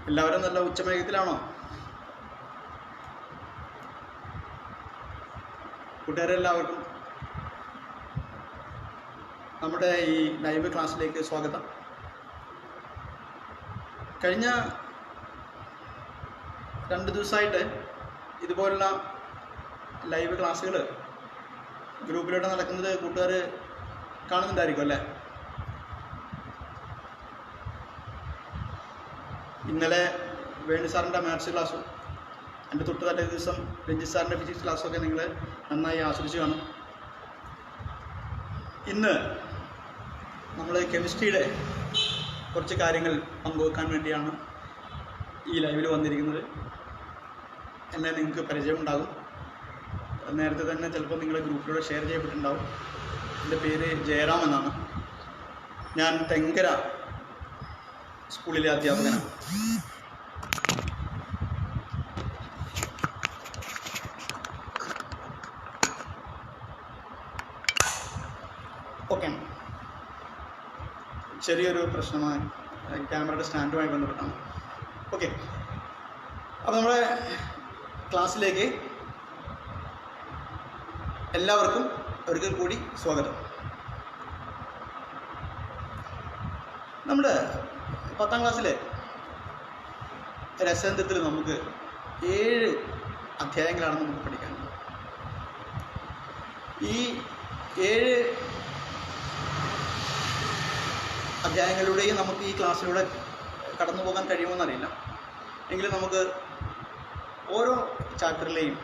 എല്ലാവരും നല്ല ഉച്ചമയക്കത്തിലാണോ? കൂട്ടുകാരെല്ലാവർക്കും നമ്മുടെ ഈ ലൈവ് ക്ലാസ്സിലേക്ക് സ്വാഗതം. കഴിഞ്ഞ 2 ദിവസമായിട്ട് ഇതുപോലുള്ള ലൈവ് ക്ലാസ്സുകൾ ഗ്രൂപ്പിലൂടെ നടക്കുന്നത് കൂട്ടുകാർ കാണുന്നുണ്ടായിരിക്കും അല്ലേ? ഇന്നലെ വേണു സാറിൻ്റെ മാത്സ് ക്ലാസ്സും എൻ്റെ തൊട്ട് തലേ ദിവസം രഞ്ജിത്ത് സാറിൻ്റെ ഫിസിക്സ് ക്ലാസ്സൊക്കെ നിങ്ങൾ നന്നായി ആസ്വദിച്ച് കാണും. ഇന്ന് നമ്മൾ കെമിസ്ട്രിയുടെ കുറച്ച് കാര്യങ്ങൾ പങ്കുവെക്കാൻ വേണ്ടിയാണ് ഈ ലൈവിൽ വന്നിരിക്കുന്നത്. എന്നെ നിങ്ങൾക്ക് പരിചയമുണ്ടാകും, നേരത്തെ തന്നെ ചിലപ്പോൾ നിങ്ങളുടെ ഗ്രൂപ്പിലൂടെ ഷെയർ ചെയ്യപ്പെട്ടിട്ടുണ്ടാവും. എൻ്റെ പേര് ജയറാം എന്നാണ്. ഞാൻ തെങ്കര സ്കൂളിലെ അധ്യാപകനാണ്. ഓക്കെ, ചെറിയൊരു പ്രശ്നമായി ക്യാമറയുടെ സ്റ്റാൻഡുമായി ബന്ധപ്പെട്ടാണ്. ഓക്കെ, അപ്പോൾ നമ്മുടെ ക്ലാസ്സിലേക്ക് എല്ലാവർക്കും ഒരിക്കൽ കൂടി സ്വാഗതം. നമ്മുടെ 10ാം ക്ലാസ്സിലെ രസതന്ത്രത്തിൽ നമുക്ക് 7 അധ്യായങ്ങളാണ് നമുക്ക് പഠിക്കാനുള്ളത്. ഈ 7 അധ്യായങ്ങളിലൂടെയും നമുക്ക് ഈ ക്ലാസ്സിലൂടെ കടന്നു പോകാൻ കഴിയുമെന്നറിയില്ല. എങ്കിലും നമുക്ക് ഓരോ ചാപ്റ്ററിലെയും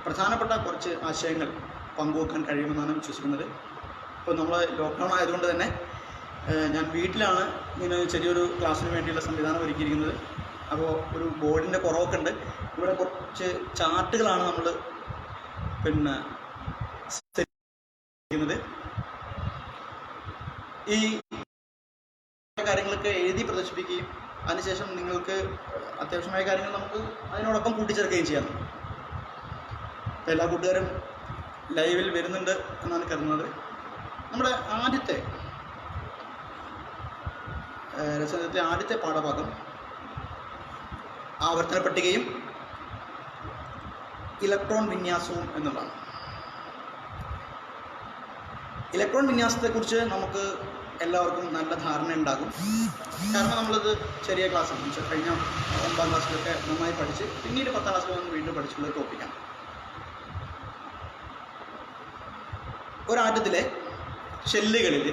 പ്രധാനപ്പെട്ട കുറച്ച് ആശയങ്ങൾ പങ്കുവെക്കാൻ കഴിയുമെന്നാണ് വിശ്വസിക്കുന്നത്. ഇപ്പോൾ നമ്മൾ ലോക്ക്ഡൗൺ ആയതുകൊണ്ട് തന്നെ ഞാൻ വീട്ടിലാണ് ഇങ്ങനെ ചെറിയൊരു ക്ലാസ്സിന് വേണ്ടിയുള്ള സംവിധാനം ഒരുക്കിയിരിക്കുന്നത്. അപ്പോൾ ഒരു ബോർഡിൻ്റെ കുറവൊക്കെ ഉണ്ട്. ഇവിടെ കുറച്ച് ചാർട്ടുകളാണ് നമ്മൾ ചെയ്യുന്നത്. ഈ കാര്യങ്ങളൊക്കെ എഴുതി പ്രദർശിപ്പിക്കുകയും അതിനുശേഷം നിങ്ങൾക്ക് അത്യാവശ്യമായ കാര്യങ്ങൾ നമുക്ക് അതിനോടൊപ്പം കൂട്ടിച്ചേർക്കുകയും ചെയ്യാം. എല്ലാ കൂട്ടുകാരും ലൈവിൽ വരുന്നുണ്ട് എന്നാണ് കരുതുന്നത്. നമ്മുടെ രസതന്ത്രത്തിലെ ആദ്യത്തെ പാഠഭാഗം ആവർത്തന പട്ടികയും ഇലക്ട്രോൺ വിന്യാസവും എന്നുള്ളതാണ്. ഇലക്ട്രോൺ വിന്യാസത്തെക്കുറിച്ച് നമുക്ക് എല്ലാവർക്കും നല്ല ധാരണ ഉണ്ടാകും. കാരണം നമ്മളത് ചെറിയ ക്ലാസ്സിൽ കഴിഞ്ഞ 9ാം ക്ലാസ്സിലൊക്കെ നന്നായി പഠിച്ച് പിന്നീട് 10ാം ക്ലാസ്സിൽ വന്ന് വീണ്ടും പഠിച്ചുള്ള ടോപ്പിക്കാണ്. ഒരാറ്റത്തിലെ ഷെല്ലുകളിൽ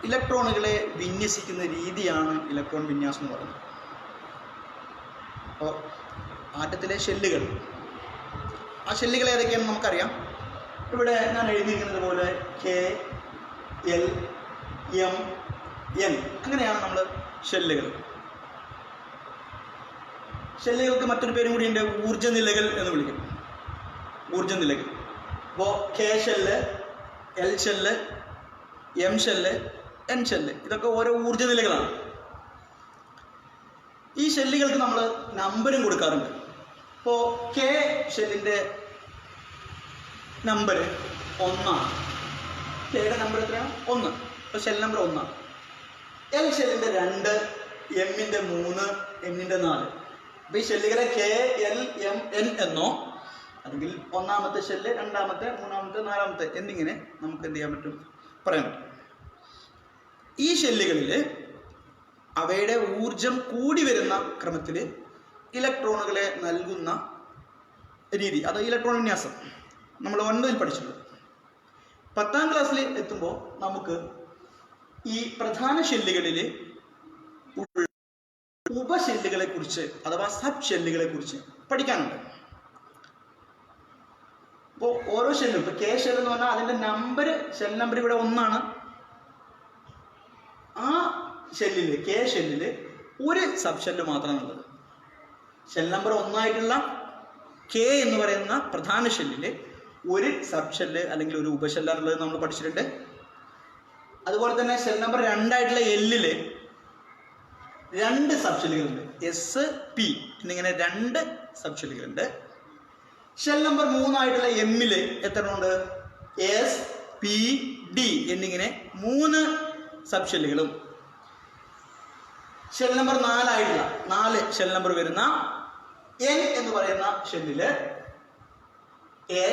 ഇലക്ട്രോണുകളെ വിന്യസിക്കുന്ന രീതിയാണ് ഇലക്ട്രോൺ വിന്യാസം എന്ന് പറയുന്നത്. അപ്പോൾ ആറ്റത്തിലെ ഷെല്ലുകൾ, ആ ഷെല്ലുകൾ ഏതൊക്കെയാണെന്ന് നമുക്കറിയാം. ഇവിടെ ഞാൻ എഴുതിയിരിക്കുന്നത് പോലെ K, L, M, N അങ്ങനെയാണ് നമ്മൾ ഷെല്ലുകൾ. ഷെല്ലുകൾക്ക് മറ്റൊരു പേരും കൂടിയുണ്ട്, ഊർജ്ജനിലകൾ എന്ന് വിളിക്കും. ഊർജ്ജനിലകൾ. അപ്പോൾ K shell, L shell, M shell, N shell, ഇതൊക്കെ ഓരോ ഊർജ്ജനിലകളാണ്. ഈ ഷെല്ലുകൾക്ക് നമ്മൾ നമ്പരും കൊടുക്കാറുണ്ട്. ഇപ്പോൾ K ഷെല്ലിൻ്റെ നമ്പർ 1 ആണ്. Kയുടെ നമ്പർ എത്രയാണ്? 1. അപ്പോൾ ഷെൽ നമ്പർ 1 ആണ്. L ഷെല്ലിൻ്റെ 2, M-ൻ്റെ 3, N-ൻ്റെ 4. അപ്പോൾ ഈ ഷെല്ലുകളെ K, L, M, N എന്നോ അല്ലെങ്കിൽ 1ാമത്തെ ഷെല്ല്, 2ാമത്തെ, 3ാമത്തെ, 4ാമത്തെ എന്നിങ്ങനെ നമുക്ക് എന്ത് ചെയ്യാൻ പറ്റും, പറയാൻ പറ്റും. ഈ ഷെല്ലുകളിൽ അവയുടെ ഊർജം കൂടി വരുന്ന ക്രമത്തിൽ ഇലക്ട്രോണുകളെ നൽകുന്ന രീതി, അത് ഇലക്ട്രോൺ വിന്യാസം നമ്മൾ 9ൽ പഠിച്ചിട്ടുണ്ട്. 10ാം ക്ലാസ്സിൽ എത്തുമ്പോൾ നമുക്ക് ഈ പ്രധാന ഷെല്ലുകളിൽ ഉപഷെല്ലുകളെ കുറിച്ച് അഥവാ സബ് ഷെല്ലുകളെ കുറിച്ച് പഠിക്കാനുണ്ട്. ഇപ്പോൾ ഓരോ ഷെല്ലും, ഇപ്പോൾ K ഷെൽ എന്ന് പറഞ്ഞാൽ അതിൻ്റെ നമ്പർ, ഷെൽ നമ്പർ ഇവിടെ 1 ആണ്. ആ ഷെല്ലിൽ, K ഷെല്ലിൽ ഒരു സബ് ഷെല്ല് മാത്രമാണുള്ളത്. ഷെൽ നമ്പർ 1 ആയിട്ടുള്ള K എന്ന് പറയുന്ന പ്രധാന ഷെല്ലിൽ ഒരു സബ് ഷെല്ല് അല്ലെങ്കിൽ ഒരു ഉപഷെല്ലാണുള്ളത് നമ്മൾ പഠിച്ചിട്ടുണ്ട്. അതുപോലെ തന്നെ ഷെൽ നമ്പർ 2 ആയിട്ടുള്ള L-ൽ 2 സബ് ഷെല്ലുകളുണ്ട്. S, P എന്നിങ്ങനെ 2 സബ് ഷെല്ലുകളുണ്ട്. ഷെൽ നമ്പർ 3 ആയിട്ടുള്ള M-ൽ എത്ര ഉണ്ട്? S, P, D എന്നിങ്ങനെ 3 സബ് ഷെല്ലുകളും ഷെൽ നമ്പർ 4 ആയിട്ടുള്ള 4 ഷെൽ നമ്പർ വരുന്ന N എന്ന് പറയുന്ന ഷെല്ലില്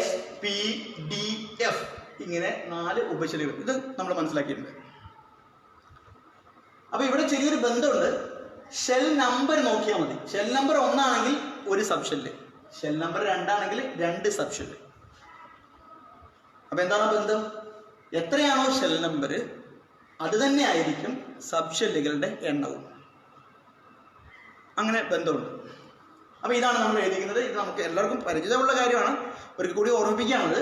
SPDF ഇങ്ങനെ 4 ഉപഷെല്ലുകൾ. ഇത് നമ്മൾ മനസ്സിലാക്കിയിട്ടുണ്ട്. അപ്പൊ ഇവിടെ ചെറിയൊരു ബന്ധമുണ്ട്. ഷെൽ നമ്പർ നോക്കിയാൽ മതി. ഷെൽ നമ്പർ 1 ആണെങ്കിൽ ഒരു സബ് ഷെല്ല്, ഷെൽ നമ്പർ 2 ആണെങ്കിൽ 2 സബ് ഷെല്ല്. അപ്പൊ എന്താണ് ബന്ധം? എത്രയാണോ ഷെൽ നമ്പർ അത് തന്നെ ആയിരിക്കും സബ് ഷെല്ലുകളുടെ എണ്ണവും. അങ്ങനെ ബന്ധമുണ്ട്. അപ്പൊ ഇതാണ് നമ്മൾ എഴുതിക്കുന്നത്. ഇത് നമുക്ക് എല്ലാവർക്കും പരിചിതമുള്ള കാര്യമാണ്. ഒരിക്കൽ കൂടി ഓർമ്മിപ്പിക്കുകയാണത്.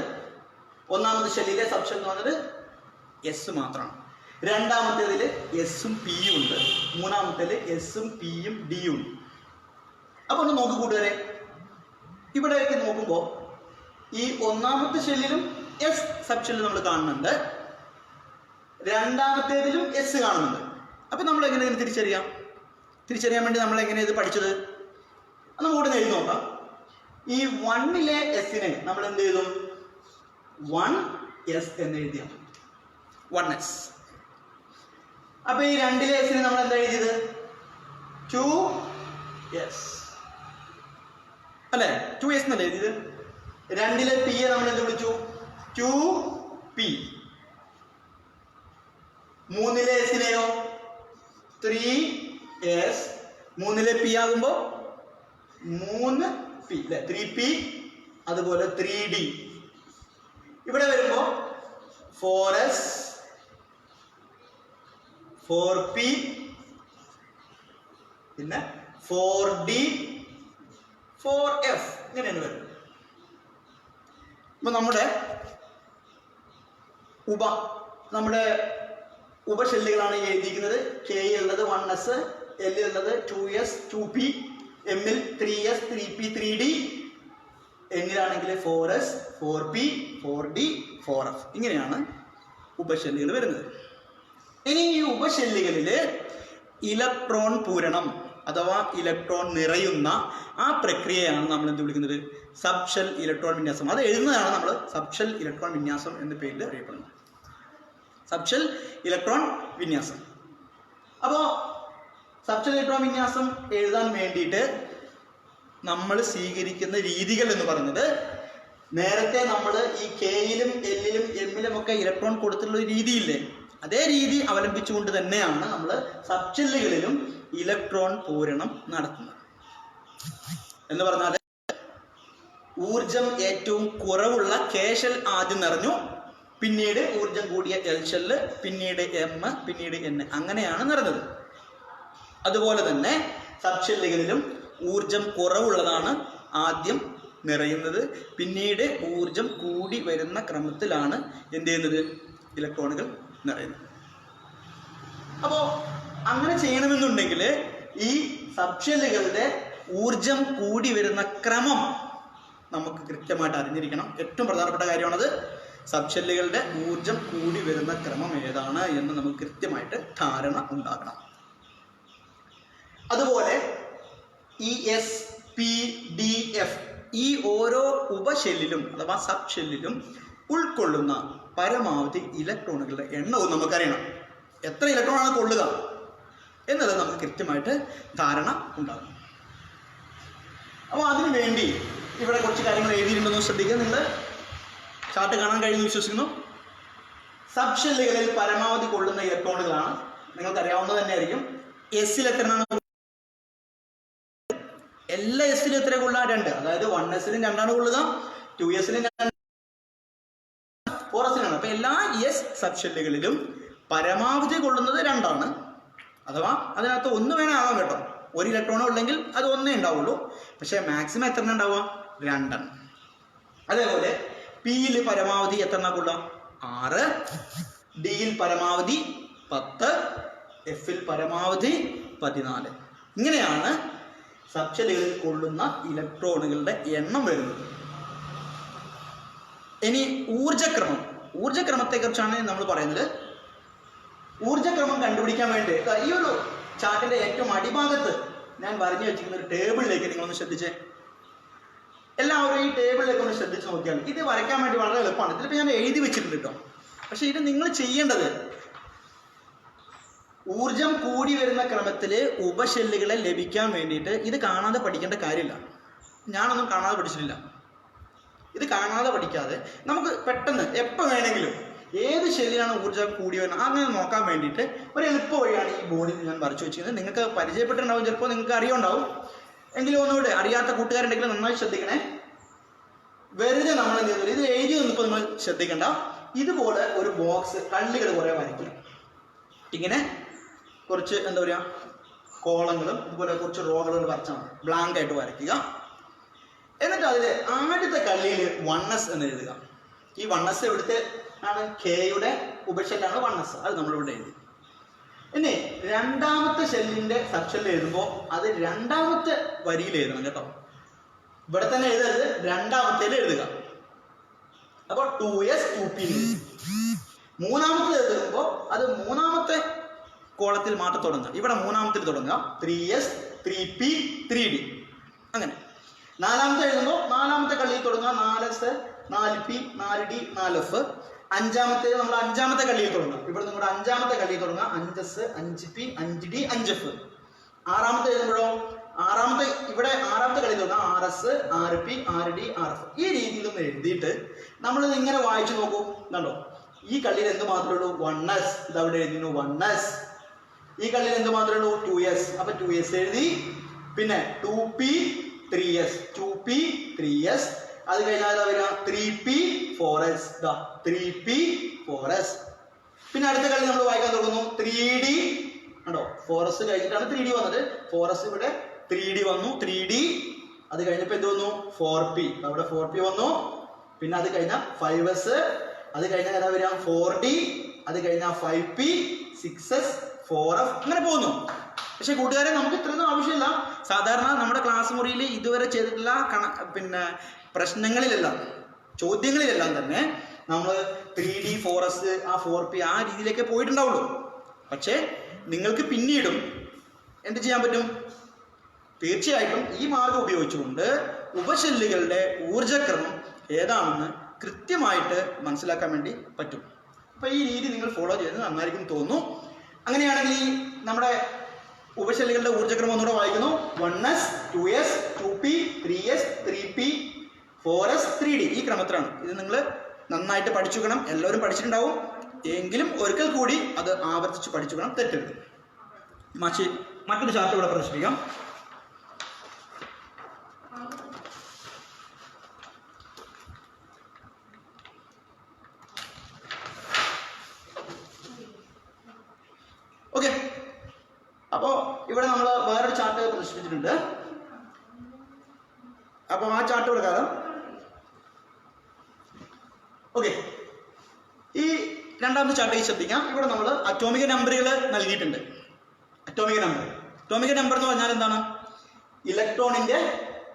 ഒന്നാമത്തെ ഷെല്ലിലെ സബ് ഷെൽ എന്ന് പറഞ്ഞത് എസ് മാത്രമാണ്. രണ്ടാമത്തേതിൽ എസും പിയും ഉണ്ട്. മൂന്നാമത്തേതിൽ എസും പിയും ഡിയും ഉണ്ട്. അപ്പൊ ഒന്ന് നോക്ക് കൂട്ടുകാരെ, ഇവിടെയൊക്കെ നോക്കുമ്പോൾ ഈ ഒന്നാമത്തെ ഷെല്ലിലും എസ് സബ് ഷെല്ല് നമ്മൾ കാണുന്നുണ്ട്, രണ്ടാമത്തേതിലും എസ് കാണുന്നുണ്ട്. അപ്പൊ നമ്മൾ എങ്ങനെ തിരിച്ചറിയാൻ വേണ്ടി നമ്മൾ എങ്ങനെ ഇത് പഠിച്ചത്? നമുക്ക് ഇവിടെ എഴുതി നോക്കാം. ഈ 1ലെ എസിനെ നമ്മൾ എന്ത് ചെയ്തു? 1s എന്ന് എഴുതിയാൽ 1s. അപ്പൊ ഈ 2ലെ എസിനെ നമ്മൾ എന്താ എഴുതിയത്? 2s അല്ലെ? 2s എന്നല്ലേ എഴുതിയത്. 2ലെ പിയെ നമ്മൾ എന്ത് വിളിച്ചു? 2p. 3ലെ എസിനെയോ 3s. 3ലെ പി ആകുമ്പോ 3p അല്ലെ? 3p. അതുപോലെ 3d. ഇവിടെ വരുമ്പോ 4s, 4p, പിന്നെ 4d, 4f ഇങ്ങനെയാണ് വരുന്നത്. ഇപ്പൊ നമ്മുടെ ഉപഷെല്ലുകളാണ് എഴുതിയിരിക്കുന്നത്. കെ ഉള്ളത് 1s, എൽ ഉള്ളത് 2s, 2p, എമ്മിൽ 3s, 3p, 3d, എന്നിലാണെങ്കിൽ 4s, 4p, 4d, 4f ഇങ്ങനെയാണ് ഉപഷെല്ലുകൾ വരുന്നത്. ഇനി ഈ ഉപഷെല്ലുകളില് ഇലക്ട്രോൺ പൂരണം അഥവാ ഇലക്ട്രോൺ നിറയുന്ന ആ പ്രക്രിയയാണ് നമ്മൾ എന്ത് വിളിക്കുന്നത്? സബ് ഷെൽ ഇലക്ട്രോൺ വിന്യാസം. അത് എഴുതുന്നതാണ് നമ്മൾ സബ് ഷെൽ ഇലക്ട്രോൺ വിന്യാസം എന്ന പേരിൽ അറിയപ്പെടുന്നത്. സബ് ഷെൽ ഇലക്ട്രോൺ വിന്യാസം. അപ്പോൾ സബ് ഷെൽ ഇലക്ട്രോൺ വിന്യാസം എഴുതാൻ വേണ്ടിയിട്ട് നമ്മൾ സ്വീകരിക്കുന്ന രീതികൾ എന്ന് പറയുന്നത്, നേരത്തെ നമ്മൾ ഈ കെയിലും എല്ലിലും എമ്മിലും ഒക്കെ ഇലക്ട്രോൺ കൊടുത്തിട്ടുള്ള ഒരു രീതിയില്ലേ, അതേ രീതി അവലംബിച്ചുകൊണ്ട് തന്നെയാണ് നമ്മൾ സബ് ഷെല്ലുകളിലും ഇലക്ട്രോൺ പൂരണം നടത്തുന്നത്. എന്ന് പറഞ്ഞാൽ ഊർജം ഏറ്റവും കുറവുള്ള കെ ഷെൽ ആദ്യം നിറഞ്ഞു, പിന്നീട് ഊർജം കൂടിയ എൽ ഷെല്ല്, പിന്നീട് എം, പിന്നീട് എൻ, അങ്ങനെയാണ് നിറഞ്ഞത്. അതുപോലെ തന്നെ സബ് ഷെല്ലുകളിലും ഊർജം കുറവുള്ളതാണ് ആദ്യം നിറയുന്നത്, പിന്നീട് ഊർജം കൂടി വരുന്ന ക്രമത്തിലാണ് എന്ത് ചെയ്യുന്നത്? ഇലക്ട്രോണുകൾ നിറയുന്നത്. അപ്പോൾ അങ്ങനെ ചെയ്യണമെന്നുണ്ടെങ്കിൽ ഈ സബ് ഷെല്ലുകളുടെ ഊർജം കൂടി വരുന്ന ക്രമം നമുക്ക് കൃത്യമായിട്ട് അറിഞ്ഞിരിക്കണം. ഏറ്റവും പ്രധാനപ്പെട്ട കാര്യമാണത്. സബ് ഷെല്ലുകളുടെ ഊർജം കൂടി വരുന്ന ക്രമം ഏതാണ് എന്ന് നമുക്ക് കൃത്യമായിട്ട് ധാരണ ഉണ്ടാകണം. അതുപോലെ ഈ SPDF ഈ ഓരോ ഉപഷെല്ലിലും അഥവാ സബ് ഷെല്ലിലും ഉൾക്കൊള്ളുന്ന പരമാവധി ഇലക്ട്രോണുകളുടെ എണ്ണവും നമുക്കറിയണം. എത്ര ഇലക്ട്രോണാണ് കൊള്ളുക എന്നത് നമുക്ക് കൃത്യമായിട്ട് ധാരണ ഉണ്ടാകും. അപ്പോൾ അതിനു വേണ്ടി ഇവിടെ കുറച്ച് കാര്യങ്ങൾ എഴുതിയിട്ടുണ്ടെന്ന് ശ്രദ്ധിക്കുക. നിങ്ങൾ ചാർട്ട് കാണാൻ കഴിയുമെന്ന് വിശ്വസിക്കുന്നു. സബ് ഷെല്ലുകളിൽ പരമാവധി കൊള്ളുന്ന ഇലക്ട്രോണുകളാണ് നിങ്ങൾക്കറിയാവുന്നത് തന്നെയായിരിക്കും. എസിൽ എത്രയാണ്? എല്ലാ എസിലും എത്ര കൊള്ളുക? 2. അതായത് 1s-ലും 2 കൊള്ളുക, 2s-ലും 2, 4s-ലാണ്. അപ്പൊ എല്ലാ എസ് സബ് ഷെല്ലുകളിലും പരമാവധി കൊള്ളുന്നത് 2ആണ്. അഥവാ അതിനകത്ത് 1 വേണേ ആവാൻ കേട്ടോ. ഒരു ഇലക്ട്രോണോ ഉള്ളെങ്കിൽ അത് 1 ഉണ്ടാവുള്ളൂ. പക്ഷെ മാക്സിമം എത്ര ഉണ്ടാവുക? 2. അതേപോലെ പിയിൽ പരമാവധി എത്ര കൊള്ളുക? 6, ഡിയിൽ പരമാവധി 10, എഫിൽ പരമാവധി 14. ഇങ്ങനെയാണ് സബ് ഷെല്ലുകളിൽ കൊള്ളുന്ന ഇലക്ട്രോണുകളുടെ എണ്ണം വരുന്നത്. ഇനി ഊർജക്രമത്തെ കുറിച്ചാണ് നമ്മൾ പറയുന്നത്. ഊർജക്രമം കണ്ടുപിടിക്കാൻ വേണ്ടി ഈ ഒരു ചാർട്ടിന്റെ ഏറ്റവും അടിഭാഗത്ത് ഞാൻ വരഞ്ഞു വെച്ചിരിക്കുന്ന ഒരു ടേബിളിലേക്ക് നിങ്ങളൊന്ന് ശ്രദ്ധിച്ചേ. എല്ലാവരും ഈ ടേബിളിലേക്ക് ഒന്ന് ശ്രദ്ധിച്ച് നോക്കിയാൽ ഇത് വരയ്ക്കാൻ വേണ്ടി വളരെ എളുപ്പമാണ്. ഇതിലിപ്പോൾ ഞാൻ എഴുതി വെച്ചിട്ടുണ്ട് കേട്ടോ. പക്ഷെ ഇത് നിങ്ങൾ ചെയ്യേണ്ടത് ഊർജം കൂടി വരുന്ന ക്രമത്തിൽ ഉപശെല്ലുകളെ ലഭിക്കാൻ വേണ്ടിയിട്ട് ഇത് കാണാതെ പഠിക്കേണ്ട കാര്യമില്ല. ഞാനൊന്നും കാണാതെ പഠിച്ചിട്ടില്ല. ഇത് കാണാതെ പഠിക്കാതെ നമുക്ക് പെട്ടെന്ന് എപ്പോൾ വേണമെങ്കിലും ഏത് ഷെല്ലിനാണ് ഊർജ്ജം കൂടി വരുന്നത് അങ്ങനെ നോക്കാൻ വേണ്ടിയിട്ട് ഒരു എളുപ്പ വഴിയാണ് ഈ ബോർഡിൽ ഞാൻ വരച്ചു വെച്ചിരിക്കുന്നത്. നിങ്ങൾക്ക് പരിചയപ്പെട്ടിട്ടുണ്ടാവും, ചിലപ്പോൾ നിങ്ങൾക്ക് അറിയുണ്ടാവും. എങ്കിലും ഒന്നുകൂടെ അറിയാത്ത കൂട്ടുകാരുണ്ടെങ്കിൽ നന്നായി ശ്രദ്ധിക്കണേ. വെറുതെ നമ്മൾ എന്ത് ചെയ്യുന്നത്, ഇത് എഴുതി നിന്നിപ്പോൾ നിങ്ങൾ ശ്രദ്ധിക്കണ്ട. ഇതുപോലെ ഒരു ബോക്സ് കള്ളികൾ കുറേ വരയ്ക്കുക. ഇങ്ങനെ കുറച്ച് എന്താ പറയുക കോളങ്ങളും ഇതുപോലെ കുറച്ച് റോകളുകൾ വരച്ചാൽ മതി. ബ്ലാങ്ക് ആയിട്ട് വരയ്ക്കുക. എന്നിട്ട് അതിൽ ആദ്യത്തെ കള്ളിയിൽ 1s എന്ന് എഴുതുക. ഈ 1s ഇവിടുത്തെ ആണ്, കെയുടെ ഉപഷെല്ലാണ് 1s, അത് നമ്മളിവിടെ എഴുതി. ഇനി രണ്ടാമത്തെ ഷെല്ലിന്റെ സബ്ഷെല്ലിൽ എഴുതുമ്പോൾ അത് രണ്ടാമത്തെ വരിയിൽ എഴുതണം കേട്ടോ. ഇവിടെ തന്നെ എഴുതരുത്, രണ്ടാമത്തേൽ എഴുതുക. അപ്പൊ 2s 2p. മൂന്നാമത്തെ എഴുതുമ്പോൾ അത് മൂന്നാമത്തെ കോളത്തിൽ മാത്രം തുടങ്ങുക. ഇവിടെ മൂന്നാമത്തിൽ തുടങ്ങുക 3s 3p 3d അങ്ങനെ. നാലാമത്തെ എഴുതുമ്പോൾ നാലാമത്തെ കള്ളിയിൽ തുടങ്ങുക 4s 4p 4d 4f. അഞ്ചാമത്തെ നമ്മൾ അഞ്ചാമത്തെ കള്ളിയിൽ തുടങ്ങുക. ഇവിടെ നിങ്ങളുടെ അഞ്ചാമത്തെ കള്ളിയിൽ തുടങ്ങുക 5s 5p 5d 5f. ആറാമത്തെ എഴുതുമ്പോഴോ ഇവിടെ ആറാമത്തെ കളി തുടങ്ങാം 6s 6p 6d 6f. ഈ രീതിയിൽ ഒന്ന് എഴുതിയിട്ട് നമ്മളിത് ഇങ്ങനെ വായിച്ചു നോക്കൂ. കണ്ടോ, ഈ കള്ളിയിൽ എന്ത് മാത്രമേ ഉള്ളൂ 1s, ഇത് അവിടെ എഴുതിയിരുന്നു 1s. ഈ കള്ളിയിൽ എന്ത് മാത്രമേ ഉള്ളൂ 2s, അപ്പൊ 2s എഴുതി. പിന്നെ 2p 3s 2p 3s. അത് കഴിഞ്ഞാൽ വരിക 3p 4s 3p 4s. പിന്നെ അടുത്ത കളി നമ്മൾ വായിക്കാൻ തുടങ്ങുന്നു 3d. കണ്ടോ, 4s കഴിഞ്ഞിട്ടാണ് 3d വന്നത്. 4s ഇവിടെ 3d വന്നു 3d. അത് കഴിഞ്ഞപ്പോൾ എന്ത് വന്നു 4p, അവിടെ 4p വന്നു. പിന്നെ അത് കഴിഞ്ഞാൽ 5s. അത് കഴിഞ്ഞാൽ ഏതാ വരിക 4d. അത് കഴിഞ്ഞാൽ 5p 6s 4f അങ്ങനെ പോകുന്നു. പക്ഷെ കൂട്ടുകാരെ, നമുക്ക് ഇത്രയൊന്നും ആവശ്യമില്ല. സാധാരണ നമ്മുടെ ക്ലാസ് മുറിയിൽ ഇതുവരെ ചെയ്തിട്ടുള്ള പിന്നെ പ്രശ്നങ്ങളിലെല്ലാം ചോദ്യങ്ങളിലെല്ലാം തന്നെ നമ്മൾ 3d 4s ആ 4p ആ രീതിയിലേക്ക് പോയിട്ടുണ്ടാവുള്ളൂ. പക്ഷേ നിങ്ങൾക്ക് പിന്നീടും എന്ത് ചെയ്യാൻ പറ്റും? തീർച്ചയായിട്ടും ഈ മാർഗം ഉപയോഗിച്ചുകൊണ്ട് ഉപശെല്ലുകളുടെ ഊർജക്രമം ഏതാണെന്ന് കൃത്യമായിട്ട് മനസ്സിലാക്കാൻ വേണ്ടി പറ്റും. അപ്പൊ ഈ രീതി നിങ്ങൾ ഫോളോ ചെയ്ത് നന്നായിരിക്കും തോന്നുന്നു. അങ്ങനെയാണെങ്കിൽ നമ്മുടെ ഉപശെല്ലുകളുടെ ഊർജക്രമം ഒന്നുകൂടെ വായിക്കുന്നു. 1s 2s 2p 3s 3p 4s 3d ഈ ക്രമത്തിലാണ്. ഇത് നിങ്ങൾ നന്നായിട്ട് പഠിച്ചുക്കണം. എല്ലാവരും പഠിച്ചിട്ടുണ്ടാവും. എങ്കിലും ഒരിക്കൽ കൂടി അത് ആവർത്തിച്ച് പഠിച്ചുക്കണം, തെറ്റരുത്. മറ്റൊരു ചാർട്ട് ഇവിടെ പ്രദർശിപ്പിക്കാം. ഓക്കെ, അപ്പോൾ ഇവിടെ നമ്മൾ വേറൊരു ചാർട്ട് പ്രദർശിപ്പിച്ചിട്ടുണ്ട്. അപ്പോൾ ആ ചാർട്ട് പ്രകാരം ഓക്കെ, ഈ രണ്ടാമത്തെ ചാർട്ട് ശ്രദ്ധിക്കാം. ഇവിടെ നമ്മൾ അറ്റോമിക നമ്പറുകൾ നൽകിയിട്ടുണ്ട്. അറ്റോമിക നമ്പർ എന്ന് പറഞ്ഞാൽ എന്താണ്? ഇലക്ട്രോണിന്റെ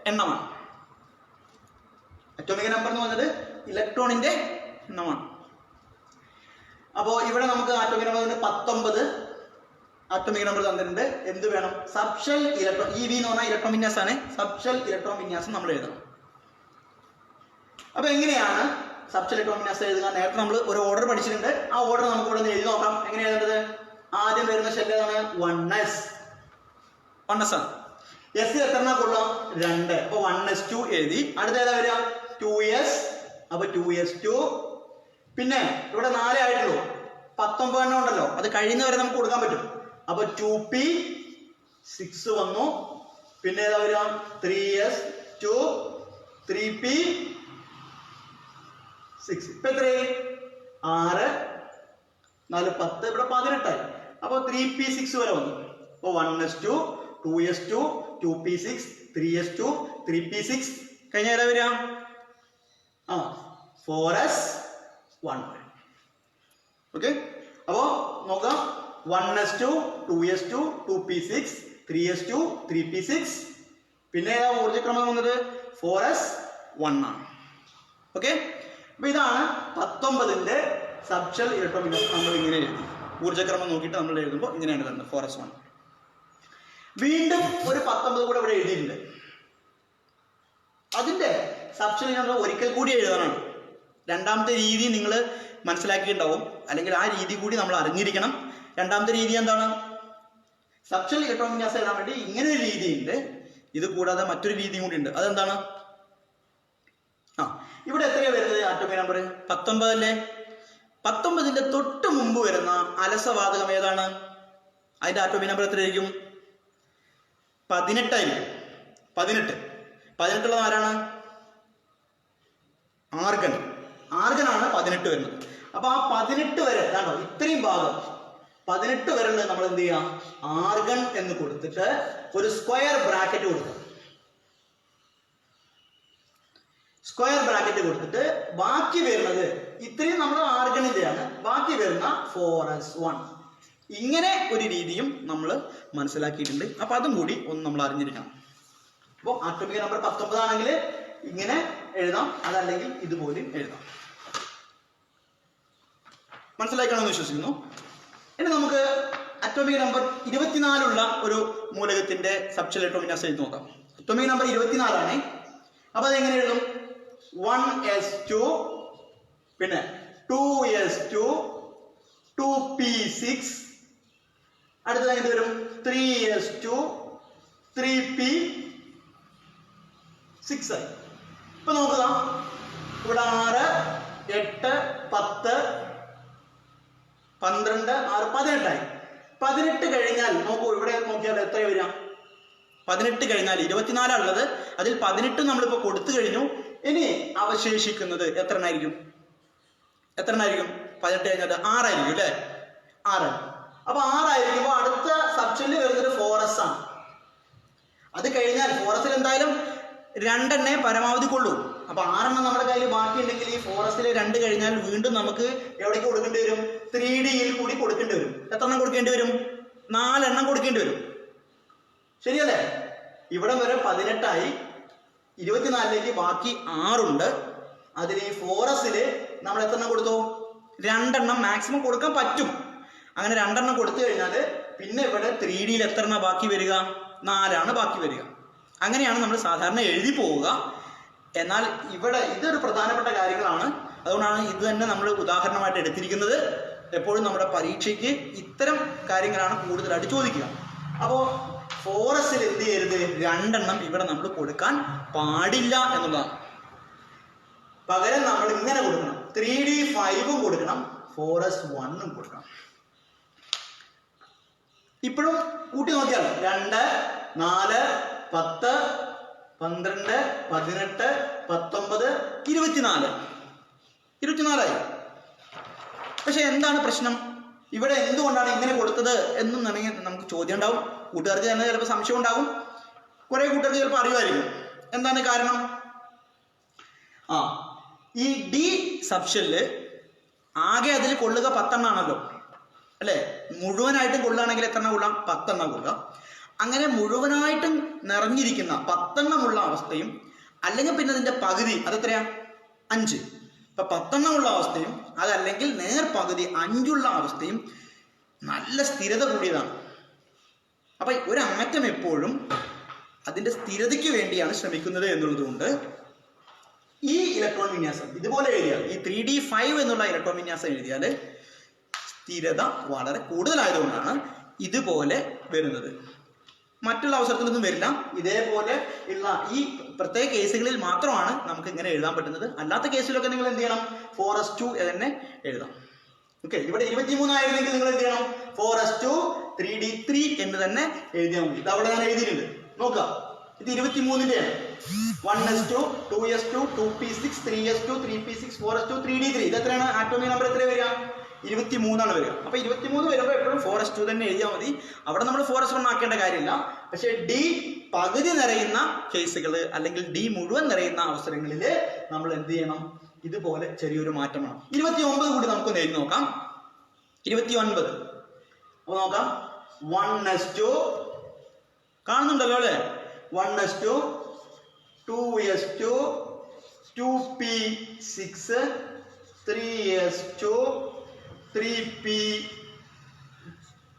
എണ്ണമാണ്. അറ്റോമിക നമ്പർ എന്ന് പറഞ്ഞത് ഇലക്ട്രോണിന്റെ എണ്ണമാണ്. അപ്പോൾ ഇവിടെ നമുക്ക് ആറ്റോമിക നമ്പർ 19 ആറ്റോമിക നമ്പർ തന്നിട്ടുണ്ട്. എന്ത് വേണം? Subshell electron. EV എന്ന് പറഞ്ഞാൽ ഇലക്ട്രോൺ വിന്യാസമാണ്. സബ്ഷെൽ ഇലക്ട്രോൺ വിന്യാസം നമ്മൾ എഴുതണം. അപ്പൊ എങ്ങനെയാണ് സബ്ഷെൽ ഇലക്ട്രോൺ വിന്യാസം എഴുതുക? നേരത്തെ നമ്മൾ ഒരു ഓർഡർ പഠിച്ചിട്ടുണ്ട്. ആ ഓർഡർ നമുക്ക് ഇവിടെ നിന്ന് എഴുതി നോക്കാം. എങ്ങനെ എഴുതേണ്ടത്? ആദ്യം വരുന്ന ഷെല്ല് ഏതാണ്? 1s ആണ്. s എത്ര കൊള്ളാം? 2. അപ്പൊ 1s2 എഴുതി. അടുത്ത ഏതാ വരിക? 2s. അപ്പൊ 2s2. പിന്നെ ഇവിടെ 4 ആയിട്ടുള്ളൂ. 19 എണ്ണം ഉണ്ടല്ലോ, അത് കഴിയുന്നവരെ നമുക്ക് കൊടുക്കാൻ പറ്റും. അപ്പൊ 2p 6 വന്നു. പിന്നെ ഏതാ വരിക? 3s2 3p 6. ഇപ്പൊ എത്രയായി? 6 4 10. ഇവിടെ 18 ആയി. അപ്പൊ 3p6 വരെ വന്നു. അപ്പൊ 1s2 2s2 2p6 3s2 3p6 കഴിഞ്ഞ ഏതാ വരിക? 4s1. ഓക്കെ, അപ്പോ നോക്കാം. 1s2 2s2 2p6 3s2 3p6 പിന്നെ ഏതാ ഊർജക്രമം വന്നത്? 4s1 ആണ്. ഓക്കെ, അപ്പൊ ഇതാണ് 19ന്റെ സബ്ഷെൽ ഇലക്ട്രോൺ വിന്യാസം. നമ്മൾ ഇങ്ങനെ എഴുതി ഊർജക്രമം നോക്കിയിട്ട് നമ്മൾ എഴുതുമ്പോൾ ഇങ്ങനെയാണ് വരുന്നത് 4s1. വീണ്ടും ഒരു 19 കൂടെ ഇവിടെ എഴുതിയിട്ടുണ്ട്. അതിന്റെ സബ്ഷെൽ നമ്മൾ ഒരിക്കൽ കൂടി എഴുതാനാണ്. രണ്ടാമത്തെ രീതി നിങ്ങൾ മനസ്സിലാക്കിയിട്ടുണ്ടാവും, അല്ലെങ്കിൽ ആ രീതി കൂടി നമ്മൾ അറിഞ്ഞിരിക്കണം. രണ്ടാമത്തെ രീതി എന്താണ്? സബ്ഷെൽ ഇലക്ട്രോൺ വിന്യാസം എഴുതാൻ വേണ്ടി ഇങ്ങനെ ഒരു രീതിയുണ്ട്. ഇത് കൂടാതെ മറ്റൊരു രീതിയും കൂടി ഉണ്ട്. അതെന്താണ്? ഇവിടെ എത്രയാണ് വരുന്നത് ആറ്റോമിക് നമ്പർ? 19 അല്ലേ? 19ന്റെ തൊട്ട് മുമ്പ് വരുന്ന അലസവാതകം ഏതാണ്? അതിന്റെ ആറ്റോമിക് നമ്പർ എത്രയായിരിക്കും? 18 ആയിരിക്കും. 18 ഉള്ളത് ആരാണ്? ആർഗൺ. ആർഗനാണ് 18 വരുന്നത്. അപ്പൊ ആ 18 വരെ ഇതാണോ ഇത്രയും ഭാഗം 18 വരെ നമ്മൾ എന്ത് ചെയ്യാം? ആർഗൺ എന്ന് കൊടുത്തിട്ട് ഒരു സ്ക്വയർ ബ്രാക്കറ്റ് കൊടുക്കുക. സ്ക്വയർ ബ്രാക്കറ്റ് കൊടുത്തിട്ട് ബാക്കി വരുന്നത് ഇത്രയും നമ്മൾ ആർഗണിന്റെയാണ്, ബാക്കി വരുന്ന 4s1. ഇങ്ങനെ ഒരു രീതിയും നമ്മൾ മനസ്സിലാക്കിയിട്ടുണ്ട്. അപ്പൊ അതും കൂടി ഒന്ന് നമ്മൾ അറിഞ്ഞിരിക്കണം. അപ്പോൾ ആറ്റോമിക് നമ്പർ 19 ആണെങ്കിൽ ഇങ്ങനെ എഴുതാം, അതല്ലെങ്കിൽ ഇതുപോലും എഴുതാം. മനസ്സിലാക്കണമെന്ന് വിശ്വസിക്കുന്നു. ഇനി നമുക്ക് അറ്റോമിക് നമ്പർ 24 ഒരു മൂലകത്തിന്റെ സബ്ഷെൽ ഇലക്ട്രോൺ വിന്യാസം എഴുതി നോക്കാം. അറ്റോമിക് നമ്പർ 24 ആണ്. അപ്പൊ അതെങ്ങനെ എഴുതും? 1s2, പിന്നെ 2s2, 2p6, അടുത്തത് എന്ത് വരും? 3s2, 3p6 ആയി. ഇപ്പൊ നോക്കുക, ഇവിടെ 6, 8, 10, 12, 6, 18 ആയി. 18 കഴിഞ്ഞാൽ നോക്കൂ, ഇവിടെ നോക്കിയാൽ എത്ര വരിക? 18 കഴിഞ്ഞാൽ 24 ഉള്ളത്, അതിൽ 18 നമ്മളിപ്പോ കൊടുത്തു കഴിഞ്ഞു. ഇനി അവശേഷിക്കുന്നത് എത്ര എണ്ണായിരിക്കും? 18 കഴിഞ്ഞാൽ 6 ആയിരിക്കും അല്ലെ? 6. അപ്പൊ 6 ആയിരിക്കുമ്പോ അടുത്ത സബ്ഷെല്ലിൽ വരുന്നത് 4s ആണ്. അത് കഴിഞ്ഞാൽ 4sൽ എന്തായാലും 2 എണ്ണേ പരമാവധി കൊള്ളൂ. അപ്പൊ 6 എണ്ണം നമ്മുടെ കയ്യിൽ ബാക്കി ഉണ്ടെങ്കിൽ ഈ 4sൽ 2 കഴിഞ്ഞാൽ വീണ്ടും നമുക്ക് എവിടേക്ക് കൊടുക്കേണ്ടി വരും? 3Dയിൽ കൂടി കൊടുക്കേണ്ടി വരും. എത്ര എണ്ണം കൊടുക്കേണ്ടി വരും? 4 എണ്ണം കൊടുക്കേണ്ടി വരും. ശരിയല്ലേ? ഇവിടെ വരെ 18 ആയി. 24ലേക്ക് ബാക്കി 6 ഉണ്ട്. അതിൽ ഈ 4sൽ നമ്മൾ എത്ര എണ്ണം കൊടുത്തു? 2 എണ്ണം മാക്സിമം കൊടുക്കാൻ പറ്റും. അങ്ങനെ 2 എണ്ണം കൊടുത്തു കഴിഞ്ഞാൽ പിന്നെ ഇവിടെ 3Dയിൽ എത്ര എണ്ണം ബാക്കി വരിക? 4 ആണ് ബാക്കി വരിക. അങ്ങനെയാണ് നമ്മൾ സാധാരണ എഴുതി പോവുക. എന്നാൽ ഇവിടെ ഇതൊരു പ്രധാനപ്പെട്ട കാര്യങ്ങളാണ്. അതുകൊണ്ടാണ് ഇത് തന്നെ നമ്മൾ ഉദാഹരണമായിട്ട് എടുത്തിരിക്കുന്നത്. എപ്പോഴും നമ്മുടെ പരീക്ഷയ്ക്ക് ഇത്തരം കാര്യങ്ങളാണ് കൂടുതലായിട്ട് ചോദിക്കുക. അപ്പോൾ 4sൽ എന്ത് ചെയ്യരുത്? 2 എണ്ണം ഇവിടെ നമ്മൾ കൊടുക്കാൻ പാടില്ല എന്നുള്ളതാണ്. പകരം നമ്മൾ ഇങ്ങനെ കൊടുക്കണം. 3d5 കൊടുക്കണം, 4s1 കൊടുക്കണം. ഇപ്പോഴും കൂട്ടി നോക്കിയാൽ 2, 4, 10, 12, 18, 19, 24 ആയി. പക്ഷെ എന്താണ് പ്രശ്നം? ഇവിടെ എന്തുകൊണ്ടാണ് ഇങ്ങനെ കൊടുത്തത് എന്നും നമുക്ക് ചോദ്യം ഉണ്ടാവും. കൂട്ടുകാർക്ക് തന്നെ ചിലപ്പോൾ സംശയം ഉണ്ടാകും, കുറെ കൂട്ടുകാർക്ക് ചിലപ്പോൾ അറിയുമായിരിക്കും. എന്താണ് കാരണം? ഈ ഡി സബ്ഷെല്ല് ആകെ അതിൽ കൊള്ളുക 10 എണ്ണാണല്ലോ അല്ലെ? മുഴുവനായിട്ടും കൊള്ളുകയാണെങ്കിൽ എത്ര എണ്ണം കൊള്ളാം? 10 എണ്ണം കൊള്ളുക. അങ്ങനെ മുഴുവനായിട്ടും നിറഞ്ഞിരിക്കുന്ന 10 എണ്ണമുള്ള അവസ്ഥയും, അല്ലെങ്കിൽ പിന്നെ അതിന്റെ പകുതി, അതെത്രയാ? 5. ഇപ്പൊ 10 എണ്ണമുള്ള അവസ്ഥയും അതല്ലെങ്കിൽ നേർ പകുതി 5 അവസ്ഥയും നല്ല സ്ഥിരത കൂടിയതാണ്. അപ്പൊ ഒരു ആറ്റം എപ്പോഴും അതിന്റെ സ്ഥിരതയ്ക്ക് വേണ്ടിയാണ് ശ്രമിക്കുന്നത് എന്നുള്ളത് കൊണ്ട് ഈ ഇലക്ട്രോൺ വിന്യാസം ഇതുപോലെ എഴുതിയാൽ, ഈ 3d5 എന്നുള്ള ഇലക്ട്രോൺ വിന്യാസം എഴുതിയാൽ സ്ഥിരത വളരെ കൂടുതലായതുകൊണ്ടാണ് ഇതുപോലെ വരുന്നത്. മറ്റുള്ള അവസരത്തിലൊന്നും വരില്ല. ഇതേപോലെ ഉള്ള ഈ പ്രത്യേക കേസുകളിൽ മാത്രമാണ് നമുക്ക് ഇങ്ങനെ എഴുതാൻ പറ്റുന്നത്. അല്ലാത്ത കേസിലൊക്കെ നിങ്ങൾ എന്ത് ചെയ്യണം? 4s2 തന്നെ എഴുതാം. ഓക്കെ, ഇവിടെ 23 ആയിരുന്നെങ്കിൽ നിങ്ങൾ എന്ത് ചെയ്യണം? 4s2 3d3 എന്ന് തന്നെ എഴുതിയാൽ മതി. ഇത് അവിടെ ഞാൻ എഴുതിയിട്ടുണ്ട്, നോക്കുക. ഇത് 23ന്റെയാണ്. 1s2, 2s2, 2p6, 3s2, 3p6, 4s2, 3d3. ഇത് എത്രയാണ്? ആറ്റോമിക് നമ്പർ എത്ര വരിക? 23 വരിക. അപ്പൊ 23 വരുമ്പോൾ എപ്പോഴും 4s2 തന്നെ എഴുതിയാൽ മതി. അവിടെ നമ്മൾ 4s1 ആക്കേണ്ട കാര്യമില്ല. പക്ഷെ ഡി പകുതി നിറയുന്ന കേസുകൾ അല്ലെങ്കിൽ ഡി മുഴുവൻ നിറയുന്ന അവസരങ്ങളിൽ നമ്മൾ എന്ത് ചെയ്യണം? ഇതുപോലെ ചെറിയൊരു മാറ്റം വേണം. 29 കൂടി നമുക്കൊന്ന് എഴുതി നോക്കാം. 29 അപ്പൊ നോക്കാം. 1s2 കാണുന്നുണ്ടല്ലോ അല്ലെ? 1s2, 2s2, 2p6, 3s2,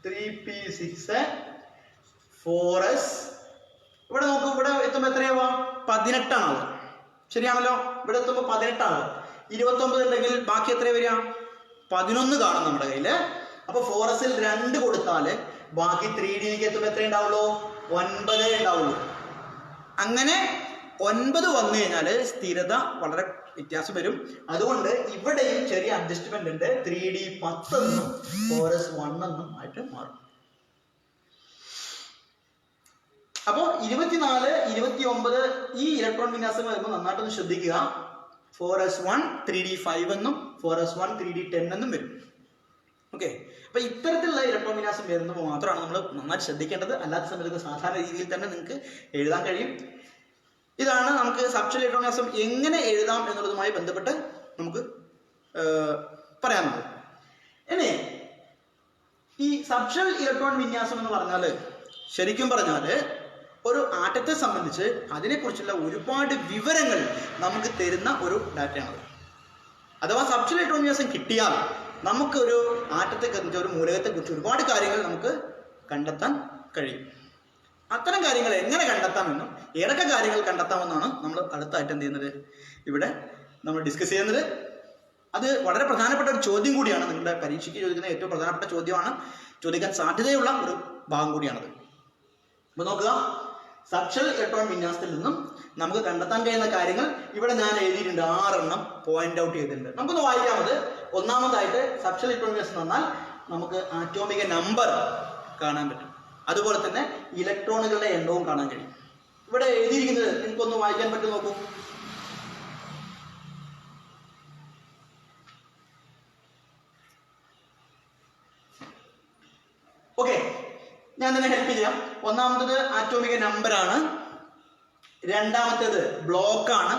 3p6, 4s. ഇവിടെ നോക്കൂ, ഇവിടെ എത്തുമ്പോ എത്രയാവാ? 18 ആണ്. ശരിയാണല്ലോ? ഇവിടെ എത്തുമ്പോ 18 ആണ്. 29 ഉണ്ടെങ്കിൽ ബാക്കി എത്ര വരിക? 11 കാണും നമ്മുടെ കയ്യില്. അപ്പൊ 4s 2 കൊടുത്താൽ ബാക്കി 3Dയിലേക്ക് എത്തുമ്പോൾ എത്ര ഉണ്ടാവുള്ളൂ? 9 ഉണ്ടാവുള്ളൂ. അങ്ങനെ 9 വന്നു കഴിഞ്ഞാൽ സ്ഥിരത വളരെ വ്യത്യാസം വരും. അതുകൊണ്ട് ഇവിടെയും ചെറിയ അഡ്ജസ്റ്റ്മെന്റ് ഉണ്ട്. 3D 10 എന്നും 4s 1 എന്നും ആയിട്ട് മാറും. അപ്പോൾ 24, 29 ഈ ഇലക്ട്രോൺ വിന്യാസം വരുമ്പോൾ നന്നായിട്ടൊന്ന് ശ്രദ്ധിക്കുക. 4s1 3D 5 എന്നും 4s1 3D 10 എന്നും വരും. ഓക്കെ, അപ്പൊ ഇത്തരത്തിലുള്ള ഇലക്ട്രോൺ വിന്യാസം വരുമ്പോൾ മാത്രമാണ് നമ്മൾ നന്നായിട്ട് ശ്രദ്ധിക്കേണ്ടത്. അല്ലാത്ത സമയത്ത് സാധാരണ രീതിയിൽ തന്നെ നിങ്ങൾക്ക് എഴുതാൻ കഴിയും. ഇതാണ് നമുക്ക് സബ്ഷെൽ ഇലക്ട്രോൺ വിന്യാസം എങ്ങനെ എഴുതാം എന്നുള്ളതുമായി ബന്ധപ്പെട്ട് നമുക്ക് പറയാനുള്ളത്. ഇനി ഈ സബ്ഷെൽ ഇലക്ട്രോൺ വിന്യാസം എന്ന് പറഞ്ഞാൽ ശരിക്കും പറഞ്ഞാൽ ഒരു ആറ്റത്തെ സംബന്ധിച്ച് അതിനെക്കുറിച്ചുള്ള ഒരുപാട് വിവരങ്ങൾ നമുക്ക് തരുന്ന ഒരു ഡാറ്റയാണത്. അഥവാ സബ്ഷെൽ ഇലക്ട്രോൺ വിന്യാസം കിട്ടിയാൽ നമുക്കൊരു ആറ്റത്തെക്കുറിച്ച് ഒരു മൂലകത്തെക്കുറിച്ച് ഒരുപാട് കാര്യങ്ങൾ നമുക്ക് കണ്ടെത്താൻ കഴിയും. അത്തരം കാര്യങ്ങൾ എങ്ങനെ കണ്ടെത്താമെന്നും ഏതൊക്കെ കാര്യങ്ങൾ കണ്ടെത്താമെന്നാണ് നമ്മൾ അടുത്തായിട്ട് എന്ത് ചെയ്യുന്നത് ഇവിടെ നമ്മൾ ഡിസ്കസ് ചെയ്യുന്നത്. അത് വളരെ പ്രധാനപ്പെട്ട ഒരു ചോദ്യം കൂടിയാണ്. നിങ്ങളുടെ പരീക്ഷയ്ക്ക് ചോദിക്കുന്ന ഏറ്റവും പ്രധാനപ്പെട്ട ചോദ്യമാണ്, ചോദിക്കാൻ സാധ്യതയുള്ള ഒരു ഭാഗം കൂടിയാണത്. അപ്പൊ നോക്കുക, സബ്ഷെൽ ഇലക്ട്രോൺ വിന്യാസത്തിൽ നിന്നും നമുക്ക് കണ്ടെത്താൻ കഴിയുന്ന കാര്യങ്ങൾ ഇവിടെ ഞാൻ എഴുതിയിട്ടുണ്ട്. 6 എണ്ണം പോയിന്റ് ഔട്ട് ചെയ്തിട്ടുണ്ട്. നമുക്കൊന്ന് വായിക്കാമത്. ഒന്നാമതായിട്ട് സബ്ഷെൽ ഇലക്ട്രോൺ വിന്യാസം എന്ന് പറഞ്ഞാൽ നമുക്ക് ആറ്റോമിക നമ്പർ കാണാൻ പറ്റും. അതുപോലെ തന്നെ ഇലക്ട്രോണുകളുടെ എണ്ണവും കാണാൻ കഴിയും. ഇവിടെ എഴുതിയിരിക്കുന്നത് നിങ്ങൾക്കൊന്ന് വായിക്കാൻ പറ്റും, നോക്കൂ. ഓക്കെ, ഞാൻ തന്നെ ഹെൽപ്പ് ചെയ്യാം. ഒന്നാമത്തത് ആറ്റോമിക നമ്പർ ആണ്, രണ്ടാമത്തേത് ബ്ലോക്കാണ്,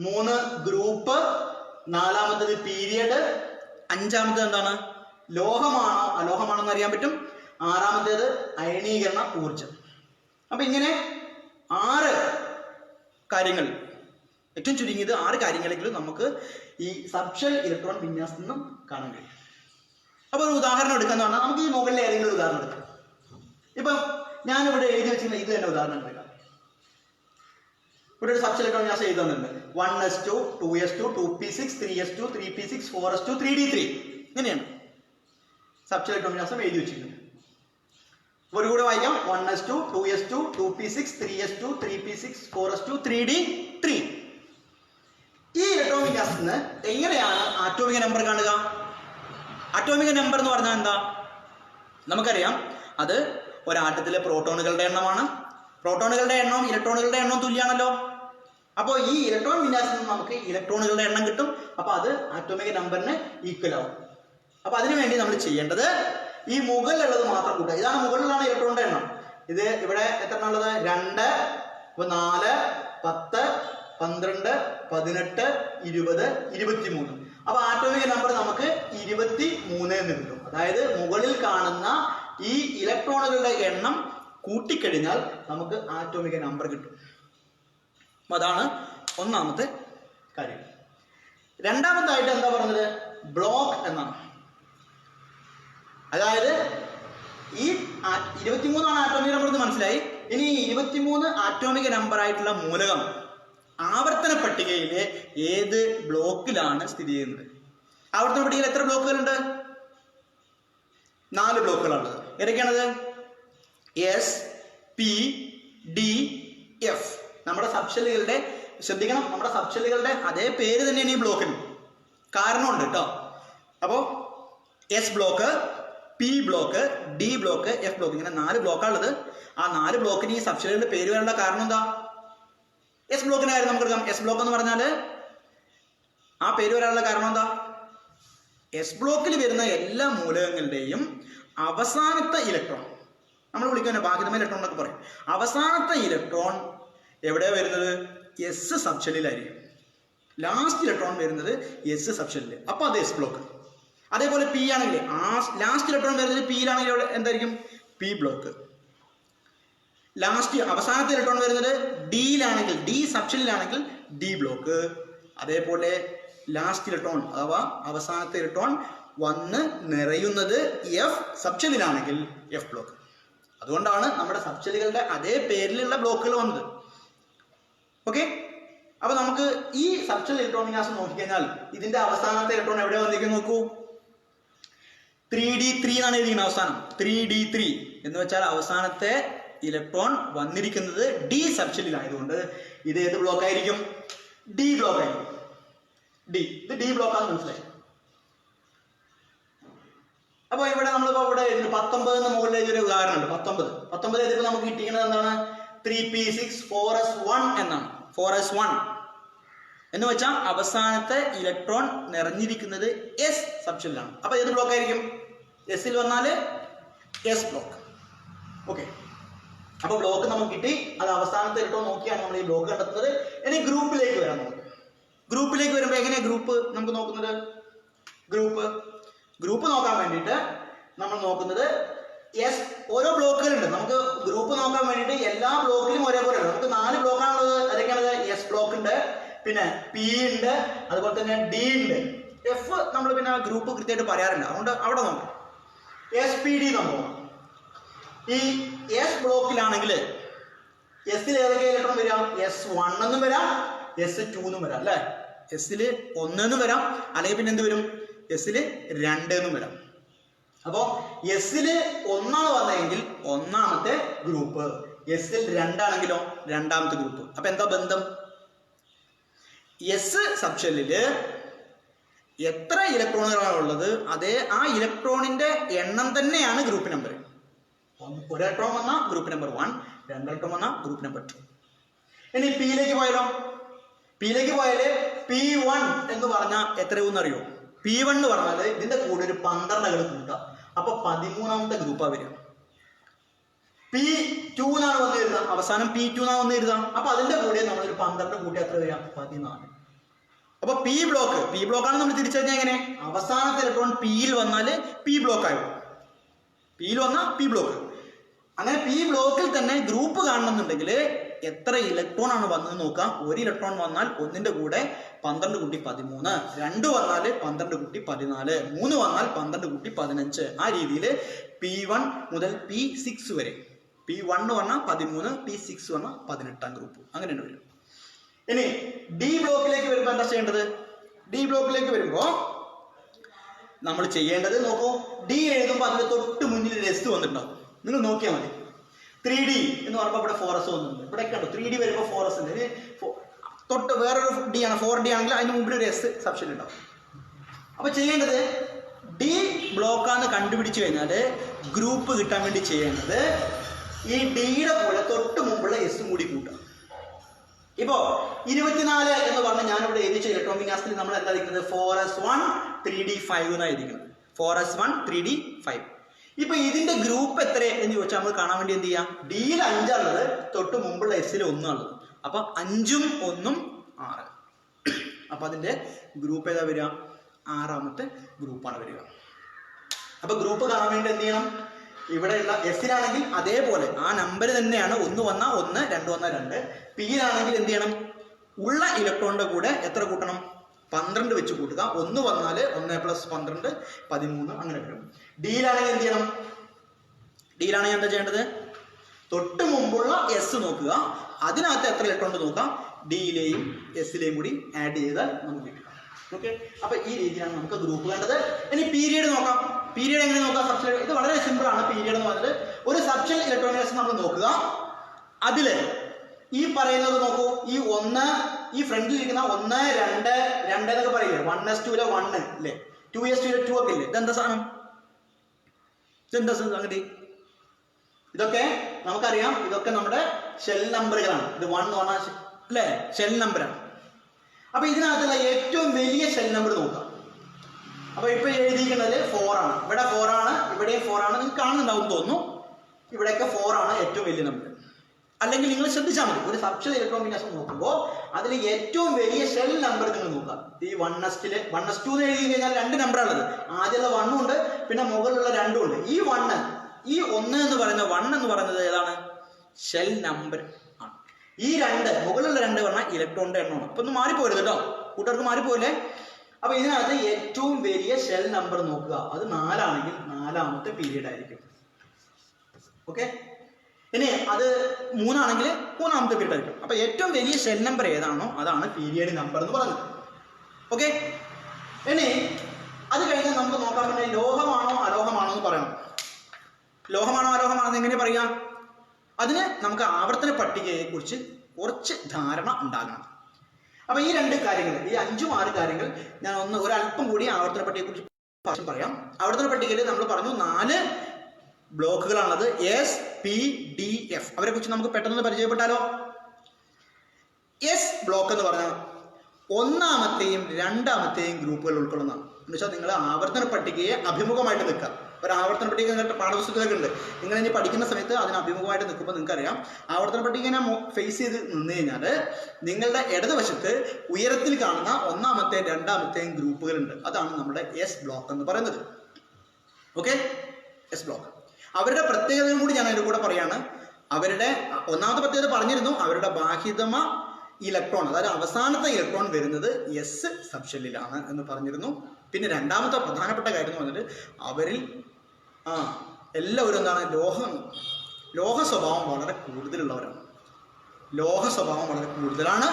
3 ഗ്രൂപ്പ്, 4ാമത്തേത് പീരിയഡ്, 5ാമത്തേത് എന്താണ്, ലോഹമാണോ അലോഹമാണോ എന്ന് അറിയാൻ പറ്റും, 6ാമത്തേത് അയണീകരണ ഊർജം. അപ്പൊ ഇങ്ങനെ 6 കാര്യങ്ങൾ, ഏറ്റവും ചുരുങ്ങിയത് 6 കാര്യങ്ങളെങ്കിലും നമുക്ക് ഈ സബ്ഷെൽ ഇലക്ട്രോൺ വിന്യാസത്തിൽ നിന്നും കാണാൻ കഴിയും. അപ്പൊ ഒരു ഉദാഹരണം എടുക്കാന്ന് പറഞ്ഞാൽ നമുക്ക് ഈ മുകളിലെ ഏതെങ്കിലും ഒരു ഉദാഹരണം എടുക്കാം. ഇപ്പൊ ഞാനിവിടെ എഴുതി വെച്ചിരുന്ന ഇത് തന്നെ ഉദാഹരണം എടുക്കാം. ഇവിടെ ഒരു സബ്ഷെൽ ഇലക്ട്രോൺ വിന്യാസം എഴുതുന്നുണ്ട്. 1s2 2s2 2p6 3s2 3p6 4s2 3d3 ഇങ്ങനെയാണ് സബ്ഷെൽ ഇലക്ട്രോൺ വിന്യാസം എഴുതി വെച്ചിരിക്കുന്നത്. ഒരു കൂടെ വായിക്കാം. 1s2 2s2 2p6 3s2 3p6 4s2 3d3. ഈ ഇലക്ട്രോൺ വിന്യാസത്തിന് എങ്ങനെയാണ് ആറ്റോമിക നമ്പർ കാണുക? ആറ്റോമിക നമ്പർ എന്ന് പറഞ്ഞാൽ എന്താ? നമുക്കറിയാം, അത് ഒരാറ്റത്തിലെ പ്രോട്ടോണുകളുടെ എണ്ണമാണ്. പ്രോട്ടോണുകളുടെ എണ്ണവും ഇലക്ട്രോണുകളുടെ എണ്ണവും തുല്യമാണല്ലോ. അപ്പോൾ ഈ ഇലക്ട്രോൺ വിന്യാസത്തിൽ നിന്ന് നമുക്ക് ഇലക്ട്രോണുകളുടെ എണ്ണം കിട്ടും. അപ്പൊ അത് ആറ്റോമിക നമ്പറിന് ഈക്വൽ ആവും. അപ്പൊ അതിനുവേണ്ടി നമ്മൾ ചെയ്യേണ്ടത് ഈ മുകളിലുള്ളത് മാത്രം കൂട്ടുക. ഇതാണ് മുകളിലാണ് ഇലക്ട്രോണിന്റെ എണ്ണം. ഇത് ഇവിടെ എത്ര ഉള്ളത്? 2, 4, 10, 12, 18, 20, 23. അപ്പൊ ആറ്റോമിക നമ്പർ നമുക്ക് 23 എന്ന് കിട്ടും. അതായത് മുകളിൽ കാണുന്ന ഈ ഇലക്ട്രോണുകളുടെ എണ്ണം കൂട്ടിക്കഴിഞ്ഞാൽ നമുക്ക് ആറ്റോമിക നമ്പർ കിട്ടും. അതാണ് ഒന്നാമത്തെ കാര്യം. രണ്ടാമതായിട്ട് എന്താ പറഞ്ഞത്? ബ്ലോക്ക് എന്നാണ്. അതായത് ഈ 23 ആറ്റോമിക നമ്പർ എന്ന് മനസ്സിലായി. ഇനി 23 ആറ്റോമിക നമ്പർ ആയിട്ടുള്ള മൂലകം ആവർത്തന പട്ടികയിലെ ഏത് ബ്ലോക്കിലാണ് സ്ഥിതി ചെയ്യുന്നത്? ആവർത്തന പട്ടികയിൽ എത്ര ബ്ലോക്കുകളുണ്ട്? 4 ബ്ലോക്കുകളാണുള്ളത്. ഏതൊക്കെയാണത്? S, P, D, F. നമ്മുടെ സബ്ഷെല്ലുകളുടെ, ശ്രദ്ധിക്കണം, നമ്മുടെ സബ്ഷെല്ലുകളുടെ അതേ പേര് തന്നെയാണ് ഈ ബ്ലോക്കിന്. കാരണമുണ്ട് കേട്ടോ. അപ്പോൾ S block, P block, D block, F block, ഇങ്ങനെ 4 ബ്ലോക്കാണുള്ളത്. ആ 4 ബ്ലോക്കിന് ഈ സബ്ഷെല്ലുകളുടെ പേര് വരാനുള്ള കാരണം എന്താ? എസ് ബ്ലോക്കിന്റെ കാര്യം നമുക്ക് എടുക്കാം. എസ് ബ്ലോക്ക് എന്ന് പറഞ്ഞാൽ ആ പേര് വരാനുള്ള കാരണം എന്താ? എസ് ബ്ലോക്കിൽ വരുന്ന എല്ലാ മൂലകങ്ങളുടെയും അവസാനത്തെ ഇലക്ട്രോൺ, നമ്മൾ വിളിക്കുന്ന ഭാഗിതമായ ഇലക്ട്രോൺ എന്നൊക്കെ പറയും, അവസാനത്തെ ഇലക്ട്രോൺ എവിടെയാ വരുന്നത്? എസ് സബ്ഷെല്ലിലായിരിക്കും. ലാസ്റ്റ് ഇലക്ട്രോൺ വരുന്നത് എസ് സബ്ഷെല്ലിൽ. അപ്പൊ അത് എസ് ബ്ലോക്ക്. അതേപോലെ പി ആണെങ്കിൽ ലാസ്റ്റ് ഇലക്ട്രോൺ വരുന്നത് പിയിലാണെങ്കിൽ എന്തായിരിക്കും? P block. ലാസ്റ്റ് അവസാനത്തെ ഇലക്ട്രോൺ വരുന്നത് ഡിയിലാണെങ്കിൽ, ഡി സബ്ഷെല്ലിലാണെങ്കിൽ ഡി ബ്ലോക്ക്. അതേപോലെ ലാസ്റ്റ് ഇലക്ട്രോൺ അഥവാ അവസാനത്തെ ഇലക്ട്രോൺ വന്ന് നിറയുന്നത് എഫ് സബ്ഷെല്ലിലാണെങ്കിൽ എഫ് ബ്ലോക്ക്. അതുകൊണ്ടാണ് നമ്മുടെ സബ്ഷെല്ലുകളുടെ അതേ പേരിലുള്ള ബ്ലോക്കുകൾ വന്നത്. ഓക്കെ, അപ്പൊ നമുക്ക് ഈ സബ്ഷെൽ ഇലക്ട്രോൺ വിന്യാസം നോക്കിക്കഴിഞ്ഞാൽ ഇതിന്റെ അവസാനത്തെ ഇലക്ട്രോൺ എവിടെ വന്നിരിക്കും നോക്കൂ. 3d3 എന്നാണ് എഴുതിയിരിക്കുന്നത് അവസാനം. 3d3 എന്ന് വെച്ചാൽ അവസാനത്തെ ഇലക്ട്രോൺ വന്നിരിക്കുന്നത് ഡി സബ്ഷെല്ലിലായതുകൊണ്ട് ഇത് ഏത് ബ്ലോക്ക് ആയിരിക്കും? ഡി ബ്ലോക്ക് ആയിരിക്കും. ഇത് ഡി ബ്ലോക്ക് ആണെന്ന് മനസ്സിലായി. അപ്പൊ ഇവിടെ നമ്മളിപ്പോ ഇവിടെ 19 എന്ന് മുകളിൽ എഴുതിയൊരു ഉദാഹരണം ഉണ്ട്. 19 എഴുതിയപ്പോൾ നമുക്ക് കിട്ടിയിരിക്കുന്നത് എന്താണ്? 3p6 4s1 എന്നാണ്. 4s1 എന്ന് വെച്ചാൽ അവസാനത്തെ ഇലക്ട്രോൺ നിറഞ്ഞിരിക്കുന്നത് എസ് സബ്ഷെല്ലിലാണ്. അപ്പൊ ഏത് ബ്ലോക്ക് ആയിരിക്കും? എസിൽ വന്നാൽ എസ് ബ്ലോക്ക്. ഓക്കെ, അപ്പൊ ബ്ലോക്ക് നമുക്ക് കിട്ടി. അത് അവസാനത്തെ ഇലക്ട്രോൺ നോക്കിയാണ് നമ്മൾ ഈ ബ്ലോക്ക് കണ്ടെത്തുന്നത്. ഇനി ഗ്രൂപ്പിലേക്ക് വരാം. നമുക്ക് ഗ്രൂപ്പിലേക്ക് വരുമ്പോൾ എങ്ങനെയാണ് ഗ്രൂപ്പ് നമുക്ക് നോക്കുന്നത്? ഗ്രൂപ്പ് നോക്കാൻ വേണ്ടിയിട്ട് നമ്മൾ നോക്കുന്നത് ഓരോ ബ്ലോക്കുകളുണ്ട്. നമുക്ക് ഗ്രൂപ്പ് നോക്കാൻ വേണ്ടിയിട്ട് എല്ലാ ബ്ലോക്കിലും ഒരേപോലെ ഉണ്ട്. നമുക്ക് 4 ബ്ലോക്കാണുള്ളത്. അതൊക്കെയാണത്? എസ് ബ്ലോക്ക് ഉണ്ട്, പിന്നെ പി ഉണ്ട്, അതുപോലെ തന്നെ ഡി ഉണ്ട്. എഫ് നമ്മൾ പിന്നെ ഗ്രൂപ്പ് കൃത്യമായിട്ട് പറയാറുണ്ട്, അതുകൊണ്ട് അവിടെ നോക്കാം. എസ് പി ഡി സംഭവം. ഈ എസ് ബ്ലോക്കിലാണെങ്കിൽ എസിൽ ഏതൊക്കെ ഇലക്ട്രോൺ വരാം? S1 എന്നും വരാം, S2 എന്നും വരാം അല്ലേ? എസിൽ 1 എന്നും വരാം, അല്ലെങ്കിൽ പിന്നെ എന്ത് വരും? എസിൽ 2 എന്നും വരാം. അപ്പോ എസിൽ 1 വന്നെങ്കിൽ ഒന്നാമത്തെ ഗ്രൂപ്പ്, എസിൽ 2 ആണെങ്കിലോ രണ്ടാമത്തെ ഗ്രൂപ്പ്. അപ്പൊ എന്താ ബന്ധം? എസ് സബ്ഷെല്ലില് എത്ര ഇലക്ട്രോണുകളാണ് ഉള്ളത്, ആ ഇലക്ട്രോണിന്റെ എണ്ണം തന്നെയാണ് ഗ്രൂപ്പ് നമ്പർ. ഒരു ഇലക്ട്രോൺ വന്നാൽ ഗ്രൂപ്പ് നമ്പർ 1, 2 ഇലക്ട്രോൺ വന്നാൽ ഗ്രൂപ്പ് നമ്പർ 2. ഇനി പിയിലേക്ക് പോയാലോ? പിയിലേക്ക് പോയാല് P1 എന്ന് പറഞ്ഞാൽ എത്രയെന്ന് അറിയോ? P1 എന്ന് പറഞ്ഞാൽ ഇതിന്റെ കൂടെ ഒരു 12 കൂട്ടാം. അപ്പൊ 13ാമത്തെ ഗ്രൂപ്പാ വരിക. P2 എന്നാണ് വന്ന് എഴുതാം, അവസാനം P2 എന്നാണ് വന്ന് എഴുതാം. അപ്പൊ അതിന്റെ കൂടെ നമ്മൾ ഒരു 12 കൂട്ടി എത്ര വരിക? 14. അപ്പൊ പി ബ്ലോക്കാണ് നമ്മൾ തിരിച്ചറിഞ്ഞാൽ എങ്ങനെ? അവസാനത്തെ ഇലക്ട്രോൺ പിയിൽ വന്നാൽ പി ബ്ലോക്ക് ആയി. പിയിൽ വന്നാൽ പി ബ്ലോക്ക്. അങ്ങനെ പി ബ്ലോക്കിൽ തന്നെ ഗ്രൂപ്പ് കാണണമെന്നുണ്ടെങ്കിൽ എത്ര ഇലക്ട്രോൺ ആണ് വന്നത് നോക്കാം. ഒരു ഇലക്ട്രോൺ വന്നാൽ ഒന്നിന്റെ കൂടെ 12 കൂട്ടി 13, 2 വന്നാൽ 12 കൂട്ടി 14, 3 വന്നാൽ 12 കൂട്ടി 15. ആ രീതിയിൽ P1 മുതൽ P6 വരെ. P1 പറഞ്ഞാൽ 13, P6 പറഞ്ഞാൽ 18ാം ഗ്രൂപ്പ്. അങ്ങനെയാണ് വരും. ഇനി ഡി ബ്ലോക്കിലേക്ക് വരുമ്പോൾ എന്താ ചെയ്യേണ്ടത്? ഡി ബ്ലോക്കിലേക്ക് വരുമ്പോൾ നമ്മൾ ചെയ്യേണ്ടത് നോക്കൂ. ഡി എഴുതുമ്പോൾ അതിന്റെ തൊട്ട് മുന്നിൽ ഒരു എസ് വന്നിട്ടുണ്ടാവും. നിങ്ങൾ നോക്കിയാൽ മതി. 3D എന്ന് പറയുമ്പോൾ ഇവിടെ 4s വന്നിട്ടുണ്ട്. ഇവിടെ കണ്ടു 3D വരുമ്പോൾ 4s ഉണ്ട്. തൊട്ട് വേറൊരു ഡി ആണ് 4D ആണെങ്കിൽ അതിന് മുമ്പിൽ ഒരു എസ് സബ്ഷൻ ഉണ്ടാവും. അപ്പൊ ചെയ്യേണ്ടത് ഡി ബ്ലോക്കാന്ന് കണ്ടുപിടിച്ചു കഴിഞ്ഞാൽ ഗ്രൂപ്പ് കിട്ടാൻ വേണ്ടി ചെയ്യേണ്ടത് ഈ ഡിയുടെ പോലെ തൊട്ട് മുമ്പുള്ള എസും കൂടി കൂട്ടാം. ഇപ്പോ 24 എന്ന് പറഞ്ഞാൽ ഞാനിവിടെ എഴുതിച്ച ഇലക്ട്രോൺ വിന്യാസത്തിൽ നമ്മൾ എന്താ എഴുതിക്കുന്നത്? 4s1 3d5 എന്നാണ് എഴുതിക്കുന്നത്. 4s1 3d5. ഇപ്പൊ ഇതിന്റെ ഗ്രൂപ്പ് എത്ര എന്ന് ചോദിച്ചാൽ നമ്മൾ കാണാൻ വേണ്ടി എന്ത് ചെയ്യാം? ഡിയിൽ 5 ഉള്ളത്, തൊട്ട് മുമ്പുള്ള എസിൽ 1 ഉള്ളത്. അപ്പൊ 5ഉം 1ഉം 6. അപ്പൊ അതിന്റെ ഗ്രൂപ്പ് ഏതാ വരിക? 6ാമത്തെ ഗ്രൂപ്പാണ് വരിക. അപ്പൊ ഗ്രൂപ്പ് കാണാൻ വേണ്ടി എന്ത് ചെയ്യണം? ഇവിടെയുള്ള എസിലാണെങ്കിൽ അതേപോലെ ആ നമ്പർ തന്നെയാണ്. 1 വന്നാൽ 1, 2 വന്നാൽ 2. പിയിലാണെങ്കിൽ എന്ത് ചെയ്യണം? ഉള്ള ഇലക്ട്രോണിന്റെ കൂടെ എത്ര കൂട്ടണം? 12 വെച്ച് കൂട്ടുക. 1 വന്നാൽ 1 + 12 13 അങ്ങനെ വരും. ഡിയിലാണെങ്കിൽ എന്ത് ചെയ്യണം? ഡിയിലാണെങ്കിൽ എന്താ ചെയ്യേണ്ടത്? തൊട്ട് മുമ്പുള്ള എസ് നോക്കുക, അതിനകത്ത് എത്ര ഇലക്ട്രോൺ നോക്കാം. ഡിയിലെയും എസിലെയും കൂടി ആഡ് ചെയ്താൽ നമുക്ക് കിട്ടും. ഓക്കെ, അപ്പൊ ഈ രീതിയിലാണ് നമുക്ക് ഗ്രൂപ്പ് വേണ്ടത്. ഇനി പീരിയഡ് നോക്കാം. പീരിയഡ് എങ്ങനെ നോക്കാം? സബ്ഷെൽ. ഇത് വളരെ സിമ്പിൾ ആണ്. പീരിയഡ് എന്ന് പറഞ്ഞത് ഒരു സബ്ഷെൽ ഇലക്ട്രോണിക് നമ്മൾ നോക്കുക. അതില് ഈ പറയുന്നത് നോക്കൂ. ഈ 1 ഈ ഫ്രണ്ടിൽ ഇരിക്കുന്ന 1, 2 എന്നൊക്കെ പറയില്ലേ? 1s2 1 അല്ലേ? 2s2 2 ഒക്കെ ഇല്ലേ? ഇതെന്താ സാധനം? ഇതെന്താ സംഗതി? ഇതൊക്കെ നമുക്കറിയാം. ഇതൊക്കെ നമ്മുടെ ഷെൽ നമ്പറുകളാണ്. ഇത് 1 എന്ന് പറഞ്ഞാൽ അല്ലേ ഷെൽ നമ്പറാണ്. അപ്പൊ ഇതിനകത്തുള്ള ഏറ്റവും വലിയ ഷെൽ നമ്പർ നോക്കാം. അപ്പൊ ഇപ്പൊ എഴുതിയിരിക്കുന്നത് 4 ആണ്. ഇവിടെ 4 ആണ്, ഇവിടെയും 4 ആണ്. നിങ്ങൾക്ക് കാണുന്നുണ്ടാവും തോന്നുന്നു. ഇവിടെയൊക്കെ 4 ആണ് ഏറ്റവും വലിയ നമ്പർ. അല്ലെങ്കിൽ നിങ്ങൾ ശ്രദ്ധിച്ചാൽ മതി. ഒരു സബ്ഷെൽ ഇലക്ട്രോൺ വിന്യാസം നോക്കുമ്പോൾ അതിൽ ഏറ്റവും വലിയ ഷെൽ നമ്പർ നിങ്ങൾ നോക്കാം. ഈ 1s2 എന്ന് എഴുതി കഴിഞ്ഞാൽ 2 നമ്പറാണുള്ളത്. ആദ്യമുള്ള 1 ഉണ്ട്, പിന്നെ മുകളിലുള്ള 2 ഉണ്ട്. ഈ 1 എന്ന് പറയുന്നത് ഏതാണ്? ഷെൽ നമ്പർ ആണ്. ഈ 2 മുകളിലുള്ള 2 പറഞ്ഞാൽ ഇലക്ട്രോണിന്റെ എണ്ണമാണ്. അപ്പൊ ഒന്ന് മാറിപ്പോരുത് കേട്ടോ, കൂട്ടുകാർക്ക് മാറിപ്പോയില്ലേ. അപ്പൊ ഇതിനകത്ത് ഏറ്റവും വലിയ ഷെൽ നമ്പർ നോക്കുക. അത് 4 ആണെങ്കിൽ 4ാമത്തെ പീരീഡ് ആയിരിക്കും. ഓക്കെ, ഇനി അത് 3 ആണെങ്കിൽ 3ാമത്തെ പീരീഡ് ആയിരിക്കും. അപ്പൊ ഏറ്റവും വലിയ ഷെൽ നമ്പർ ഏതാണോ അതാണ് പീരിയഡ് നമ്പർ എന്ന് പറയുന്നത്. ഓക്കെ, ഇനി അത് കഴിഞ്ഞാൽ നമുക്ക് നോക്കാൻ പറ്റുന്ന ലോഹമാണോ അലോഹമാണോ എന്ന് പറയണം. ലോഹമാണോ അലോഹമാണോ എന്ന് എങ്ങനെ പറയാം? അതിന് നമുക്ക് ആവർത്തന പട്ടികയെ കുറിച്ച് കുറച്ച് ധാരണ ഉണ്ടാകണം. അപ്പൊ ഈ രണ്ട് കാര്യങ്ങൾ, ഈ 5-6 കാര്യങ്ങൾ ഞാൻ ഒരല്പം കൂടി ആവർത്തന പട്ടികയെ കുറിച്ച് പറയാം. ആവർത്തന പട്ടികയിൽ നമ്മൾ പറഞ്ഞു 4 ബ്ലോക്കുകളാണത്, എസ്, പി, ഡി, എഫ്. അവരെ കുറിച്ച് നമുക്ക് പെട്ടെന്ന് പരിചയപ്പെട്ടാലോ? എസ് ബ്ലോക്ക് എന്ന് പറഞ്ഞാൽ 1ാമത്തെയും 2ാമത്തെയും ഗ്രൂപ്പുകൾ ഉൾക്കൊള്ളുന്നതാണ്. എന്ന് വെച്ചാൽ നിങ്ങൾ ആവർത്തന പട്ടികയെ അഭിമുഖമായിട്ട് നിൽക്കുക. ഒരു ആവർത്തന പട്ടിക നിങ്ങളുടെ പാഠപുസ്തകത്തിലൊക്കെ ഉണ്ട്. നിങ്ങൾ ഇനി പഠിക്കുന്ന സമയത്ത് അതിന് അഭിമുഖമായിട്ട് നിൽക്കുമ്പോൾ നിങ്ങൾക്കറിയാം, ആവർത്തന പട്ടികനെ ഫേസ് ചെയ്ത് നിന്ന് കഴിഞ്ഞാൽ നിങ്ങളുടെ ഇടതുവശത്ത് ഉയരത്തിൽ കാണുന്ന 1ാമത്തെയും 2ാമത്തെയും ഗ്രൂപ്പുകളുണ്ട്. അതാണ് നമ്മുടെ എസ് ബ്ലോക്ക് എന്ന് പറയുന്നത്. Okay, S block. അവരുടെ പ്രത്യേകതയും കൂടി ഞാൻ അതിൻ്റെ കൂടെ പറയാണ്. അവരുടെ 1ാമത്തെ പ്രത്യേകത പറഞ്ഞിരുന്നു, അവരുടെ ബാഹ്യതമ ഇലക്ട്രോൺ, അതായത് അവസാനത്തെ ഇലക്ട്രോൺ വരുന്നത് എസ് സബ്ഷെല്ലിലാണ് എന്ന് പറഞ്ഞിരുന്നു. പിന്നെ 2ാമത്തെ പ്രധാനപ്പെട്ട കാര്യം എന്ന് പറഞ്ഞിട്ട് അവരിൽ എല്ലാവരും എന്താണ്, ലോഹ സ്വഭാവം വളരെ കൂടുതലുള്ളവരാണ്. ലോഹ സ്വഭാവം വളരെ കൂടുതലാണ്,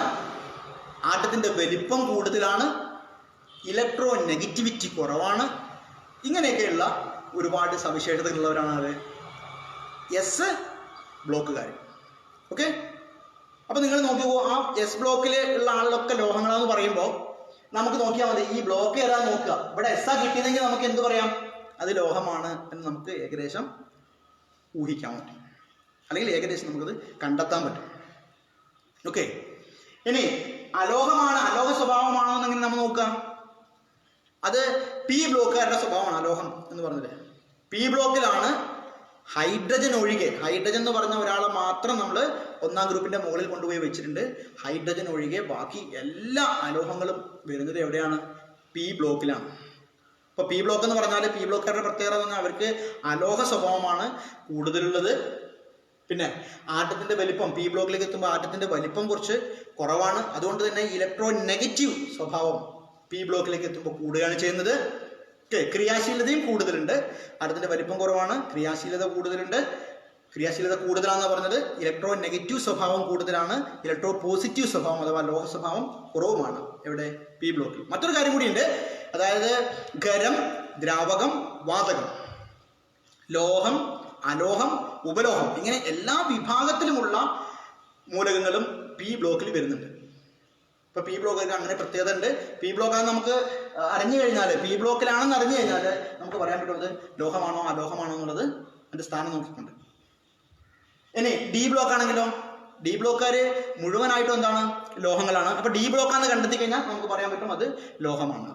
ആറ്റത്തിൻ്റെ വലിപ്പം കൂടുതലാണ്, ഇലക്ട്രോ നെഗറ്റിവിറ്റി കുറവാണ്. ഇങ്ങനെയൊക്കെയുള്ള ഒരുപാട് സവിശേഷതകളുള്ളവരാണ് അത് എസ് ബ്ലോക്കുകാർ. ഓക്കെ, അപ്പോൾ നിങ്ങൾ നോക്കിക്കോ, ആ എസ് ബ്ലോക്കിൽ ഉള്ള ആളുകളൊക്കെ ലോഹങ്ങളാന്ന് പറയുമ്പോൾ നമുക്ക് നോക്കിയാൽ മതി, ഈ ബ്ലോക്ക് ഏതാ നോക്കുക. ഇവിടെ എസ് കിട്ടിയതെങ്കിൽ നമുക്ക് എന്ത് പറയാം? അത് ലോഹമാണ് എന്ന് നമുക്ക് ഏകദേശം ഊഹിക്കാൻ പറ്റും, അല്ലെങ്കിൽ ഏകദേശം നമുക്കത് കണ്ടെത്താൻ പറ്റും. ഓക്കെ, ഇനി അലോഹമാണ്, അലോഹ സ്വഭാവമാണോ എന്നെങ്ങനെ നമ്മൾ നോക്കാം? അത് പി ബ്ലോക്കുകാരുടെ സ്വഭാവമാണ് അലോഹം എന്ന് പറഞ്ഞത്. പി ബ്ലോക്കിലാണ് ഹൈഡ്രജൻ ഒഴികെ, ഹൈഡ്രജൻ എന്ന് പറഞ്ഞ ഒരാളെ മാത്രം നമ്മൾ 1ാം ഗ്രൂപ്പിന്റെ മുകളിൽ കൊണ്ടുപോയി വെച്ചിട്ടുണ്ട്. ഹൈഡ്രജൻ ഒഴികെ ബാക്കി എല്ലാ അലോഹങ്ങളും വരുന്നത് എവിടെയാണ്? പി ബ്ലോക്കിലാണ്. അപ്പോൾ പി ബ്ലോക്ക് എന്ന് പറഞ്ഞാൽ പി ബ്ലോക്കുകാരുടെ പ്രത്യേകത എന്ന് പറഞ്ഞാൽ അവർക്ക് അലോഹ സ്വഭാവമാണ് കൂടുതലുള്ളത്. പിന്നെ ആറ്റത്തിന്റെ വലിപ്പം, പി ബ്ലോക്കിലേക്ക് എത്തുമ്പോൾ ആറ്റത്തിന്റെ വലിപ്പം കുറച്ച് കുറവാണ്. അതുകൊണ്ട് തന്നെ ഇലക്ട്രോ നെഗറ്റീവ് സ്വഭാവം പി ബ്ലോക്കിലേക്ക് എത്തുമ്പോൾ കൂടുകയാണ് ചെയ്യുന്നത്. ക്രിയാശീലതയും കൂടുതലുണ്ട്, ആറ്റത്തിന്റെ വലിപ്പം കുറവാണ്, ക്രിയാശീലത കൂടുതലുണ്ട്. ക്രിയാശീലത കൂടുതലാണെന്ന് പറഞ്ഞത് ഇലക്ട്രോ നെഗറ്റീവ് സ്വഭാവം കൂടുതലാണ്, ഇലക്ട്രോ പോസിറ്റീവ് സ്വഭാവം അഥവാ ലോഹ സ്വഭാവം കുറവുമാണ് എവിടെ? പി ബ്ലോക്കിൽ. മറ്റൊരു കാര്യം കൂടിയുണ്ട്, അതായത് ഖരം, ദ്രാവകം, വാതകം, ലോഹം, അലോഹം, ഉപലോഹം, ഇങ്ങനെ എല്ലാ വിഭാഗത്തിലുമുള്ള മൂലകങ്ങളും പി ബ്ലോക്കിൽ വരുന്നുണ്ട്. ഇപ്പൊ പി ബ്ലോക്കിൽ അങ്ങനെ പ്രത്യേകത ഉണ്ട്. പി ബ്ലോക്കാണ് നമുക്ക് അറിഞ്ഞു കഴിഞ്ഞാൽ, പി ബ്ലോക്കിലാണെന്ന് അറിഞ്ഞു കഴിഞ്ഞാൽ നമുക്ക് പറയാൻ പറ്റുന്നത് ലോഹമാണോ അലോഹമാണോ എന്നുള്ളത് അതിന്റെ സ്ഥാനം നോക്കിക്കൊണ്ട്. ഇനി ഡി ബ്ലോക്ക് ആണെങ്കിലോ, ഡി ബ്ലോക്കാര് മുഴുവനായിട്ടും എന്താണ്? ലോഹങ്ങളാണ്. അപ്പൊ ഡി ബ്ലോക്കാന്ന് കണ്ടെത്തി കഴിഞ്ഞാൽ നമുക്ക് പറയാൻ പറ്റും അത് ലോഹമാണ്.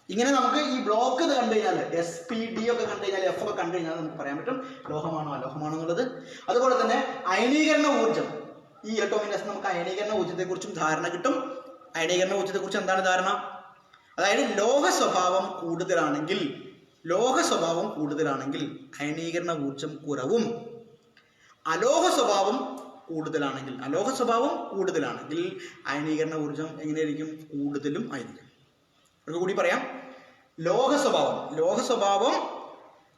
ഇങ്ങനെ നമുക്ക് ഈ ബ്ലോക്ക് ഇത് കണ്ടു കഴിഞ്ഞാൽ, എസ്, പി, ഡി ഒക്കെ കണ്ടു കഴിഞ്ഞാൽ, എഫ് ഒക്കെ കണ്ടു കഴിഞ്ഞാൽ നമുക്ക് പറയാൻ പറ്റും ലോഹമാണോ അലോഹമാണോ എന്നുള്ളത്. അതുപോലെ തന്നെ അയനീകരണ ഊർജ്ജം, ഈ ഇലക്ട്രോമിനസ് നമുക്ക് അയനീകരണ ഊർജ്ജത്തെ കുറിച്ചും ധാരണ കിട്ടും. അയനീകരണ ഊർജ്ജത്തെ കുറിച്ച് എന്താണ് ധാരണ? അതായത് ലോഹ സ്വഭാവം കൂടുതലാണെങ്കിൽ, ലോഹ സ്വഭാവം കൂടുതലാണെങ്കിൽ അയനീകരണ ഊർജ്ജം കുറവും, അലോഹ സ്വഭാവം കൂടുതലാണെങ്കിൽ, അലോഹ സ്വഭാവം കൂടുതലാണെങ്കിൽ അയനീകരണ ഊർജ്ജം എങ്ങനെയായിരിക്കും? കൂടുതലും ആയിരിക്കും. ഒരു കൂടി പറയാം, ലോഹ സ്വഭാവം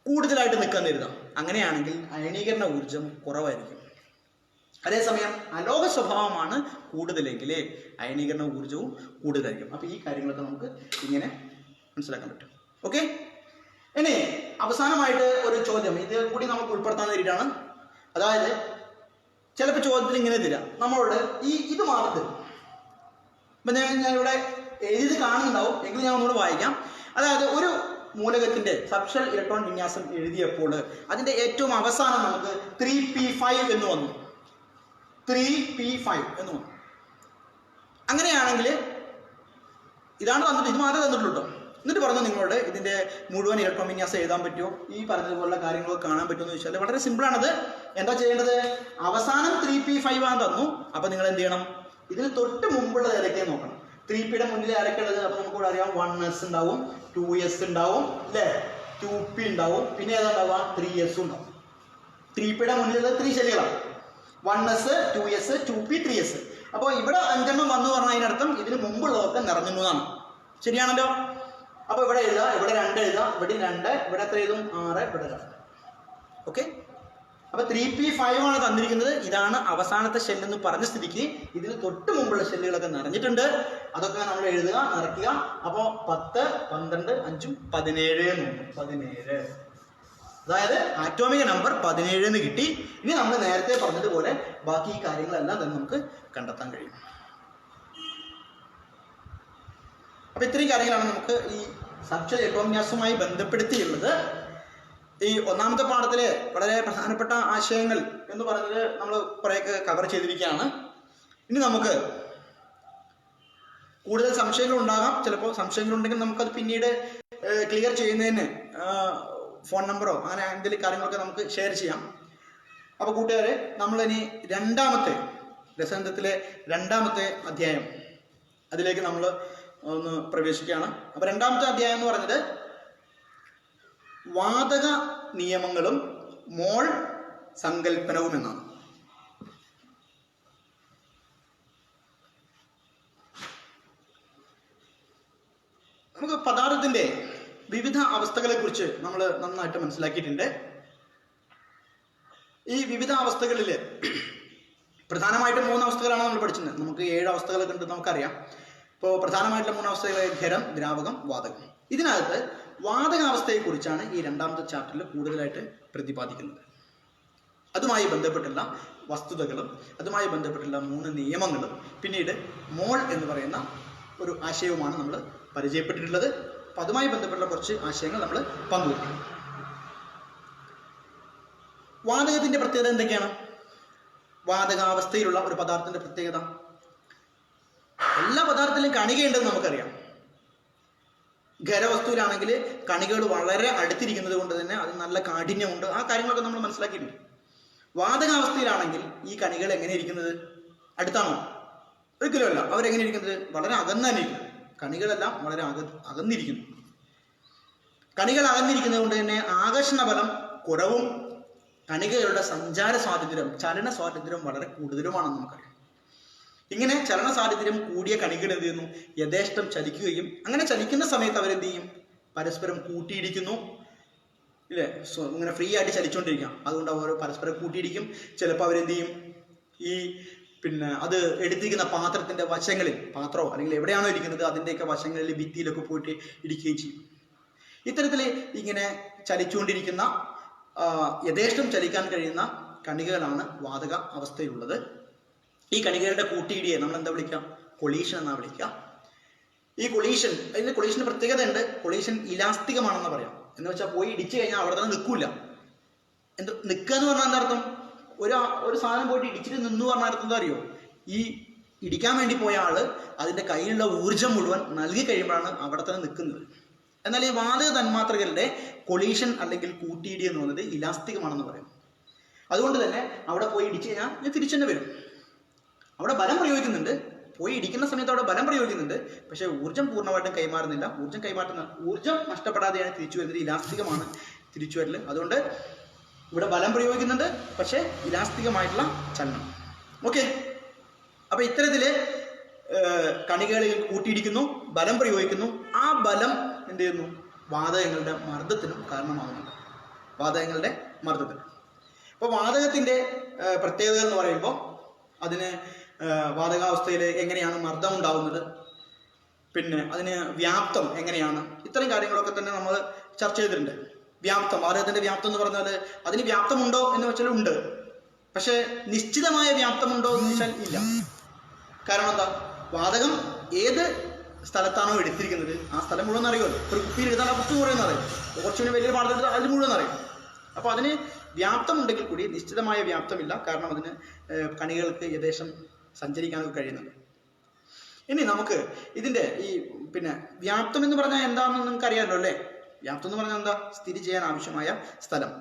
കൂടുതലായിട്ട് നിൽക്കാൻ കരുതാം. അങ്ങനെയാണെങ്കിൽ അയനീകരണ ഊർജ്ജം കുറവായിരിക്കും. അതേസമയം അലോഹ സ്വഭാവമാണ് കൂടുതലെങ്കിൽ അയനീകരണ ഊർജ്ജവും കൂടുതലായിരിക്കും. അപ്പൊ ഈ കാര്യങ്ങളൊക്കെ നമുക്ക് ഇങ്ങനെ മനസ്സിലാക്കാൻ പറ്റും. ഓക്കെ, ഇനി അവസാനമായിട്ട് ഒരു ചോദ്യം ഇത് കൂടി നമുക്ക് ഉൾപ്പെടുത്താൻ വേണ്ടിയിട്ടാണ്. അതായത് ചിലപ്പോൾ ചോദ്യത്തിൽ ഇങ്ങനെ തരാം നമ്മളോട്, ഇത് മാത്രം തരും. അപ്പൊ ഞാൻ ഇവിടെ എഴുതി കാണുന്നുണ്ടാവും, എങ്കിലും ഞാൻ ഒന്നുകൂടെ വായിക്കാം. അതായത് ഒരു മൂലകത്തിന്റെ സബ്ഷെൽ ഇലക്ട്രോൺ വിന്യാസം എഴുതിയപ്പോൾ അതിന്റെ ഏറ്റവും അവസാനം നമുക്ക് 3p5 എന്ന് വന്നു. 3p5 എന്ന് വന്നു. അങ്ങനെയാണെങ്കിൽ ഇതാണ് തന്നിട്ട്, ഇത് മാത്രമേ തന്നിട്ടുള്ളൂ. എന്നിട്ട് പറഞ്ഞു നിങ്ങളോട് ഇതിന്റെ മുഴുവൻ ഇലക്ട്രോൺ വിന്യാസം എഴുതാൻ പറ്റുമോ, ഈ പറഞ്ഞതുപോലുള്ള കാര്യങ്ങളൊക്കെ കാണാൻ പറ്റുമോ എന്ന് ചോദിച്ചാൽ വളരെ സിമ്പിളാണത്. എന്താ ചെയ്യേണ്ടത്? അവസാനം 3p5 ആണ് തന്നു. അപ്പൊ നിങ്ങൾ എന്ത് ചെയ്യണം? ഇതിന് തൊട്ട് മുമ്പുള്ളത് ഏതൊക്കെയാണ് നോക്കണം. 3pയുടെ മുന്നിൽ ആരൊക്കെയുള്ളത്? അപ്പൊ നമുക്കിവിടെ അറിയാം 1s ഉണ്ടാവും, 2s ഉണ്ടാവും, അല്ലേ, 2p ഉണ്ടാവും, പിന്നെ ഏതാ ഉണ്ടാവുക? 3s ഉണ്ടാവും. 3pയുടെ മുന്നിലുള്ളത് 3 ശല്യങ്ങളാണ്. 1s, 2s, 2p, 3s. അപ്പോൾ ഇവിടെ 5 വന്നു പറഞ്ഞാൽ അതിനർത്ഥം ഇതിന് മുമ്പുള്ളതൊക്കെ നിറഞ്ഞുന്നതാണ്. ശരിയാണല്ലോ? അപ്പൊ ഇവിടെ എഴുതാം, ഇവിടെ 2 എഴുതാം, ഇവിടെ 2, ഇവിടെ എത്ര എഴുതും? 6, ഇവിടെ 2. ഓക്കെ, അപ്പൊ 3p5 ആണ് തന്നിരിക്കുന്നത്. ഇതാണ് അവസാനത്തെ ഷെല്ലെന്ന് പറഞ്ഞ സ്ഥിതിക്ക് ഇതിന് തൊട്ട് മുമ്പുള്ള ഷെല്ലുകളൊക്കെ നിറഞ്ഞിട്ടുണ്ട്. അതൊക്കെ നമ്മൾ എഴുതുക, നിറയ്ക്കുക. അപ്പോൾ 10, 12, 5, 17 17. അതായത് ആറ്റോമിക നമ്പർ 17 എന്ന് കിട്ടി. ഇനി നമ്മൾ നേരത്തെ പറഞ്ഞതുപോലെ ബാക്കി ഈ കാര്യങ്ങളെല്ലാം തന്നെ നമുക്ക് കണ്ടെത്താൻ കഴിയും. അപ്പൊ ഇത്രയും കാര്യങ്ങളാണ് നമുക്ക് ഈ സാക്ഷ്യ ഏകോപന്യാസവുമായി ബന്ധപ്പെടുത്തിയുള്ളത്. ഈ ഒന്നാമത്തെ പാഠത്തിലെ വളരെ പ്രധാനപ്പെട്ട ആശയങ്ങൾ എന്ന് പറഞ്ഞത് നമ്മൾ കുറേയൊക്കെ കവർ ചെയ്തിരിക്കുകയാണ്. ഇനി നമുക്ക് കൂടുതൽ സംശയങ്ങൾ ഉണ്ടാകാം. ചിലപ്പോൾ സംശയങ്ങളുണ്ടെങ്കിൽ നമുക്കത് പിന്നീട് ക്ലിയർ ചെയ്യുന്നതിന് ഫോൺ നമ്പറോ അങ്ങനെ എന്തെങ്കിലും കാര്യങ്ങളൊക്കെ നമുക്ക് ഷെയർ ചെയ്യാം. അപ്പോൾ കൂട്ടുകാരെ, നമ്മളിനി രണ്ടാമത്തെ രസതന്ത്രത്തിലെ രണ്ടാമത്തെ അധ്യായം അതിലേക്ക് നമ്മൾ ഒന്ന് പ്രവേശിക്കുകയാണ്. അപ്പോൾ രണ്ടാമത്തെ അധ്യായം എന്ന് പറഞ്ഞത് വാതക നിയമങ്ങളും മോൾ സങ്കല്പനവും എന്നാണ്. നമുക്ക് പദാർത്ഥത്തിന്റെ വിവിധ അവസ്ഥകളെ കുറിച്ച് നമ്മൾ നന്നായിട്ട് മനസ്സിലാക്കിയിട്ടുണ്ട്. ഈ വിവിധ അവസ്ഥകളിൽ പ്രധാനമായിട്ടും 3 അവസ്ഥകളാണ് നമ്മൾ പഠിച്ചത്. നമുക്ക് 7 അവസ്ഥകളൊക്കെ ഉണ്ട് നമുക്കറിയാം. ഇപ്പോൾ പ്രധാനമായിട്ടുള്ള 3 അവസ്ഥകൾ ഖരം, ദ്രാവകം, വാതകം. ഇതിനകത്ത് വാതകാവസ്ഥയെക്കുറിച്ചാണ് ഈ രണ്ടാമത്തെ ചാപ്റ്ററിൽ കൂടുതലായിട്ട് പ്രതിപാദിക്കുന്നത്. അതുമായി ബന്ധപ്പെട്ടുള്ള വസ്തുതകളും അതുമായി ബന്ധപ്പെട്ടുള്ള 3 നിയമങ്ങളും പിന്നീട് മോൾ എന്ന് പറയുന്ന ഒരു ആശയവുമാണ് നമ്മൾ പരിചയപ്പെട്ടിട്ടുള്ളത്. അപ്പം അതുമായി ബന്ധപ്പെട്ടുള്ള കുറച്ച് ആശയങ്ങൾ നമ്മൾ പങ്കുവയ്ക്കും. വാതകത്തിന്റെ പ്രത്യേകത എന്തൊക്കെയാണ്? വാതകാവസ്ഥയിലുള്ള ഒരു പദാർത്ഥത്തിന്റെ പ്രത്യേകത, എല്ലാ പദാർത്ഥത്തിലും കണികയുണ്ടെന്ന് നമുക്കറിയാം. ഖരവസ്തുവിലാണെങ്കിൽ കണികകൾ വളരെ അടുത്തിരിക്കുന്നത് കൊണ്ട് തന്നെ അത് നല്ല കാഠിന്യമുണ്ട്. ആ കാര്യങ്ങളൊക്കെ നമ്മൾ മനസ്സിലാക്കിയിട്ടുണ്ട്. വാതകാവസ്ഥയിലാണെങ്കിൽ ഈ കണികൾ എങ്ങനെ ഇരിക്കുന്നത്? അടുത്താണോ? ഒരിക്കലും അല്ല. അവരെങ്ങനെ ഇരിക്കുന്നത്? വളരെ അകന്ന് തന്നെ ഇരിക്കുന്നു. കണികളെല്ലാം വളരെ അകന്നിരിക്കുന്നു. കണികൾ അകന്നിരിക്കുന്നത് കൊണ്ട് തന്നെ ആകർഷണ ബലം കുറവും കണികകളുടെ സഞ്ചാര സ്വാതന്ത്ര്യം, ചലന സ്വാതന്ത്ര്യം വളരെ കൂടുതലുമാണെന്ന് നമുക്കറിയാം. ഇങ്ങനെ ചലന സ്വാതന്ത്ര്യം കൂടിയ കണികൾ എന്ത് ചെയ്യുന്നു? യഥേഷ്ടം ചലിക്കുകയും അങ്ങനെ ചലിക്കുന്ന സമയത്ത് അവരെന്ത് ചെയ്യും? പരസ്പരം കൂട്ടിയിടിക്കുന്നു. ഇല്ലേ? ഇങ്ങനെ ഫ്രീ ആയിട്ട് ചലിച്ചുകൊണ്ടിരിക്കാം. അതുകൊണ്ട് അവർ പരസ്പരം കൂട്ടിയിടിക്കും. ചിലപ്പോൾ അവരെന്ത് ചെയ്യും? ഈ അത് എടുത്തിരിക്കുന്ന പാത്രത്തിന്റെ വശങ്ങളിൽ, പാത്രമോ അല്ലെങ്കിൽ എവിടെയാണോ ഇരിക്കുന്നത് അതിൻ്റെയൊക്കെ വശങ്ങളിൽ ഭിത്തിയിലൊക്കെ പോയിട്ട് ഇടിക്കുകയും ചെയ്യും. ഇത്തരത്തിൽ ഇങ്ങനെ ചലിച്ചുകൊണ്ടിരിക്കുന്ന യഥേഷ്ടം ചലിക്കാൻ കഴിയുന്ന കണികകളാണ് വാതക അവസ്ഥയിലുള്ളത്. ഈ കണികകളുടെ കൂട്ടിയിടിയെ നമ്മൾ എന്താ വിളിക്കാം? കൊളീഷൻ എന്നാ വിളിക്കുക. ഈ കൊളീഷൻ, അതിന്റെ കൊളീഷന് പ്രത്യേകത ഉണ്ട്. കൊളീഷൻ ഇലാസ്തികമാണെന്ന് പറയാം. എന്ന് വെച്ചാൽ പോയി ഇടിച്ചു കഴിഞ്ഞാൽ അവിടെ തന്നെ നിൽക്കൂല. നിൽക്കുക എന്ന് പറഞ്ഞാൽ എന്താ അർത്ഥം? ഒരു സാധനം പോയിട്ട് ഇടിച്ചിട്ട് നിന്നു പറഞ്ഞ അർത്ഥം എന്താ അറിയോ? ഈ ഇടിക്കാൻ വേണ്ടി പോയ ആള് അതിന്റെ കയ്യിലുള്ള ഊർജം മുഴുവൻ നൽകി കഴിയുമ്പോഴാണ് അവിടെ തന്നെ നിൽക്കുന്നത്. എന്നാൽ ഈ വാതക തന്മാത്രകളുടെ കൊളീഷൻ അല്ലെങ്കിൽ കൂട്ടിയിടി എന്ന് പറയുന്നത് ഇലാസ്തികമാണെന്ന് പറയും. അതുകൊണ്ട് തന്നെ അവിടെ പോയി ഇടിച്ചു കഴിഞ്ഞാൽ തിരിച്ചു തന്നെ വരും. അവിടെ ബലം പ്രയോഗിക്കുന്നുണ്ട്, പോയി ഇടിക്കുന്ന സമയത്ത് അവിടെ ബലം പ്രയോഗിക്കുന്നുണ്ട്. പക്ഷെ ഊർജം പൂർണ്ണമായിട്ടും കൈമാറുന്നില്ല. ഊർജം നഷ്ടപ്പെടാതെയാണ് തിരിച്ചു വരുന്നത്. ഇലാസ്തികമാണ് തിരിച്ചു വരല്. അതുകൊണ്ട് ഇവിടെ ബലം പ്രയോഗിക്കുന്നുണ്ട്, പക്ഷെ ഇലാസ്തികമായിട്ടുള്ള ചലനം. ഓക്കെ, അപ്പൊ ഇത്തരത്തില് കണികകളിൽ കൂട്ടിയിടിക്കുന്നു, ബലം പ്രയോഗിക്കുന്നു. ആ ബലം എന്ത് ചെയ്യുന്നു? വാതകങ്ങളുടെ മർദ്ദത്തിനും കാരണമാകുന്നുണ്ട്. വാതകങ്ങളുടെ മർദ്ദത്തിന്. അപ്പോൾ വാതകത്തിന്റെ പ്രത്യേകത എന്ന് പറയുമ്പോൾ അതിന് വാതകാവസ്ഥയിൽ എങ്ങനെയാണ് മർദ്ദം ഉണ്ടാകുന്നത്, പിന്നെ അതിന് വ്യാപ്തം എങ്ങനെയാണ്, ഇത്തരം കാര്യങ്ങളൊക്കെ തന്നെ നമ്മൾ ചർച്ച ചെയ്തിട്ടുണ്ട്. വ്യാപ്തം, വാതകത്തിന്റെ വ്യാപ്തം എന്ന് പറഞ്ഞാൽ അതിന് വ്യാപ്തമുണ്ടോ എന്ന് വെച്ചാൽ ഉണ്ട്. പക്ഷെ നിശ്ചിതമായ വ്യാപ്തമുണ്ടോ എന്ന് വെച്ചാൽ ഇല്ല. കാരണം എന്താ? വാതകം ഏത് സ്ഥലത്താണോ എടുത്തിരിക്കുന്നത് ആ സ്ഥലം മുഴുവൻ അറിയുമല്ലോ. ഒരു കുപ്പിയിൽ എടുത്താൽ ആ കുപ്പി മുഴുവൻ അറിയും. കുറച്ചുകൂടി വലിയ പാടം എടുത്താൽ അതിൽ മുഴുവൻ അറിയും. അപ്പോൾ അതിന് വ്യാപ്തം ഉണ്ടെങ്കിൽ കൂടി നിശ്ചിതമായ വ്യാപ്തമില്ല. കാരണം അതിന് കണികൾക്ക് യഥേഷ്ടം സഞ്ചരിക്കാനൊക്കെ കഴിയുന്നുണ്ട്. ഇനി നമുക്ക് ഇതിന്റെ ഈ വ്യാപ്തം എന്ന് പറഞ്ഞാൽ എന്താണെന്ന് നിങ്ങൾക്ക് അറിയാമല്ലോ അല്ലേ? വ്യാപ്തം എന്ന് പറഞ്ഞാൽ എന്താ? സ്ഥിതി ചെയ്യാൻ ആവശ്യമായ സ്ഥലം.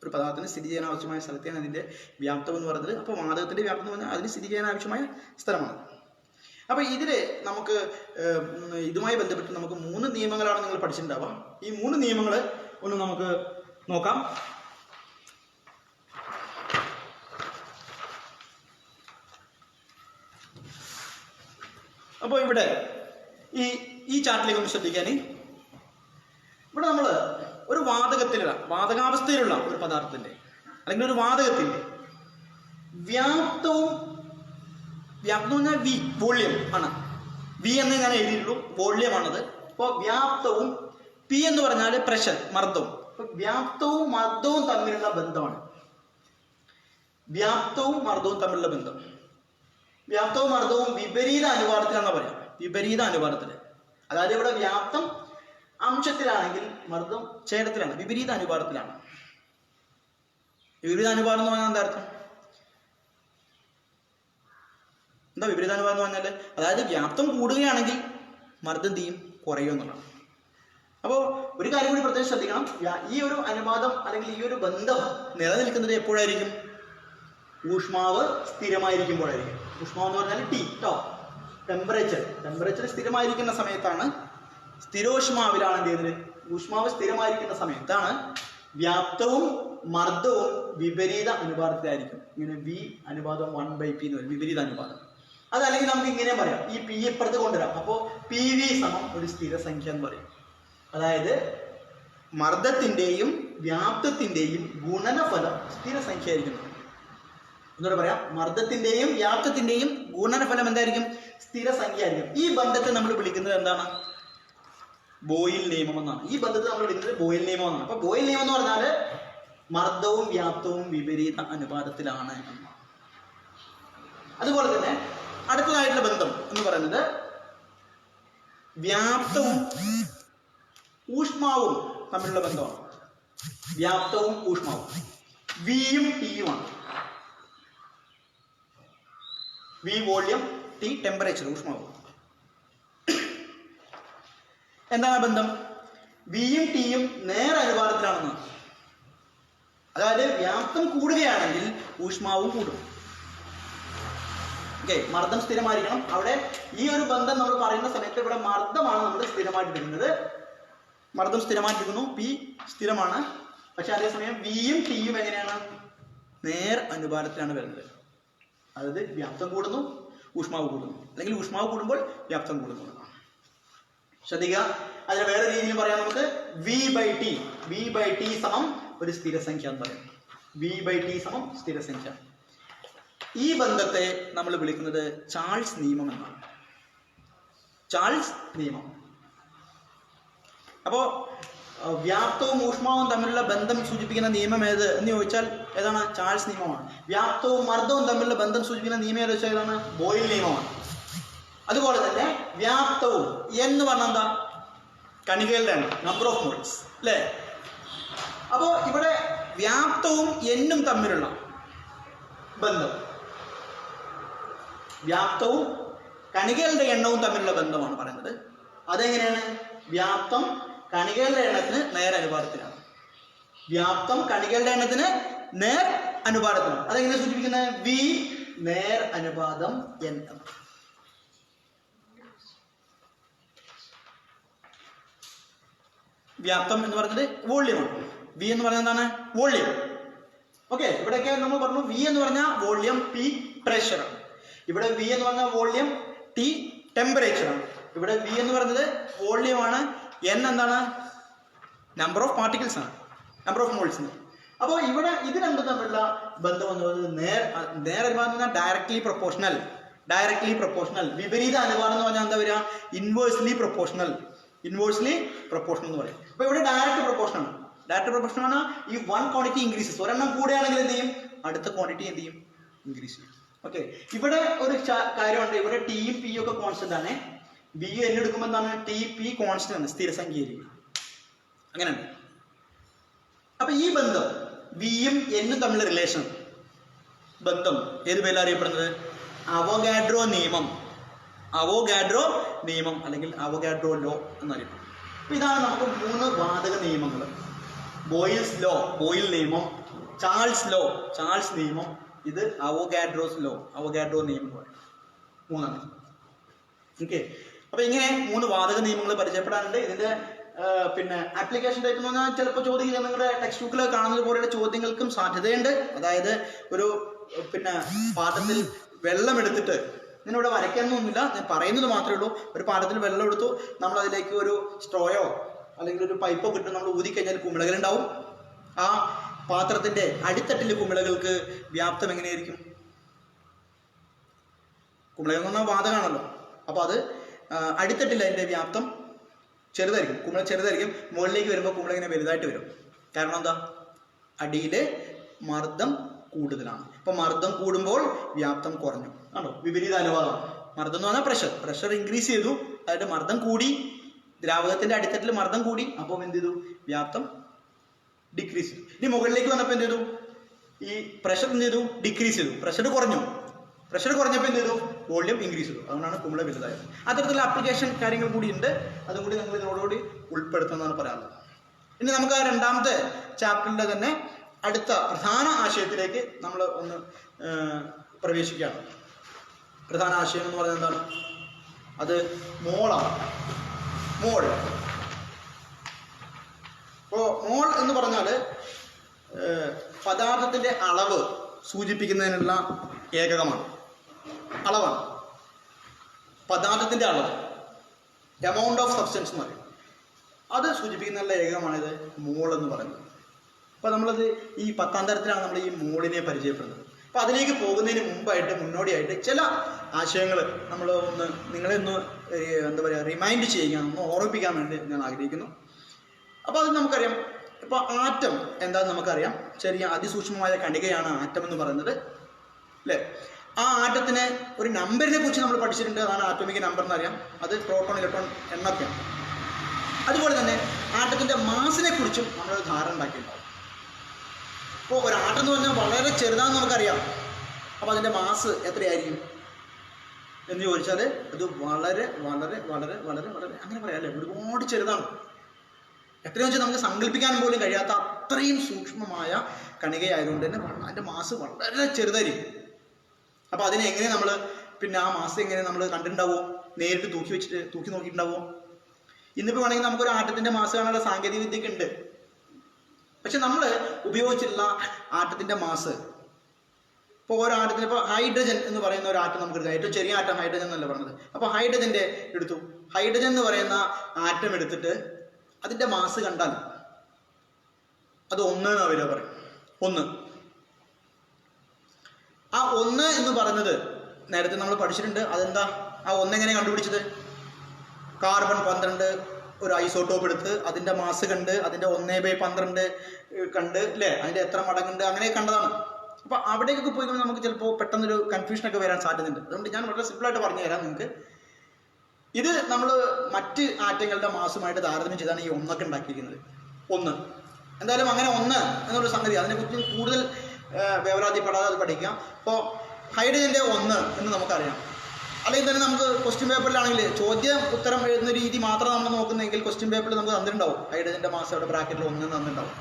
ഒരു പദാർത്ഥത്തിന് സ്ഥിതി ചെയ്യാൻ ആവശ്യമായ സ്ഥലത്തെയാണ് അതിന്റെ വ്യാപ്തം എന്ന് പറയുന്നത്. അപ്പോൾ വാതകത്തിന്റെ വ്യാപ്തം എന്ന് പറഞ്ഞാൽ അതിന് സ്ഥിതി ചെയ്യാൻ ആവശ്യമായ സ്ഥലമാണ്. അപ്പൊ ഇതില് നമുക്ക് ഇതുമായി ബന്ധപ്പെട്ട് നമുക്ക് 3 നിയമങ്ങളാണ് നിങ്ങൾ പഠിച്ചിട്ടുണ്ടാവുക. ഈ 3 നിയമങ്ങൾ ഒന്ന് നമുക്ക് നോക്കാം. അപ്പോൾ ഇവിടെ ഈ ചാർട്ടിലേക്ക് ഒന്ന് ശ്രദ്ധിക്കാൻ. ഇവിടെ നമ്മൾ ഒരു വാതകാവസ്ഥയിലുള്ള ഒരു പദാർത്ഥത്തിന്റെ അല്ലെങ്കിൽ ഒരു വാതകത്തിന്റെ വ്യാപ്തം എന്ന് പറഞ്ഞാൽ വി വോള്യം ആണ്. വി എന്ന് ഞാൻ എഴുതിയിട്ടുള്ളൂ, വോള്യമാണത്. അപ്പോൾ വ്യാപ്തവും പി എന്ന് പറഞ്ഞാൽ പ്രഷർ, മർദ്ദവും. അപ്പൊ വ്യാപ്തവും മർദ്ദവും തമ്മിലുള്ള ബന്ധമാണ്. വ്യാപ്തവും മർദ്ദവും തമ്മിലുള്ള ബന്ധം. വ്യാപ്തവും മർദ്ദവും വിപരീത അനുപാതത്തിലാണെന്ന് പറയാം. വിപരീത അനുപാതത്തിൽ, അതായത് ഇവിടെ വ്യാപ്തം അംശത്തിലാണെങ്കിൽ മർദ്ദം ഛേദത്തിലാണ്, വിപരീത അനുപാതത്തിലാണ്. വിപരീത അനുപാതം എന്ന് പറഞ്ഞാൽ എന്താ അർത്ഥം? എന്താ വിപരീത അനുപാതം എന്ന് പറഞ്ഞാൽ? അതായത് വ്യാപ്തം കൂടുകയാണെങ്കിൽ മർദ്ദം എന്ത് കുറയും എന്നുള്ളതാണ്. അപ്പോൾ ഒരു കാര്യം കൂടി പ്രത്യേകം ശ്രദ്ധിക്കണം. ഈ ഒരു അനുപാതം അല്ലെങ്കിൽ ഈ ഒരു ബന്ധം നിലനിൽക്കുന്നത് എപ്പോഴായിരിക്കും? ഊഷ്മാവ് സ്ഥിരമായിരിക്കുമ്പോഴായിരിക്കും. ഊഷ്മാവ് എന്ന് പറഞ്ഞാൽ ടി ട്ടോ, ടെമ്പറേച്ചർ സ്ഥിരമായിരിക്കുന്ന സമയത്താണ്, സ്ഥിരോഷ്മാവിലാണ് എന്ത് ചെയ്യുന്നത്? ഊഷ്മാവ് സ്ഥിരമായിരിക്കുന്ന സമയത്താണ് വ്യാപ്തവും മർദ്ദവും വിപരീത അനുപാതത്തിലായിരിക്കും. ഇങ്ങനെ വി അനുപാതം 1/p എന്ന് പറയും, വിപരീത അനുപാതം. അതല്ലെങ്കിൽ നമുക്ക് ഇങ്ങനെ പറയാം, ഈ പി ഇപ്പുറത്ത് കൊണ്ടുവരാം. അപ്പോൾ പി വി സമം ഒരു സ്ഥിരസംഖ്യ എന്ന് പറയും. അതായത് മർദ്ദത്തിന്റെയും വ്യാപ്തത്തിന്റെയും ഗുണനഫലം സ്ഥിരസംഖ്യ ആയിരിക്കും. എന്നോട് പറയാം, മർദ്ദത്തിന്റെയും വ്യാപ്തത്തിന്റെയും ഗുണനഫലം എന്തായിരിക്കും? സ്ഥിരസംഖ്യ ആയിരിക്കും. ഈ ബന്ധത്തെ നമ്മൾ വിളിക്കുന്നത് എന്താണ്? ബോയിൽ നിയമം എന്നാണ്. ഈ ബന്ധത്തെ നമ്മൾ വിളിക്കുന്നത് ബോയിൽ നിയമം എന്നാണ്. അപ്പൊ ബോയിൽ നിയമം എന്ന് പറഞ്ഞാൽ മർദ്ദവും വ്യാപ്തവും വിപരീത അനുപാതത്തിലാണ്. അതുപോലെ തന്നെ അടുത്തതായിട്ടുള്ള ബന്ധം എന്ന് പറയുന്നത് വ്യാപ്തവും ഊഷ്മാവും തമ്മിലുള്ള ബന്ധമാണ്. വ്യാപ്തവും ഊഷ്മാവും വിയും ടിയുമാണ്. വി വോള്യം, ടി ടെമ്പറേച്ചർ, ഊഷ്മാവ്. എന്താണ് ബന്ധം? വിയും ടിയും നേർ അനുപാതത്തിലാണെന്നാണ്. അതായത് വ്യാപ്തം കൂടുകയാണെങ്കിൽ ഊഷ്മാവും കൂടും. ഓക്കെ, മർദ്ദം സ്ഥിരമായിരിക്കണം. അവിടെ ഈ ഒരു ബന്ധം നമ്മൾ പറയുന്ന സമയത്ത് ഇവിടെ മർദ്ദമാണ് നമ്മൾ സ്ഥിരമായിട്ടിരിക്കുന്നത്. മർദ്ദം സ്ഥിരമായിട്ടിരിക്കുന്നു, പി സ്ഥിരമാണ്. പക്ഷെ അതേസമയം വിയും ടിയും എങ്ങനെയാണ്? നേർ അനുപാതത്തിലാണ് വരുന്നത്. അതായത് വ്യാപ്തം കൂടുന്നു, ഊഷ്മാവ് കൂടുന്നു, അല്ലെങ്കിൽ ഊഷ്മാവ് കൂടുമ്പോൾ വ്യാപ്തം കൂടുന്നു. ശ്രദ്ധിക്കുക. അതിന് വേറെ രീതിയിൽ പറയാം നമുക്ക്. വി ബൈ ടി സമം ഒരു സ്ഥിരസംഖ്യ എന്ന് പറയും. വി ബൈ ടി സമം സ്ഥിരസംഖ്യ. ഈ ബന്ധത്തെ നമ്മൾ വിളിക്കുന്നത് ചാൾസ് നിയമം എന്നാണ്. ചാൾസ് നിയമം. അപ്പോ വ്യാപ്തവും ഊഷ്മാവും തമ്മിലുള്ള ബന്ധം സൂചിപ്പിക്കുന്ന നിയമം ഏത് എന്ന് ചോദിച്ചാൽ ഏതാണ്? ചാൾസ് നിയമമാണ്. വ്യാപ്തവും മർദ്ദവും തമ്മിലുള്ള ബന്ധം സൂചിപ്പിക്കുന്ന നിയമം ഏത് വെച്ചാൽ ഏതാണ്? ബോയിൽ നിയമമാണ്. അതുപോലെ തന്നെ വ്യാപ്തവും എന്ന് പറഞ്ഞാൽ എന്താ? കണികകളുടെ എണ്ണം, നമ്പർ ഓഫ് മോൾസ്, അല്ലേ? അപ്പോ ഇവിടെ വ്യാപ്തവും എന്നും തമ്മിലുള്ള ബന്ധം, വ്യാപ്തവും കണികകളുടെ എണ്ണവും തമ്മിലുള്ള ബന്ധമാണ് പറയുന്നത്. അതെങ്ങനെയാണ്? വ്യാപ്തം കണികകളുടെ എണ്ണത്തിന് നേർ അനുപാതത്തിലാണ്. വ്യാപ്തം കണികകളുടെ എണ്ണത്തിന് നേർ അനുപാതത്തിലാണ്. അതെങ്ങനെ സൂചിപ്പിക്കുന്നത്? വി നേർ അനുപാതം എൻ. വ്യാപ്തം എന്ന് പറയുന്നത് വോള്യമാണ്. വി എന്ന് പറയുന്നത് എന്താണ്? വോള്യം. ഓക്കെ, ഇവിടെയൊക്കെ നമ്മൾ പറഞ്ഞു വി എന്ന് പറഞ്ഞാൽ വോള്യം, പി പ്രഷർ. ഇവിടെ വി എന്ന് പറഞ്ഞാൽ വോള്യം, ടി ടെമ്പറേച്ചർ ആണ്. ഇവിടെ വി എന്ന് പറയുന്നത് വോള്യമാണ്, എൻ എന്താണ്? നമ്പർ ഓഫ് പാർട്ടിക്കിൾസ് ആണ്, നമ്പർ ഓഫ് മോൾസ്. അപ്പോൾ ഇവിടെ ഇത് രണ്ടും തമ്മിലുള്ള ബന്ധം എന്ന് പറയുന്നത് നേർ അനുപാതം, ഡയറക്ട്ലി പ്രൊപ്പോർഷണൽ. വിപരീത അനുപാതം എന്ന് പറഞ്ഞാൽ എന്താ വരിക? ഇൻവേഴ്സ്ലി പ്രൊപ്പോർഷണൽ എന്ന് പറയും. അപ്പൊ ഇവിടെ ഡയറക്റ്റ് പ്രൊപ്പോർഷൻ ആണ്. ഈ വൺ ക്വാണ്ടിറ്റി ഇൻക്രീസസ്, ഒരെണ്ണം കൂടുകയാണെങ്കിൽ എന്ത് ചെയ്യും? അടുത്ത ക്വാണ്ടിറ്റി എന്ത് ചെയ്യും? ഇൻക്രീസ് ചെയ്യും. ഓക്കെ, ഇവിടെ ഒരു കാര്യമുണ്ട്. ഇവിടെ ടിയും പിയും ഒക്കെ കോൺസ്റ്റന്റ് ആണ്. ബി എൻ എടുക്കുമ്പോൾ എന്താണ്? ടി പി കോൺസ്റ്റന്റ് ആണ്, സ്ഥിരസംഖ്യയായിരിക്കും. അങ്ങനെയുണ്ട്. അപ്പൊ ഈ ബന്ധം വിയും എന്നും തമ്മിലുള്ള റിലേഷൻ ബന്ധം ഏത് പേരിൽ അറിയപ്പെടുന്നത്? അവോഗാഡ്രോ നിയമം അല്ലെങ്കിൽ അവോഗാഡ്രോ ലോ എന്നറിയപ്പെടും. അപ്പൊ ഇതാണ് നമുക്ക് 3 വാതക നിയമങ്ങൾ. ബോയിൽ നിയമം, ചാൾസ് നിയമം, ഇത് അവോഗാഡ്രോ നിയമം എന്ന് പറയും. 3 ഓക്കെ. അപ്പൊ ഇങ്ങനെ 3 വാതക നിയമങ്ങൾ പരിചയപ്പെടാനുണ്ട്. ഇതിന്റെ പിന്നെ ആപ്ലിക്കേഷൻ ടൈപ്പ് എന്ന് പറഞ്ഞാൽ ചിലപ്പോൾ ചോദിക്കുക, നിങ്ങളുടെ ടെക്സ്റ്റ് ബുക്കിൽ കാണുന്നത് പോലെയുള്ള ചോദ്യങ്ങൾക്കും സാധ്യതയുണ്ട്. അതായത് ഒരു പിന്നെ പാത്രത്തിൽ വെള്ളം എടുത്തിട്ട്, ഇതിനിവിടെ വരയ്ക്കാനൊന്നുമില്ല, ഞാൻ പറയുന്നത് മാത്രമേ ഉള്ളൂ. ഒരു പാത്രത്തിൽ വെള്ളം എടുത്തു, നമ്മൾ അതിലേക്ക് ഒരു സ്ട്രോയോ അല്ലെങ്കിൽ ഒരു പൈപ്പോ കിട്ടും, നമ്മൾ ഊതിക്കഴിഞ്ഞാൽ കുമിളകളുണ്ടാവും. ആ പാത്രത്തിന്റെ അടിത്തട്ടിലെ കുമിളകൾക്ക് വ്യാപ്തം എങ്ങനെയായിരിക്കും? കുമിളകൾ എന്ന് പറഞ്ഞാൽ വാതകമാണല്ലോ. അപ്പോൾ അത് അടിത്തട്ടിൽ അതിന്റെ വ്യാപ്തം ചെറുതായിരിക്കും, കുമിള ചെറുതായിരിക്കും. മുകളിലേക്ക് വരുമ്പോൾ കുമിള ഇങ്ങനെ വലുതായിട്ട് വരും. കാരണം എന്താ? അടിയിലെ മർദ്ദം കൂടുതലാണ്. അപ്പൊ മർദ്ദം കൂടുമ്പോൾ വ്യാപ്തം കുറഞ്ഞു ആണോ? വിപരീത അനുപാതം. മർദ്ദം എന്ന് പറഞ്ഞാൽ പ്രഷർ ഇൻക്രീസ് ചെയ്തു, അതായത് മർദ്ദം കൂടി, ദ്രാവകത്തിന്റെ അടിത്തട്ടിൽ മർദ്ദം കൂടി, അപ്പോൾ എന്ത് ചെയ്തു? വ്യാപ്തം ഡിക്രീസ് ചെയ്തു. ഇനി മുകളിലേക്ക് വന്നപ്പോൾ എന്ത് ചെയ്തു? ഈ പ്രഷർ എന്ത് ചെയ്തു? ഡിക്രീസ് ചെയ്തു. പ്രഷർ കുറഞ്ഞു. പ്രഷർ കുറഞ്ഞപ്പോൾ എന്ത് ചെയ്തു? വോള്യം ഇൻക്രീസ് ചെയ്തു. അതുകൊണ്ടാണ് കുമിള വലുതായത്. അത്തരത്തിലുള്ള ആപ്ലിക്കേഷൻ കാര്യങ്ങൾ കൂടി ഉണ്ട്. അതും കൂടി നമ്മൾ ഇതിനോടുകൂടി ഉൾപ്പെടുത്തുന്നതാണ് പറയാനുള്ളത്. ഇനി നമുക്ക് ആ രണ്ടാമത്തെ ചാപ്റ്ററിന്റെ തന്നെ അടുത്ത പ്രധാന ആശയത്തിലേക്ക് നമ്മൾ ഒന്ന് പ്രവേശിക്കുകയാണ്. പ്രധാന ആശയം എന്ന് പറയുന്നത് എന്താണ്? അത് മോളാണ്. മോൾ. അപ്പോൾ മോൾ എന്ന് പറഞ്ഞാൽ പദാർത്ഥത്തിന്റെ അളവ് സൂചിപ്പിക്കുന്നതിനുള്ള ഏകകമാണ്, അളവാണ്. പദാർത്ഥത്തിന്റെ അളവ്, എമൗണ്ട് ഓഫ് സബ്സ്റ്റൻസ് എന്ന് പറയും, അത് സൂചിപ്പിക്കുന്നതിനുള്ള ഏകകമാണിത് മോൾ എന്ന് പറയുന്നത്. അപ്പോൾ നമ്മളത് ഈ 10ാം തരത്തിലാണ് നമ്മൾ ഈ മോളിനെ പരിചയപ്പെടുന്നത്. അപ്പോൾ അതിലേക്ക് പോകുന്നതിന് മുമ്പായിട്ട്, മുന്നോടിയായിട്ട് ചില ആശയങ്ങൾ നമ്മൾ നിങ്ങളെ ഒന്ന് എന്താ പറയുക, റിമൈൻഡ് ചെയ്യുക, ഒന്ന് ഓർമ്മിപ്പിക്കാൻ വേണ്ടി ഞാൻ ആഗ്രഹിക്കുന്നു. അപ്പോൾ അത് നമുക്കറിയാം. ഇപ്പോൾ ആറ്റം എന്താണെന്ന് നമുക്കറിയാം. ചെറിയ അതിസൂക്ഷ്മമായ കണികയാണ് ആറ്റം എന്ന് പറയുന്നത്, അല്ലേ? ആ ആറ്റത്തിന് ഒരു നമ്പറിനെ കുറിച്ച് നമ്മൾ പഠിച്ചിട്ടുണ്ട്. അതാണ് ആറ്റോമിക് നമ്പർ എന്നറിയാം. അത് പ്രോട്ടോൺ, ഇലക്ട്രോൺ എണ്ണൊക്കെയാണ്. അതുപോലെ തന്നെ ആറ്റത്തിന്റെ മാസിനെ കുറിച്ചും നമ്മൾ ധാരണ ഉണ്ടാക്കിയിട്ടുണ്ടാവും. ഇപ്പോൾ ഒരു ആറ്റം എന്ന് പറഞ്ഞാൽ വളരെ ചെറുതാണെന്ന് നമുക്കറിയാം. അപ്പോൾ അതിൻ്റെ മാസ് എത്രയായിരിക്കും എന്ന് ചോദിച്ചാൽ അത് വളരെ വളരെ വളരെ വളരെ വളരെ അങ്ങനെ പറയാം, അല്ലേ? ഒരുപാട് ചെറുതാണ്. എത്രയെന്ന് വെച്ചാൽ നമുക്ക് സങ്കല്പിക്കാൻ പോലും കഴിയാത്ത അത്രയും സൂക്ഷ്മമായ കണികയായതുകൊണ്ട് തന്നെ അതിൻ്റെ മാസ് വളരെ ചെറുതായിരിക്കും. അപ്പോൾ അതിനെ എങ്ങനെ നമ്മൾ ആ മാസ് എങ്ങനെ നമ്മൾ കണ്ടിട്ടുണ്ടാവുമോ? നേരിട്ട് തൂക്കി നോക്കിയിട്ടുണ്ടാവുമോ? ഇന്നിപ്പോൾ വേണമെങ്കിൽ നമുക്കൊരു ആറ്റത്തിൻ്റെ മാസ് കാണാനുള്ള സാങ്കേതിക വിദ്യയൊക്കെ ഉണ്ട്. പക്ഷെ നമ്മൾ ഉപയോഗിച്ചിട്ടുള്ള ആറ്റത്തിൻ്റെ മാസ്, ഇപ്പോൾ ഓരോ ആറ്റത്തിന്, ഇപ്പോൾ ഹൈഡ്രജൻ എന്ന് പറയുന്ന ഒരു ആറ്റം നമുക്ക് എടുക്കാം. ഏറ്റവും ചെറിയ ആറ്റം ഹൈഡ്രജൻ എന്നല്ല പറഞ്ഞത്. അപ്പോൾ ഹൈഡ്രജൻ്റെ എടുത്തു, ഹൈഡ്രജൻ എന്ന് പറയുന്ന ആറ്റം എടുത്തിട്ട് അതിൻ്റെ മാസ് കണ്ടാൽ അത് 1 എന്ന് അവർ പറയും. 1. ആ 1 എന്ന് പറയുന്നത് നേരത്തെ നമ്മൾ പഠിച്ചിട്ടുണ്ട്. അതെന്താ? ആ 1 എങ്ങനെ കണ്ടുപിടിച്ചത്? കാർബൺ 12 ഒരു ഐസോട്ടോപ്പ് എടുത്ത് അതിൻ്റെ മാസ് കണ്ട് അതിൻ്റെ 1/12 കണ്ട്, അല്ലേ? അതിൻ്റെ എത്ര മടങ്ങുണ്ട് അങ്ങനെ കണ്ടതാണ്. അപ്പോൾ അവിടേക്കൊക്കെ പോയി നമുക്ക് ചിലപ്പോൾ പെട്ടെന്നൊരു കൺഫ്യൂഷനൊക്കെ വരാൻ സാധ്യതയുണ്ട്. അതുകൊണ്ട് ഞാൻ വളരെ സിമ്പിളായിട്ട് പറഞ്ഞു തരാം നിങ്ങൾക്ക്. ഇത് നമ്മൾ മറ്റ് ആറ്റങ്ങളുടെ മാസുമായിട്ട് താരതമ്യം ചെയ്താണ് ഈ 1 ഒക്കെ ഉണ്ടാക്കിയിരിക്കുന്നത്. 1 എന്തായാലും അങ്ങനെ 1 എന്നൊരു സംഗതി, അതിനെക്കുറിച്ച് കൂടുതൽ വേവലാതിപ്പെടാതെ അത് പഠിക്കാം. ഇപ്പോൾ ഹൈഡ്രജൻ്റെ 1 എന്ന് നമുക്കറിയാം. അല്ലെങ്കിൽ തന്നെ നമുക്ക് ക്വസ്റ്റ്യൻ പേപ്പറിലാണെങ്കിൽ ചോദ്യം ഉത്തരം എഴുതുന്ന രീതി മാത്രം നമ്മൾ നോക്കുന്നെങ്കിൽ ക്വസ്റ്റ്യൻ പേപ്പറിൽ നമുക്ക് തന്നിട്ടുണ്ടാവും ഹൈഡ്രജൻ്റെ മാസ് അവിടെ ബ്രാക്കറ്റിൽ 1 തന്നിട്ടുണ്ടാവും.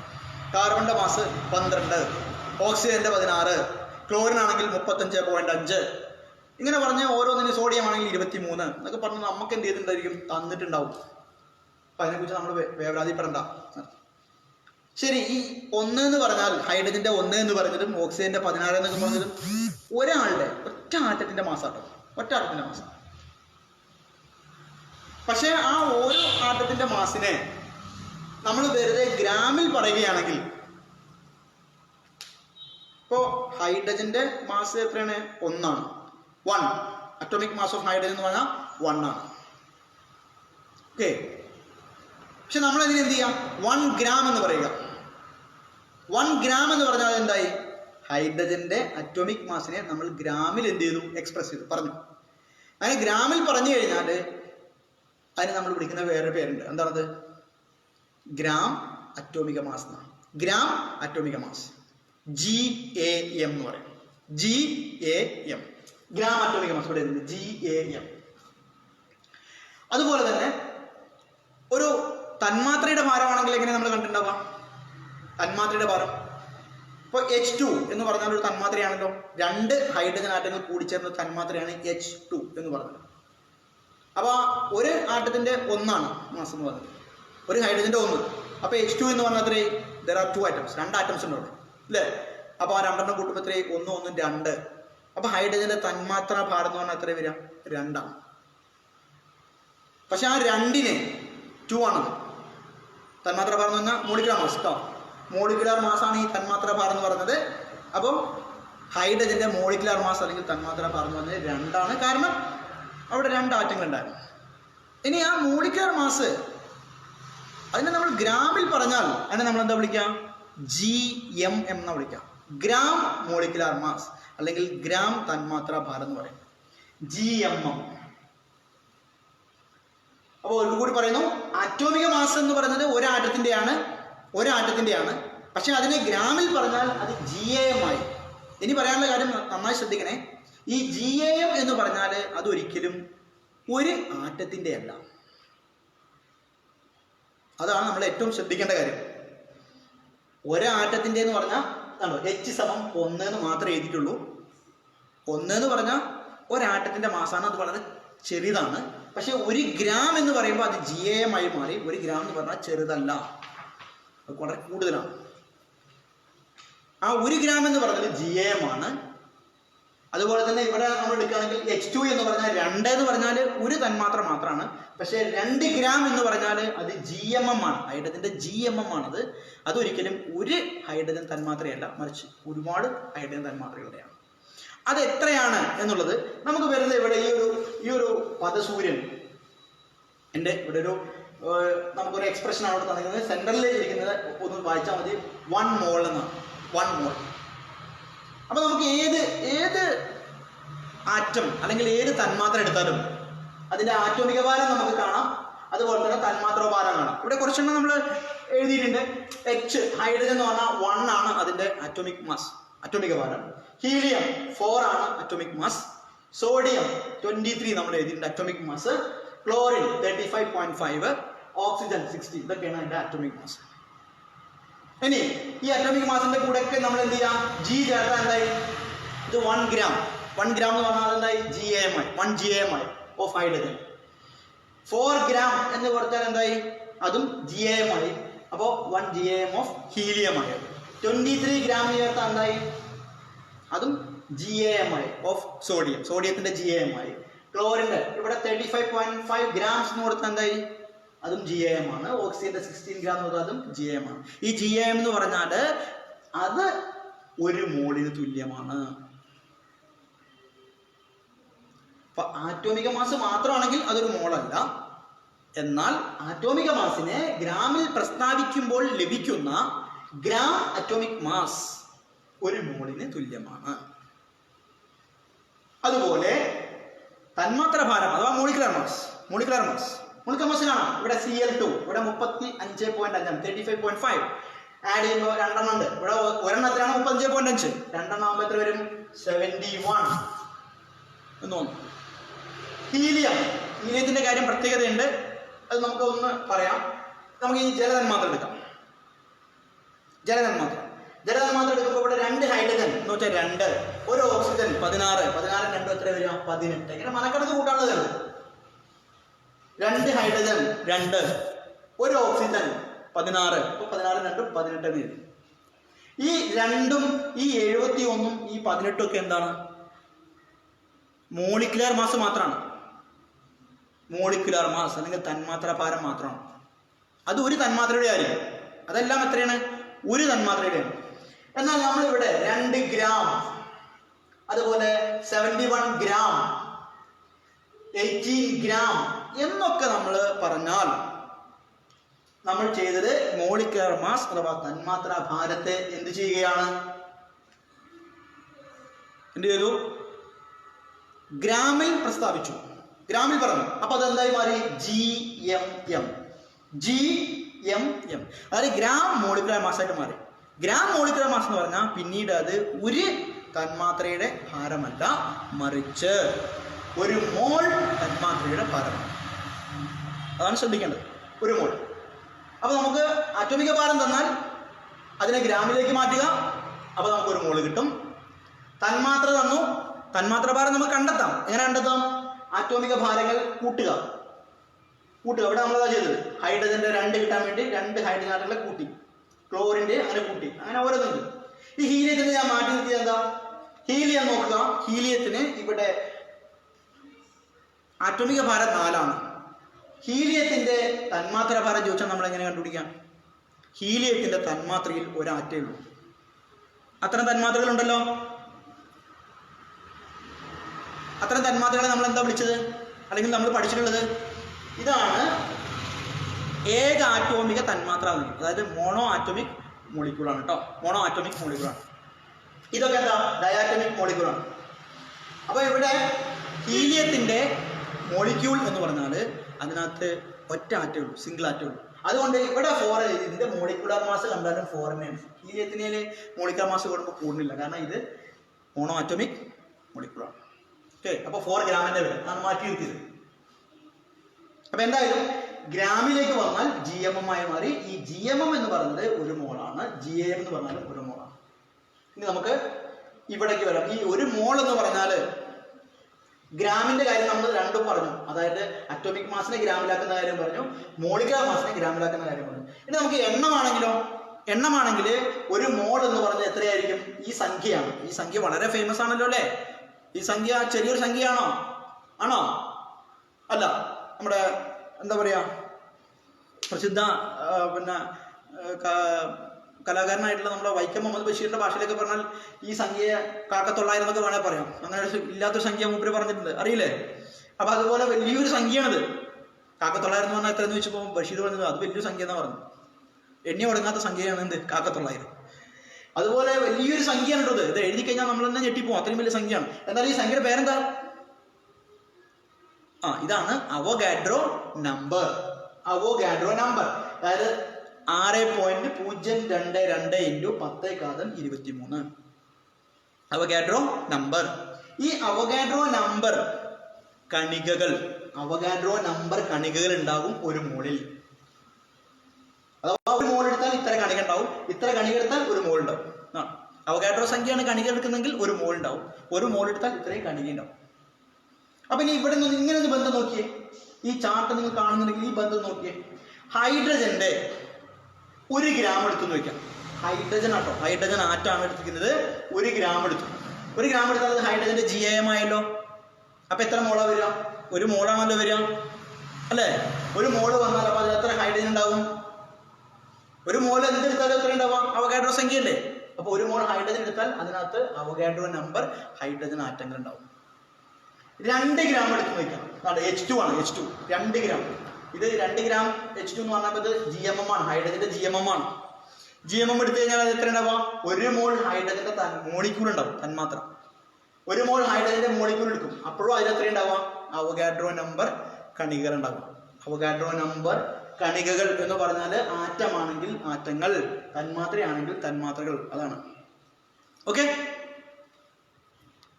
കാർബണിൻ്റെ മാസ് 12, ഓക്സിജൻ്റെ 16, ക്ലോറിൻ ആണെങ്കിൽ 35.5, ഇങ്ങനെ പറഞ്ഞ് ഓരോന്നിന് സോഡിയം ആണെങ്കിൽ 23 എന്നൊക്കെ പറഞ്ഞ് നമുക്ക് എന്ത് ചെയ്തിട്ടുണ്ടായിരിക്കും? തന്നിട്ടുണ്ടാവും. അപ്പം അതിനെക്കുറിച്ച് നമ്മൾ വേവലാതിപ്പെടണ്ട. ശരി, ഈ 1 എന്ന് പറഞ്ഞാൽ ഹൈഡ്രജൻ്റെ 1 എന്ന് പറഞ്ഞതും ഓക്സിജൻ്റെ 16 എന്നൊക്കെ പറഞ്ഞതും ഒരാളുടെ ഒറ്റ ആറ്റത്തിൻ്റെ മാസാട്ടോ, ഒറ്റ ആറ്റത്തിൻ്റെ മാസം. പക്ഷേ ആ ഓരോ ആറ്റത്തിൻ്റെ മാസിനെ നമ്മൾ വെറുതെ ഗ്രാമിൽ പറയുകയാണെങ്കിൽ, ഇപ്പോൾ ഹൈഡ്രജൻ്റെ മാസ് എത്രയാണ്? 1 ആണ്. 1 അറ്റോമിക് മാസ് ഓഫ് ഹൈഡ്രജൻ എന്ന് പറഞ്ഞാൽ 1 ആണ്. ഓക്കെ. പക്ഷെ നമ്മൾ എങ്ങനെ എന്ത് ചെയ്യാം? 1 ഗ്രാം എന്ന് പറയുക. 1 ഗ്രാം എന്ന് പറഞ്ഞാൽ എന്തായി? ഹൈഡ്രജന്റെ അറ്റോമിക് മാസിനെ നമ്മൾ ഗ്രാമിൽ എന്ത് ചെയ്തു? എക്സ്പ്രസ് ചെയ്തു, പറഞ്ഞു. അങ്ങനെ ഗ്രാമിൽ പറഞ്ഞു കഴിഞ്ഞാൽ അതിന് നമ്മൾ വിളിക്കുന്ന വേറെ പേരുണ്ട്. എന്താണത്? ഗ്രാം അറ്റോമിക മാസ് എന്നാണ്. ഗ്രാം അറ്റോമിക മാസ്, GAM എന്ന് പറയും. GAM, gram atomic mass. ഇവിടെ GAM. അതുപോലെ തന്നെ ഒരു തന്മാത്രയുടെ ഭാരമാണെങ്കിൽ എങ്ങനെ നമ്മൾ കണ്ടിട്ടുണ്ടാവാം? തന്മാത്രയുടെ ഭാരം ഇപ്പോൾ H2 എന്ന് പറഞ്ഞാൽ ഒരു തന്മാത്രയാണല്ലോ. 2 ഹൈഡ്രജൻ ആറ്റങ്ങൾ കൂടിച്ചേർന്ന തന്മാത്രയാണ് H2 എന്ന് പറഞ്ഞത്. അപ്പോൾ ഒരു ആറ്റത്തിന്റെ 1 ആണ് മാസ് എന്ന് പറഞ്ഞത്, ഒരു ഹൈഡ്രജന്റെ 1. അപ്പോൾ H2 എന്ന് പറഞ്ഞാൽ അത്രേ? there are 2 atoms, 2 ആറ്റംസ് ഉണ്ട് അവിടെ, അല്ലേ? അപ്പോൾ ആ 2 കൂട്ടുമ്പോൾ എത്രേ? 1 1 2. അപ്പോൾ ഹൈഡ്രജന്റെ തന്മാത്ര ഭാരം എന്ന് പറഞ്ഞാൽ എത്ര വരിക? 2 ആണ്. പക്ഷെ ആ 2ന് 2 ആണത്. തന്മാത്ര ഭാരം എന്ന് പറഞ്ഞാൽ മോളിക്കുലർ മാസ് കേട്ടോ. മോളിക്കുലാർ മാസാണ് ഈ തന്മാത്രാ ഭാരം എന്ന് പറയുന്നത്. അപ്പം ഹൈഡ്രജന്റെ മോളിക്കുലാർ മാസ് അല്ലെങ്കിൽ തന്മാത്രാ ഭാരം എന്ന് പറഞ്ഞത് 2ആണ്. കാരണം അവിടെ 2 ആറ്റങ്ങൾ ഉണ്ടായിരുന്നു. ഇനി ആ മോളിക്കുലാർ മാസ് അതിനെ നമ്മൾ ഗ്രാമിൽ പറഞ്ഞാൽ അതിനെ നമ്മൾ എന്താ വിളിക്കാം? GM എന്ന് വിളിക്കാം. ഗ്രാം മോളിക്കുലാർ മാസ് അല്ലെങ്കിൽ ഗ്രാം തന്മാത്രാ ഭാരം എന്ന് പറയും. GMM. അപ്പോൾ ഒരിക്കൽ കൂടി പറയുന്നു, ആറ്റോമിക മാസ് എന്ന് പറയുന്നത് ഒരാറ്റത്തിൻ്റെയാണ്. പക്ഷെ അതിനെ ഗ്രാമിൽ പറഞ്ഞാൽ അത് GAM ആയി. ഇനി പറയാനുള്ള കാര്യം നന്നായി ശ്രദ്ധിക്കണേ. ഈ GAM എന്ന് പറഞ്ഞാൽ അതൊരിക്കലും ഒരു ആറ്റത്തിൻ്റെ അല്ല. അതാണ് നമ്മൾ ഏറ്റവും ശ്രദ്ധിക്കേണ്ട കാര്യം. ഒരാറ്റത്തിൻ്റെ എന്ന് പറഞ്ഞാൽ H=1 എന്ന് മാത്രമേ എഴുതിയിട്ടുള്ളൂ. 1 എന്ന് പറഞ്ഞാൽ ഒരാറ്റത്തിൻ്റെ മാസാണ്, അത് വളരെ ചെറുതാണ്. പക്ഷെ 1 ഗ്രാം എന്ന് പറയുമ്പോൾ അത് GAM ആയി മാറി. 1 ഗ്രാം എന്ന് പറഞ്ഞാൽ ചെറുതല്ല, അത് വളരെ കൂടുതലാണ്. ആ 1 ഗ്രാം എന്ന് പറഞ്ഞാൽ GAM ആണ്. അതുപോലെ തന്നെ ഇവിടെ നമ്മൾ എടുക്കുകയാണെങ്കിൽ H2 എന്ന് പറഞ്ഞാൽ 2 എന്ന് പറഞ്ഞാൽ ഒരു തന്മാത്ര മാത്രമാണ്. പക്ഷേ 2 ഗ്രാം എന്ന് പറഞ്ഞാൽ അത് GMM ആണ്, ഹൈഡ്രജന്റെ GMM ആണത്. അതൊരിക്കലും ഒരു ഹൈഡ്രജൻ തന്മാത്രയല്ല, മറിച്ച് ഒരുപാട് ഹൈഡ്രജൻ തന്മാത്രകളുടെയാണ്. അത് എത്രയാണ് എന്നുള്ളത് നമുക്ക് വരുന്നത് ഇവിടെ ഈ ഒരു പദസൂര്യൻ എൻ്റെ ഇവിടെ നമുക്കൊരു എക്സ്പ്രഷൻ അവിടെ തന്നിരിക്കുന്നത്. സെൻട്രലിൽ ഇരിക്കുന്നത് ഒന്ന് വായിച്ചാൽ മതി, 1 മോൾ എന്നാണ്. 1 മോൾ. അപ്പൊ നമുക്ക് ഏത് ആറ്റം അല്ലെങ്കിൽ ഏത് തന്മാത്ര എടുത്താലും അതിന്റെ ആറ്റോമിക ഭാരം നമുക്ക് കാണാം, അതുപോലെ തന്നെ തന്മാത്രാ ഭാരം കാണാം. ഇവിടെ കുറച്ചെണ്ണം നമ്മൾ എഴുതിയിട്ടുണ്ട്. H ഹൈഡ്രജൻ എന്ന് പറഞ്ഞാൽ 1 ആണ് അതിന്റെ ആറ്റോമിക ഭാരം. ഹീലിയം 4 ആണ് അറ്റോമിക് മാസ്. സോഡിയം 23 നമ്മൾ എഴുതിയിട്ടുണ്ട് അറ്റോമിക് മാസ്. Chlorine 35.5, oxygen 60. ഇതൊക്കെയാണ് അതിന്റെ ആറ്റോമിക് മാസ്. ഇനി ഈ അറ്റോമിക് മാസിന്റെ കൂടെ ഒക്കെ നമ്മൾ എന്ത് ചെയ്യാം? G ചേർത്താൽ എന്തായി? ഇത് 1 ഗ്രാം. 1 ഗ്രാം എന്ന് പറഞ്ഞാൽ എന്തായി? GAM ആയി. 1 GAM ആയി ഓഫ് ഹൈഡ്രജൻ. 4 ഗ്രാം എന്ന് കൊടുത്താൽ എന്തായി? അതും GAM ആയി. അപ്പോൾ 1 GAM ഓഫ് ഹീലിയം ആയി. 23 ഗ്രാം ചേർത്താൽ എന്തായി? അതും GAM ആയി ഓഫ് സോഡിയത്തിന്റെ GAM ആയി. ക്ലോറിന്റെ ഇവിടെ 35.5 ഗ്രാംസ് എന്ന് കൊടുത്താൽ എന്തായി? അതും GAM ആണ്. ഓക്സിജന്റെ 16 ഗ്രാം എന്ന് പറഞ്ഞാൽ അതും GAM ആണ്. ഈ GAM എന്ന് പറഞ്ഞാൽ അത് 1 മോളിന് തുല്യമാണ്. അപ്പൊ ആറ്റോമിക മാസ് മാത്രമാണെങ്കിൽ അതൊരു മോളല്ല. എന്നാൽ ആറ്റോമിക മാസിനെ ഗ്രാമിൽ പ്രസ്താവിക്കുമ്പോൾ ലഭിക്കുന്ന ഗ്രാം അറ്റോമിക് മാസ് 1 മോളിന് തുല്യമാണ്. അതുപോലെ തന്മാത്രാ ഭാരം അഥവാ മോളിക്കുലാർ മാസ് കാണാം. ഇവിടെ Cl2 ഇവിടെ 35.5 35.5 ആഡ് ചെയ്യുമ്പോൾ 2 എണ്ണം ഉണ്ട്. ഇവിടെ ഒരെണ്ണത്തിലാണ് 35.5, 2 എണ്ണം ആകുമ്പോൾ എത്ര വരും? 71 എന്ന് തോന്നുന്നു. ഹീലിയത്തിന്റെ കാര്യം പ്രത്യേകതയുണ്ട്, അത് നമുക്ക് ഒന്ന് പറയാം. നമുക്ക് ഈ ജലതന്മാത്ര എടുക്കാം. ജലതന്മാത്ര എടുക്കുമ്പോൾ ഇവിടെ 2 ഹൈഡ്രജൻ എന്ന് വെച്ചാൽ 2, 1 ഓക്സിജൻ 16, 16 2 എത്ര വരിക? 18. ഇങ്ങനെ മനക്കടത്ത് കൂട്ടാനുള്ളതാണ്. 2 ഹൈഡ്രജൻ 2, 1 ഓക്സിജൻ 16, അപ്പോൾ 16 2 18 എന്ന് എഴുതി. ഈ 2ഉം ഈ 71ഉം ഈ 18ഉം ഒക്കെ എന്താണ്? മോളിക്കുലാർ മാസ് മാത്രമാണ്. മോളിക്കുലാർ മാസ് അല്ലെങ്കിൽ തന്മാത്രാ ഭാരം മാത്രമാണ്. അത് ഒരു തന്മാത്രയുടെ ആയിരിക്കും. അതെല്ലാം എത്രയാണ്? ഒരു തന്മാത്രയുടെയാണ്. എന്നാൽ നമ്മളിവിടെ 2 ഗ്രാം, അതുപോലെ 71 ഗ്രാം, 18 ഗ്രാം എന്നൊക്കെ നമ്മൾ പറഞ്ഞാൽ നമ്മൾ ചെയ്തത് മോളിക്കുലാർ മാസ് അഥവാ തന്മാത്രാ ഭാരത്തെ എന്ത് ചെയ്യുകയാണ്? എന്ത് ചെയ്തു? ഗ്രാമിൽ പ്രസ്താവിച്ചു, ഗ്രാമിൽ പറഞ്ഞു. അപ്പൊ അതെന്തായി മാറി? GMM. അതായത് ഗ്രാം മോളിക്കുലാർ മാസായിട്ട് മാറി. ഗ്രാം മോളിക്കുലാർ മാസ് എന്ന് പറഞ്ഞാൽ പിന്നീട് അത് ഒരു തന്മാത്രയുടെ ഭാരമല്ല, മറിച്ച് 1 മോൾ തന്മാത്രയുടെ ഭാരമാണ്. അതാണ് ശ്രദ്ധിക്കേണ്ടത്, 1 മോൾ. അപ്പൊ നമുക്ക് ആറ്റോമിക ഭാരം തന്നാൽ അതിനെ ഗ്രാമിലേക്ക് മാറ്റുക, അപ്പൊ നമുക്ക് 1 മോള് കിട്ടും. തന്മാത്ര തന്നു, തന്മാത്ര ഭാരം നമുക്ക് കണ്ടെത്താം. എങ്ങനെ കണ്ടെത്താം? ആറ്റോമിക ഭാരങ്ങൾ കൂട്ടുക. ഇവിടെ നമ്മളതാ ചെയ്തത്. ഹൈഡ്രജന്റെ 2 കിട്ടാൻ വേണ്ടി 2 ഹൈഡ്രജൻ ആറ്റങ്ങളെ കൂട്ടി, ക്ലോറിന്റെ അങ്ങനെ കൂട്ടി, അങ്ങനെ ഓരോന്നുണ്ട്. ഈ ഹീലിയത്തിന് ഞാൻ മാറ്റി നിർത്തിയത് എന്താ? ഹീലിയം നോക്കുക. ഹീലിയത്തിന് ഇവിടെ ആറ്റോമിക ഭാരം 4 ആണ്. ഹീലിയത്തിന്റെ തന്മാത്രാ ഭാരം ചോദിച്ചാൽ നമ്മൾ എങ്ങനെ കണ്ടുപിടിക്കാം? ഹീലിയത്തിന്റെ തന്മാത്രയിൽ ഒരാറ്റേ ഉള്ളൂ. അത്തരം തന്മാത്രകളുണ്ടല്ലോ. അത്തരം തന്മാത്രകളെ നമ്മൾ എന്താ വിളിച്ചത്, അല്ലെങ്കിൽ നമ്മൾ പഠിച്ചിട്ടുള്ളത്? ഇതാണ് ഏക ആറ്റോമിക തന്മാത്ര. അതായത് മോണോ ആറ്റോമിക് മോളിക്യൂളാണ് കേട്ടോ. മോണോ ആറ്റോമിക് മോളിക്യൂളാണ്. ഇതൊക്കെ എന്താ ഡയാറ്റോമിക് മോളിക്യൂളാണ്. അപ്പോൾ ഇവിടെ ഹീലിയത്തിന്റെ മോളിക്യൂൾ എന്ന് പറഞ്ഞാൽ അതിനകത്ത് ഒറ്റ ആറ്റേ ഉള്ളൂ, സിംഗിൾ ആറ്റേ ഉള്ളൂ. അതുകൊണ്ട് ഇവിടെ 4 ഇതിന്റെ മോളിക്കുലർ മാസ് കണ്ടാലും 4 തന്നെയാണ്. ഹീലിയത്തിന് മോളിക്കുലർ മാസ് കൂടുമ്പോൾ കൂടുന്നില്ല, കാരണം ഇത് മോണോ ആറ്റോമിക് മോളിക്യൂളാണ്. ഓക്കെ, അപ്പോൾ 4 ഗ്രാമിന്റെ വില ആണ് മാറ്റി നിർത്തിയത്. അപ്പൊ എന്തായാലും ഗ്രാമിലേക്ക് വന്നാൽ GMM ആയി മാറി. ഈ GMM എന്ന് പറയുന്നത് 1 മോളാണ്, GAM എന്ന് പറഞ്ഞാലും 1 മോളാണ്. ഇനി നമുക്ക് ഇവിടേക്ക് വരാം. ഈ 1 മോൾ എന്ന് പറഞ്ഞാൽ ഗ്രാമിന്റെ കാര്യം നമ്മൾ രണ്ടും പറഞ്ഞു. അതായത് അറ്റോമിക് മാസിനെ ഗ്രാമിലാക്കുന്ന കാര്യം പറഞ്ഞു, മോളിക്കുലർ മാസിനെ ഗ്രാമിലാക്കുന്ന കാര്യം പറഞ്ഞു. ഇനി നമുക്ക് എണ്ണമാണെങ്കിൽ 1 മോൾ എന്ന് പറഞ്ഞാൽ എത്രയായിരിക്കും? ഈ സംഖ്യയാണ്. ഈ സംഖ്യ വളരെ ഫേമസ് ആണല്ലോ അല്ലേ? ഈ സംഖ്യ ചെറിയൊരു സംഖ്യയാണോ? ആണോ? അല്ല, നമ്മുടെ എന്താ പറയാ, പ്രസിദ്ധ പിന്നെ കലാകാരനായിട്ടുള്ള നമ്മുടെ വൈക്കം മുഹമ്മദ് ബഷീറിന്റെ ഭാഷയിലൊക്കെ പറഞ്ഞാൽ ഈ സംഖ്യയെ 900 എന്നൊക്കെ വേണേൽ പറയാം. അങ്ങനെ ഇല്ലാത്തൊരു സംഖ്യ മൂപ്പര് പറഞ്ഞിട്ടുണ്ട്, അറിയില്ലേ? അപ്പൊ അതുപോലെ വലിയൊരു സംഖ്യയാണിത്. 900 എന്ന് പറഞ്ഞാൽ എത്രയെന്ന് വെച്ചപ്പോൾ ബഷീർ പറഞ്ഞത് അത് വലിയൊരു സംഖ്യ എന്നാ പറഞ്ഞു. എണ്ണി ഒടുങ്ങാത്ത സംഖ്യയാണ് എന്ത് 900. അതുപോലെ വലിയൊരു സംഖ്യയാണ് കേട്ടോ ഇത്. എഴുതി കഴിഞ്ഞാൽ നമ്മൾ തന്നെ ഞെട്ടിപ്പോവും, അത്രയും വലിയ സംഖ്യയാണ്. എന്നാൽ ഈ സംഖ്യയുടെ പേരെന്താ? ഇതാണ് അവോഗാഡ്രോ നമ്പർ. അവോഗാഡ്രോ നമ്പർ അതായത് 6.022 × 10⁻23 അവോഗാഡ്രോ നമ്പർ. ഈ അവോഗാഡ്രോ നമ്പർ കണികകൾ ഉണ്ടാകും 1 മോളിൽ. അഥവാ 1 മോൾ എടുത്താൽ ഇത്ര കണിക ഉണ്ടാവും, ഇത്ര കണിക എടുത്താൽ 1 മോൾ ഉണ്ടാവും. അവോഗാഡ്രോ സംഖ്യയാണ് കണിക എടുക്കുന്നെങ്കിൽ 1 മോൾ ഉണ്ടാവും. 1 മോൾ എടുത്താൽ ഇത്രയും കണിക ഉണ്ടാവും. അപ്പൊ ഇനി ഇവിടെ നിന്ന് ഇങ്ങനെ ഒരു ബന്ധം നോക്കിയേ. ഈ ചാർട്ട് നിങ്ങൾ കാണുന്നുണ്ടെങ്കിൽ ഈ ബന്ധം നോക്കിയേ. ഹൈഡ്രജന്റെ 1 ഗ്രാം എടുത്തു നോക്കാം. ഹൈഡ്രജൻ ആട്ടോ, ഹൈഡ്രജൻ ആറ്റാണ് എടുത്തിരിക്കുന്നത്. 1 ഗ്രാം എടുത്തു. 1 ഗ്രാം എടുത്താൽ അത് ഹൈഡ്രജന്റെ GAM ആയല്ലോ. അപ്പൊ എത്ര മോളാ വരിക? 1 മോളാണല്ലോ വരിക അല്ലേ? 1 മോള് വന്നാൽ അപ്പൊ അതിൽ എത്ര ഹൈഡ്രജൻ ഉണ്ടാവും? 1 മോള് എന്തെടുത്താലും എത്ര ഉണ്ടാവാം? അവോഗാഡ്രോ സംഖ്യയല്ലേ. അപ്പൊ 1 മോൾ ഹൈഡ്രജൻ എടുത്താൽ അതിനകത്ത് അവോഗാഡ്രോ നമ്പർ ഹൈഡ്രജൻ ആറ്റങ്ങൾ ഉണ്ടാവും. 2 ഗ്രാം എടുത്ത് നോക്കാം. H2 ആണ്. H2 2 gram. ഇത് 2 ഗ്രാം H2 എന്ന് പറഞ്ഞാൽ ഇത് GMM ആണ്, ഹൈഡ്രജന്റെ GMM ആണ്. GMM എടുത്തു കഴിഞ്ഞാൽ അത് എത്ര ഉണ്ടാവാം? 1 മോൾ ഹൈഡ്രജന്റെ മോളിക്യൂൾ ഉണ്ടാവും, തന്മാത്ര. 1 മോൾ ഹൈഡ്രജന്റെ മോളിക്യൂൾ എടുക്കും. അപ്പോഴും അതിൽ എത്ര ഉണ്ടാവാം? അവോഗാഡ്രോ നമ്പർ കണികകൾ ഉണ്ടാവും. അവോഗാഡ്രോ നമ്പർ കണികകൾ എന്ന് പറഞ്ഞാൽ ആറ്റമാണെങ്കിൽ ആറ്റങ്ങൾ, തന്മാത്രയാണെങ്കിൽ തന്മാത്രകൾ, അതാണ്. ഓക്കെ.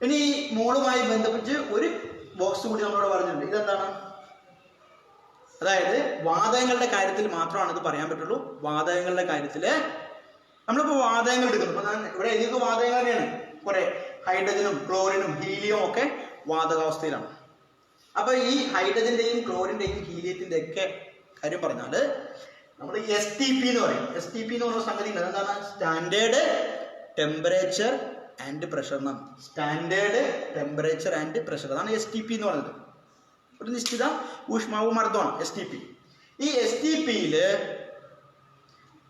ഇനി മോളുമായി ബന്ധപ്പെട്ട് ഒരു ബോക്സ് കൂടി നമ്മളോട് പറഞ്ഞിട്ടുണ്ട്. ഇതെന്താണ്? അതായത് വാതകങ്ങളുടെ കാര്യത്തിൽ മാത്രമാണ് ഇത് പറയാൻ പറ്റുള്ളൂ. വാതകങ്ങളുടെ കാര്യത്തിൽ നമ്മളിപ്പോൾ വാതകങ്ങൾ എടുക്കുന്നു. ഇപ്പൊ ഞാൻ ഇവിടെ എഴുതിയത് വാതകങ്ങൾ തന്നെയാണ്. കുറെ ഹൈഡ്രജനും ക്ലോറിനും ഹീലിയവും ഒക്കെ വാതകാവസ്ഥയിലാണ്. അപ്പൊ ഈ ഹൈഡ്രജന്റെയും ക്ലോറിന്റെയും ഹീലിയത്തിന്റെ ഒക്കെ കാര്യം പറഞ്ഞാല് നമ്മൾ STP എന്ന് പറയും. STP എന്ന് പറഞ്ഞ സംഗതി എന്താണ്? സ്റ്റാൻഡേർഡ് ടെമ്പറേച്ചർ ആൻഡ് പ്രഷർ എന്നാണ്. സ്റ്റാൻഡേർഡ് ടെമ്പറേച്ചർ ആൻഡ് പ്രഷർ, അതാണ് STP എന്ന് പറയുന്നത്. ഒരു നിശ്ചിത ഊഷ്മാവ് മർദ്ദമാണ് STP. ഈ STPയിൽ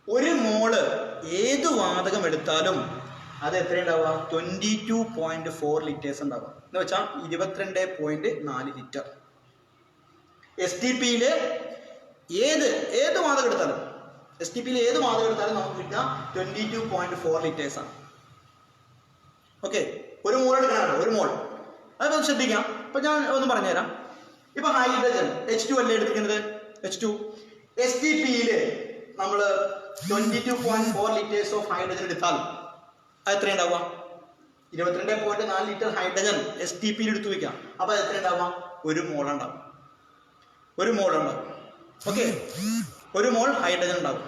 1 മോള് ഏത് വാതകം എടുത്താലും അത് എത്ര ഉണ്ടാവുക? 22.4 ലിറ്റേഴ്സ് ഉണ്ടാവുക. എന്ന് വെച്ചാൽ 22.4 ലിറ്റർ. STPയിൽ ഏത് വാതകം എടുത്താലും നമുക്ക് കിട്ടുക 22.4 ലിറ്റേഴ്സ് ആണ്. ഓക്കെ, 1 മോൾ എടുക്കാനാണ്. 1 മോൾ അതൊക്കെ ശ്രദ്ധിക്കാം. ഇപ്പൊ ഞാൻ ഒന്ന് പറഞ്ഞുതരാം. ഇപ്പൊ ഹൈഡ്രജൻ H2 അല്ലേ എടുത്തിരിക്കുന്നത്? H2 STPയിൽ നമ്മൾ 22.4 ലിറ്റേഴ്സ് ഓഫ് ഹൈഡ്രജൻ എടുത്താൽ അത് എത്ര ഉണ്ടാവുക? 22.4 ലിറ്റർ ഹൈഡ്രജൻ STPയിൽ എടുത്തു വയ്ക്കാം. അപ്പൊ അത് എത്ര ഉണ്ടാവുക? 1 മോൾ ഉണ്ടാവും. 1 മോൾ ഉണ്ടാവും. ഓക്കെ, 1 മോൾ ഹൈഡ്രജൻ ഉണ്ടാവും.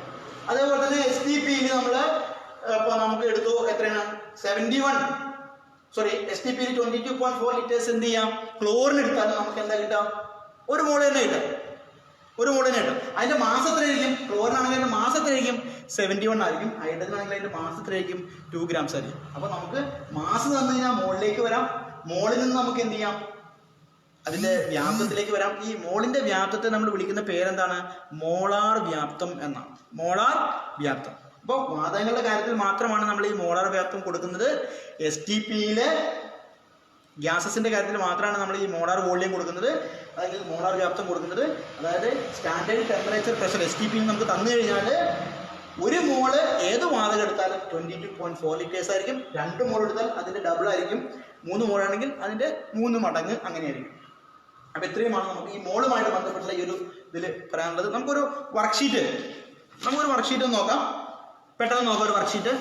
അതേപോലെ തന്നെ STPയിൽ നമ്മൾ ഇപ്പൊ നമുക്ക് എടുത്തു എത്രയാണ്? STPയിൽ 22.4 ലിറ്റേഴ്സ് എന്ത് ചെയ്യാം? ക്ലോറിൻ എടുത്താൽ നമുക്ക് എന്താ കിട്ടാം? 1 മോൾ തന്നെ കിട്ടാം. 1 മോൾ തന്നെ കിട്ടും. അതിന്റെ മാസം എത്രയായിരിക്കും? ക്ലോറിൻ ആണെങ്കിൽ അതിന്റെ മാസം എത്രയായിരിക്കും? 71 ആയിരിക്കും. ഹൈഡ്രജൻ ആണെങ്കിൽ അതിന്റെ മാസം എത്രയായിരിക്കും? 2 ഗ്രാംസ് ആയിരിക്കും. അപ്പൊ നമുക്ക് മാസ് തന്നു കഴിഞ്ഞാൽ മോളിലേക്ക് വരാം. മോളിൽ നിന്ന് നമുക്ക് എന്ത് ചെയ്യാം? അതിന്റെ വ്യാപ്തത്തിലേക്ക് വരാം. ഈ മോളിന്റെ വ്യാപ്തത്തെ നമ്മൾ വിളിക്കുന്ന പേരെന്താണ്? മോളാർ വ്യാപ്തം എന്നാണ്. മോളാർ വ്യാപ്തം. അപ്പോൾ വാതകങ്ങളുടെ കാര്യത്തിൽ മാത്രമാണ് നമ്മൾ ഈ മോളാർ വ്യാപ്തം കൊടുക്കുന്നത്. STPയിലെ ഗ്യാസസിന്റെ കാര്യത്തിൽ മാത്രമാണ് നമ്മൾ ഈ മോളാർ വോളിയം കൊടുക്കുന്നത്, അതായത് മോളാർ വ്യാപ്തം കൊടുക്കുന്നത്. അതായത് സ്റ്റാൻഡേർഡ് ടെമ്പറേച്ചർ പ്രഷർ STPയിൽ നമുക്ക് തന്നു കഴിഞ്ഞാൽ 1 മോള് ഏത് വാതകം എടുത്താലും 22.4 ലിറ്റേഴ്സ് ആയിരിക്കും. 2 മോൾ എടുത്താൽ അതിന്റെ ഡബിൾ ആയിരിക്കും. 3 മോളാണെങ്കിൽ അതിന്റെ 3 മടങ്ങ് അങ്ങനെയായിരിക്കും. അപ്പൊ ഇത്രയുമാണ് നമുക്ക് ഈ മോളുമായിട്ട് ബന്ധപ്പെട്ടുള്ള ഈ ഒരു ഇതിൽ പറയാനുള്ളത്. നമുക്കൊരു വർക്ക്ഷീറ്റ് നോക്കാം. പെട്ടെന്ന് നോക്കാം ഒരു വർക്ക്ഷീറ്റ്.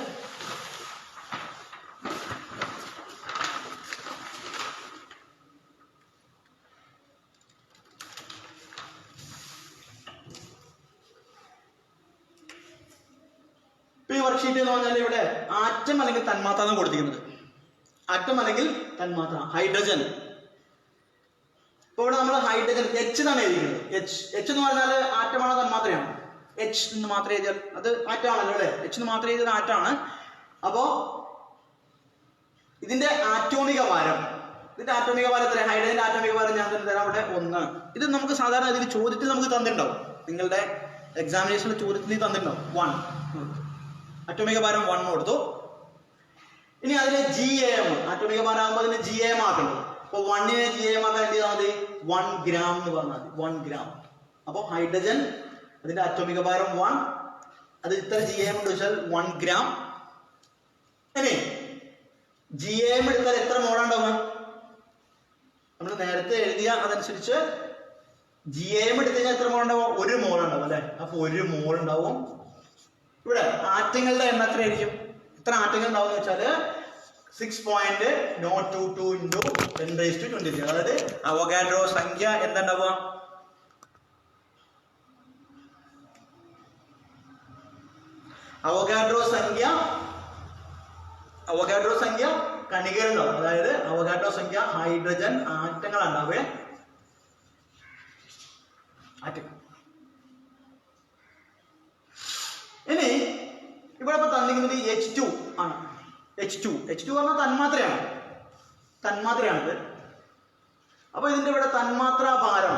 ഈ വർക്ക്ഷീറ്റ് എന്ന് പറഞ്ഞാൽ ഇവിടെ ആറ്റം അല്ലെങ്കിൽ തന്മാത്ര ആണ് കൊടുത്തിരിക്കുന്നത്. ആറ്റം അല്ലെങ്കിൽ തന്മാത്ര, ഹൈഡ്രജൻ. ഇപ്പൊ ഇവിടെ നമ്മൾ ഹൈഡ്രജൻ H എന്നാണ് എഴുതിയിരിക്കുന്നത്. H എന്ന് പറഞ്ഞാൽ ആറ്റമാണോ തന്മാത്രയാണ്? H എന്ന് മാത്രം എഴുതിയാൽ അത് ആറ്റമാണല്ലോ അല്ലെ? H എന്ന് മാത്രം എഴുതിയത് ആറ്റമാണ്. അപ്പോ ഇതിന്റെ ആറ്റോമിക ഭാരം എത്ര? ഹൈഡ്രജന്റെ ആറ്റോമിക ഭാരം ഞാൻ തന്നെ തരാം. ഇവിടെ 1. ഇത് നമുക്ക് സാധാരണ ഇതിൽ ചോദ്യത്തിൽ നമുക്ക് തന്നിട്ടുണ്ടാവും. നിങ്ങളുടെ എക്സാമിനേഷനിൽ ചോദ്യത്തിൽ തന്നിട്ടുണ്ടാവും 1. ആറ്റോമിക ഭാരം 1 കൊടുത്തു. ഇനി അതിന് GAM, ആറ്റോമിക ഭാരം ആകുമ്പോൾ അതിന് GAM ആക്കണം. അപ്പോൾ 1നെ GAM ആക്കാൻ എന്ത് ചെയ്താൽ മതി? 1 ഗ്രാം എന്ന് പറഞ്ഞാൽ മതി. 1 ഗ്രാം. അപ്പോൾ ഹൈഡ്രജൻ അതിന്റെ ആറ്റോമിക ഭാരം 1, അത് ഇത്ര GAM എന്ന് വെച്ചാൽ 1 ഗ്രാം. ഇനി GAM എടുത്താൽ എത്ര മോളുണ്ടാവും? നമ്മൾ നേരത്തെ എഴുതിയ അതനുസരിച്ച് GAM എടുത്തു കഴിഞ്ഞാൽ എത്ര മോളുണ്ടാവും? 1 മോൾ ഉണ്ടാവും അല്ലെ? അപ്പൊ 1 മോൾ ഉണ്ടാവും. ഇവിടെ ആറ്റങ്ങളുടെ എണ്ണം എത്രയായിരിക്കും? എത്ര ആറ്റങ്ങൾ ഉണ്ടാവും എന്ന് വെച്ചാൽ 6.022 into 10⁻23. അതായത് അവോഗാഡ്രോ സംഖ്യ എന്താ ഉണ്ടാവുക? അവോഗാഡ്രോ സംഖ്യ കണികകളുണ്ടാവും. അതായത് അവോഗാഡ്രോ സംഖ്യ ഹൈഡ്രജൻ ആറ്റങ്ങളുണ്ടാവേ. ഇനി ഇവിടെ ഇപ്പൊ തന്നിരിക്കുന്നത് H2 ആണ്. H2 പറഞ്ഞാൽ തന്മാത്രയാണിത്. അപ്പൊ ഇതിന്റെ ഇവിടെ തന്മാത്രാ ഭാരം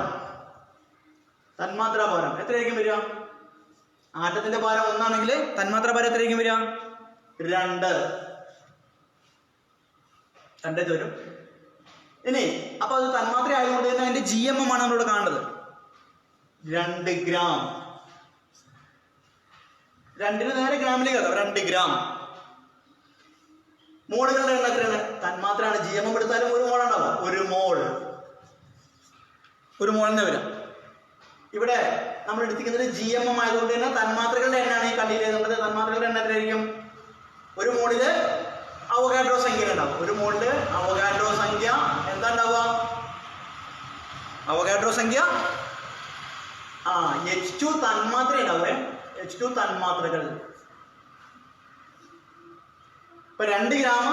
എത്രയായിരിക്കും വരിക? ആറ്റത്തിന്റെ ഭാരം 1 ആണെങ്കിൽ തന്മാത്രാ ഭാരം എത്രയായിരിക്കും വരിക? 2 വരും. ഇനി അപ്പൊ അത് തന്മാത്ര ആയതുകൊണ്ട് തന്നെ അതിന്റെ GMM ആണ് നമ്മളിവിടെ കാണുന്നത്. 2 ഗ്രാം. 2ന് നേരെ ഗ്രാമിലേക്ക് 2 ഗ്രാം. മോളുകളുടെ എണ്ണം എത്രയാണ്? തന്മാത്രയാണ്. GMM എടുത്താലും 1 മോൾ ഉണ്ടാവും. 1 മോൾ തന്നെ വരാം. ഇവിടെ നമ്മൾ എടുത്തിരിക്കുന്നത് GMM ആയതുകൊണ്ട് തന്നെ തന്മാത്രകളുടെ എണ്ണമാണ് ഈ കള്ളിയിൽ എഴുതുന്നത്. തന്മാത്രകളുടെ എണ്ണം എത്രയായിരിക്കും? 1 മോളില് അവോഗാഡ്രോ സംഖ്യ ഉണ്ടാവും. 1 മോളില് അവോഗാഡ്രോ സംഖ്യ എന്താ ഉണ്ടാവുക? അവോഗാഡ്രോ സംഖ്യ H2 തന്മാത്ര ഉണ്ടാവേ. H2 തന്മാത്രകൾ. ഇപ്പൊ 2 ഗ്രാം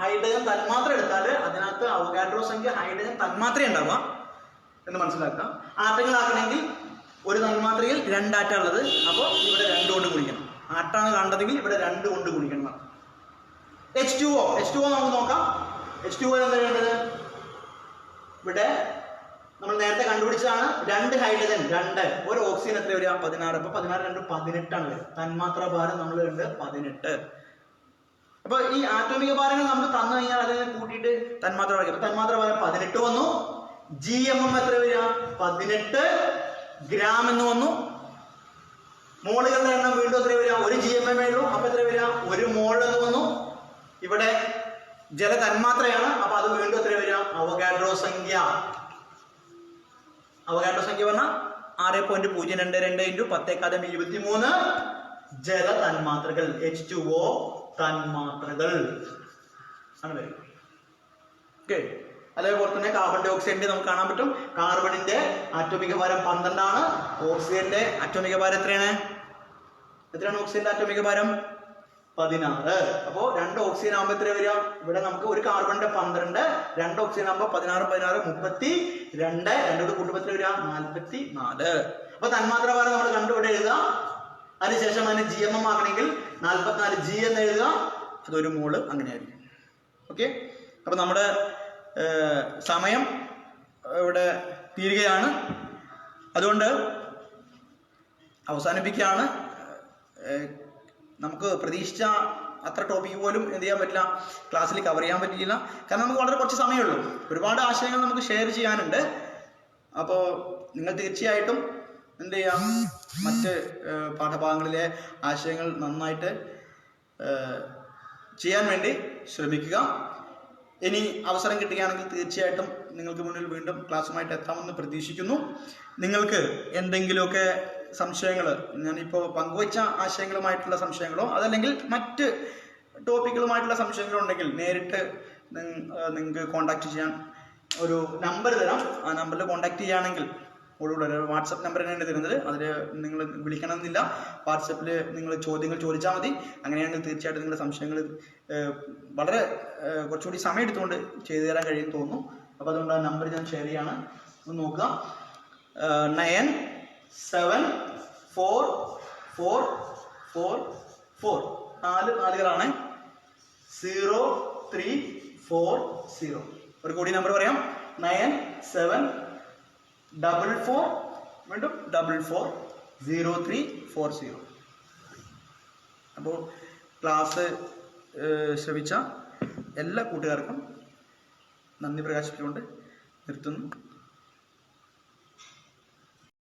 ഹൈഡ്രജൻ തന്മാത്ര എടുത്താൽ അതിനകത്ത് അവോഗാഡ്രോ സംഖ്യ ഹൈഡ്രജൻ തന്മാത്ര ഉണ്ടാവുക എന്ന് മനസ്സിലാക്കാം. ആറ്റങ്ങളാക്കണമെങ്കിൽ ഒരു തന്മാത്രയിൽ 2 ആറ്റം ഉള്ളത്. അപ്പോൾ ഇവിടെ 2 കൊണ്ട് ഗുണിക്കണം. ആറ്റാണ് കാണേണ്ടതെങ്കിൽ ഇവിടെ 2 കൊണ്ട് ഗുണിക്കണം. H2O നമുക്ക് നോക്കാം. H2O എന്താ വേണ്ടത്? ഇവിടെ നമ്മൾ നേരത്തെ കണ്ടുപിടിച്ചതാണ്. 2 ഹൈഡ്രജൻ 2, ഒരു ഓക്സിജൻ എത്ര വരിക? 16. അപ്പൊ 16 2 18 ആണ് വരിക. തന്മാത്രാ ഭാരം നമ്മൾ ഉണ്ട് 18. അപ്പൊ ഈ ആറ്റോമിക ഭാരങ്ങൾ നമുക്ക് തന്നു കഴിഞ്ഞാൽ അതിനെ കൂട്ടിയിട്ട് തന്മാത്ര ഭാരം 18 വന്നു. GMM എത്ര വരിക? 18 ഗ്രാം എന്ന് വന്നു. മോളുകളുടെ എണ്ണം വീണ്ടും എത്ര വരിക? 1 GMM ഉള്ളൂ. അപ്പൊ എത്ര വരിക? 1 മോൾ എന്ന് വന്നു. ഇവിടെ ജല തന്മാത്രയാണ്. അപ്പൊ അത് വീണ്ടും എത്ര വരിക? അവോഗാഡ്രോ സംഖ്യ പറഞ്ഞാൽ 6.022 × 10⁻23 ജല തന്മാത്രകൾ. H2O തന്മാത്രകൾ ആണ് വരിക. ഓക്കെ. അതേപോലെ തന്നെ കാർബൺ ഡൈ ഓക്സൈഡിന്റെ നമുക്ക് കാണാൻ പറ്റും. കാർബണിന്റെ ആറ്റോമിക ഭാരം 12 ആണ്. ഓക്സിജന്റെ ആറ്റോമിക ഭാരം എത്രയാണ്? ഓക്സിജന്റെ ആറ്റോമിക ഭാരം 16. അപ്പോ 2 ഓക്സിജൻ ആകുമ്പോൾ എത്ര വരിക? ഇവിടെ നമുക്ക് ഒരു കാർബണിന്റെ 12, 2 ഓക്സിജൻ ആകുമ്പോൾ 16 32, 2 കൂട്ടുമ്പോൾ എത്ര വരിക? 44. അപ്പൊ തന്മാത്ര ഭാരം നമ്മൾ കണ്ടുപിടി എഴുതുക. അതിനുശേഷം അതിന് GMM ആക്കണമെങ്കിൽ 44G എന്ന് എഴുതുക. അത് 1 മോള് അങ്ങനെയായിരിക്കും. ഓക്കെ. അപ്പൊ നമ്മുടെ സമയം ഇവിടെ തീരുകയാണ്. അതുകൊണ്ട് അവസാനിപ്പിക്കുകയാണ്. നമുക്ക് പ്രതീക്ഷിച്ച അത്ര ടോപ്പിക്ക് പോലും എന്ത് ചെയ്യാൻ പറ്റില്ല, ക്ലാസ്സിൽ കവർ ചെയ്യാൻ പറ്റിയില്ല. കാരണം നമുക്ക് വളരെ കുറച്ച് സമയമുള്ളൂ. ഒരുപാട് ആശയങ്ങൾ നമുക്ക് ഷെയർ ചെയ്യാനുണ്ട്. അപ്പോൾ നിങ്ങൾ തീർച്ചയായിട്ടും എന്ത് ചെയ്യാം, മറ്റ് പാഠഭാഗങ്ങളിലെ ആശയങ്ങൾ നന്നായിട്ട് ചെയ്യാൻ വേണ്ടി ശ്രമിക്കുക. ഇനി അവസരം കിട്ടുകയാണെങ്കിൽ തീർച്ചയായിട്ടും നിങ്ങൾക്ക് മുന്നിൽ വീണ്ടും ക്ലാസ്സുമായിട്ട് എത്താമെന്ന് പ്രതീക്ഷിക്കുന്നു. നിങ്ങൾക്ക് എന്തെങ്കിലുമൊക്കെ സംശയങ്ങൾ, ഞാനിപ്പോൾ പങ്കുവച്ച ആശയങ്ങളുമായിട്ടുള്ള സംശയങ്ങളോ അതല്ലെങ്കിൽ മറ്റ് ടോപ്പിക്കുകളുമായിട്ടുള്ള സംശയങ്ങളോ ഉണ്ടെങ്കിൽ നേരിട്ട് നിങ്ങൾക്ക് കോൺടാക്റ്റ് ചെയ്യാൻ ഒരു നമ്പർ തരാം. ആ നമ്പറിൽ കോൺടാക്റ്റ് ചെയ്യുകയാണെങ്കിൽ ഒരു വാട്സപ്പ് നമ്പർ തന്നെയാണ് തരുന്നത്. അതിൽ നിങ്ങൾ വിളിക്കണമെന്നില്ല. വാട്സപ്പിൽ നിങ്ങൾ ചോദ്യങ്ങൾ ചോദിച്ചാൽ മതി. അങ്ങനെയാണെങ്കിൽ തീർച്ചയായിട്ടും നിങ്ങളുടെ സംശയങ്ങൾ വളരെ കുറച്ചുകൂടി സമയം എടുത്തുകൊണ്ട് ചെയ്തു തരാൻ കഴിയുമെന്ന് തോന്നുന്നു. അപ്പോൾ അതുകൊണ്ട് ആ നമ്പർ ഞാൻ ഷെയർ ചെയ്യാണ്, ഒന്ന് നോക്കുക. 974444 4 നാലുകളാണ് 0340. ഒരു കൂടി നമ്പർ പറയാം, 9744 വീണ്ടും 440340. അപ്പോൾ ക്ലാസ് ശ്രമിച്ച എല്ലാ കൂട്ടുകാർക്കും നന്ദി പ്രകാശിപ്പിച്ചുകൊണ്ട് നിർത്തുന്നു.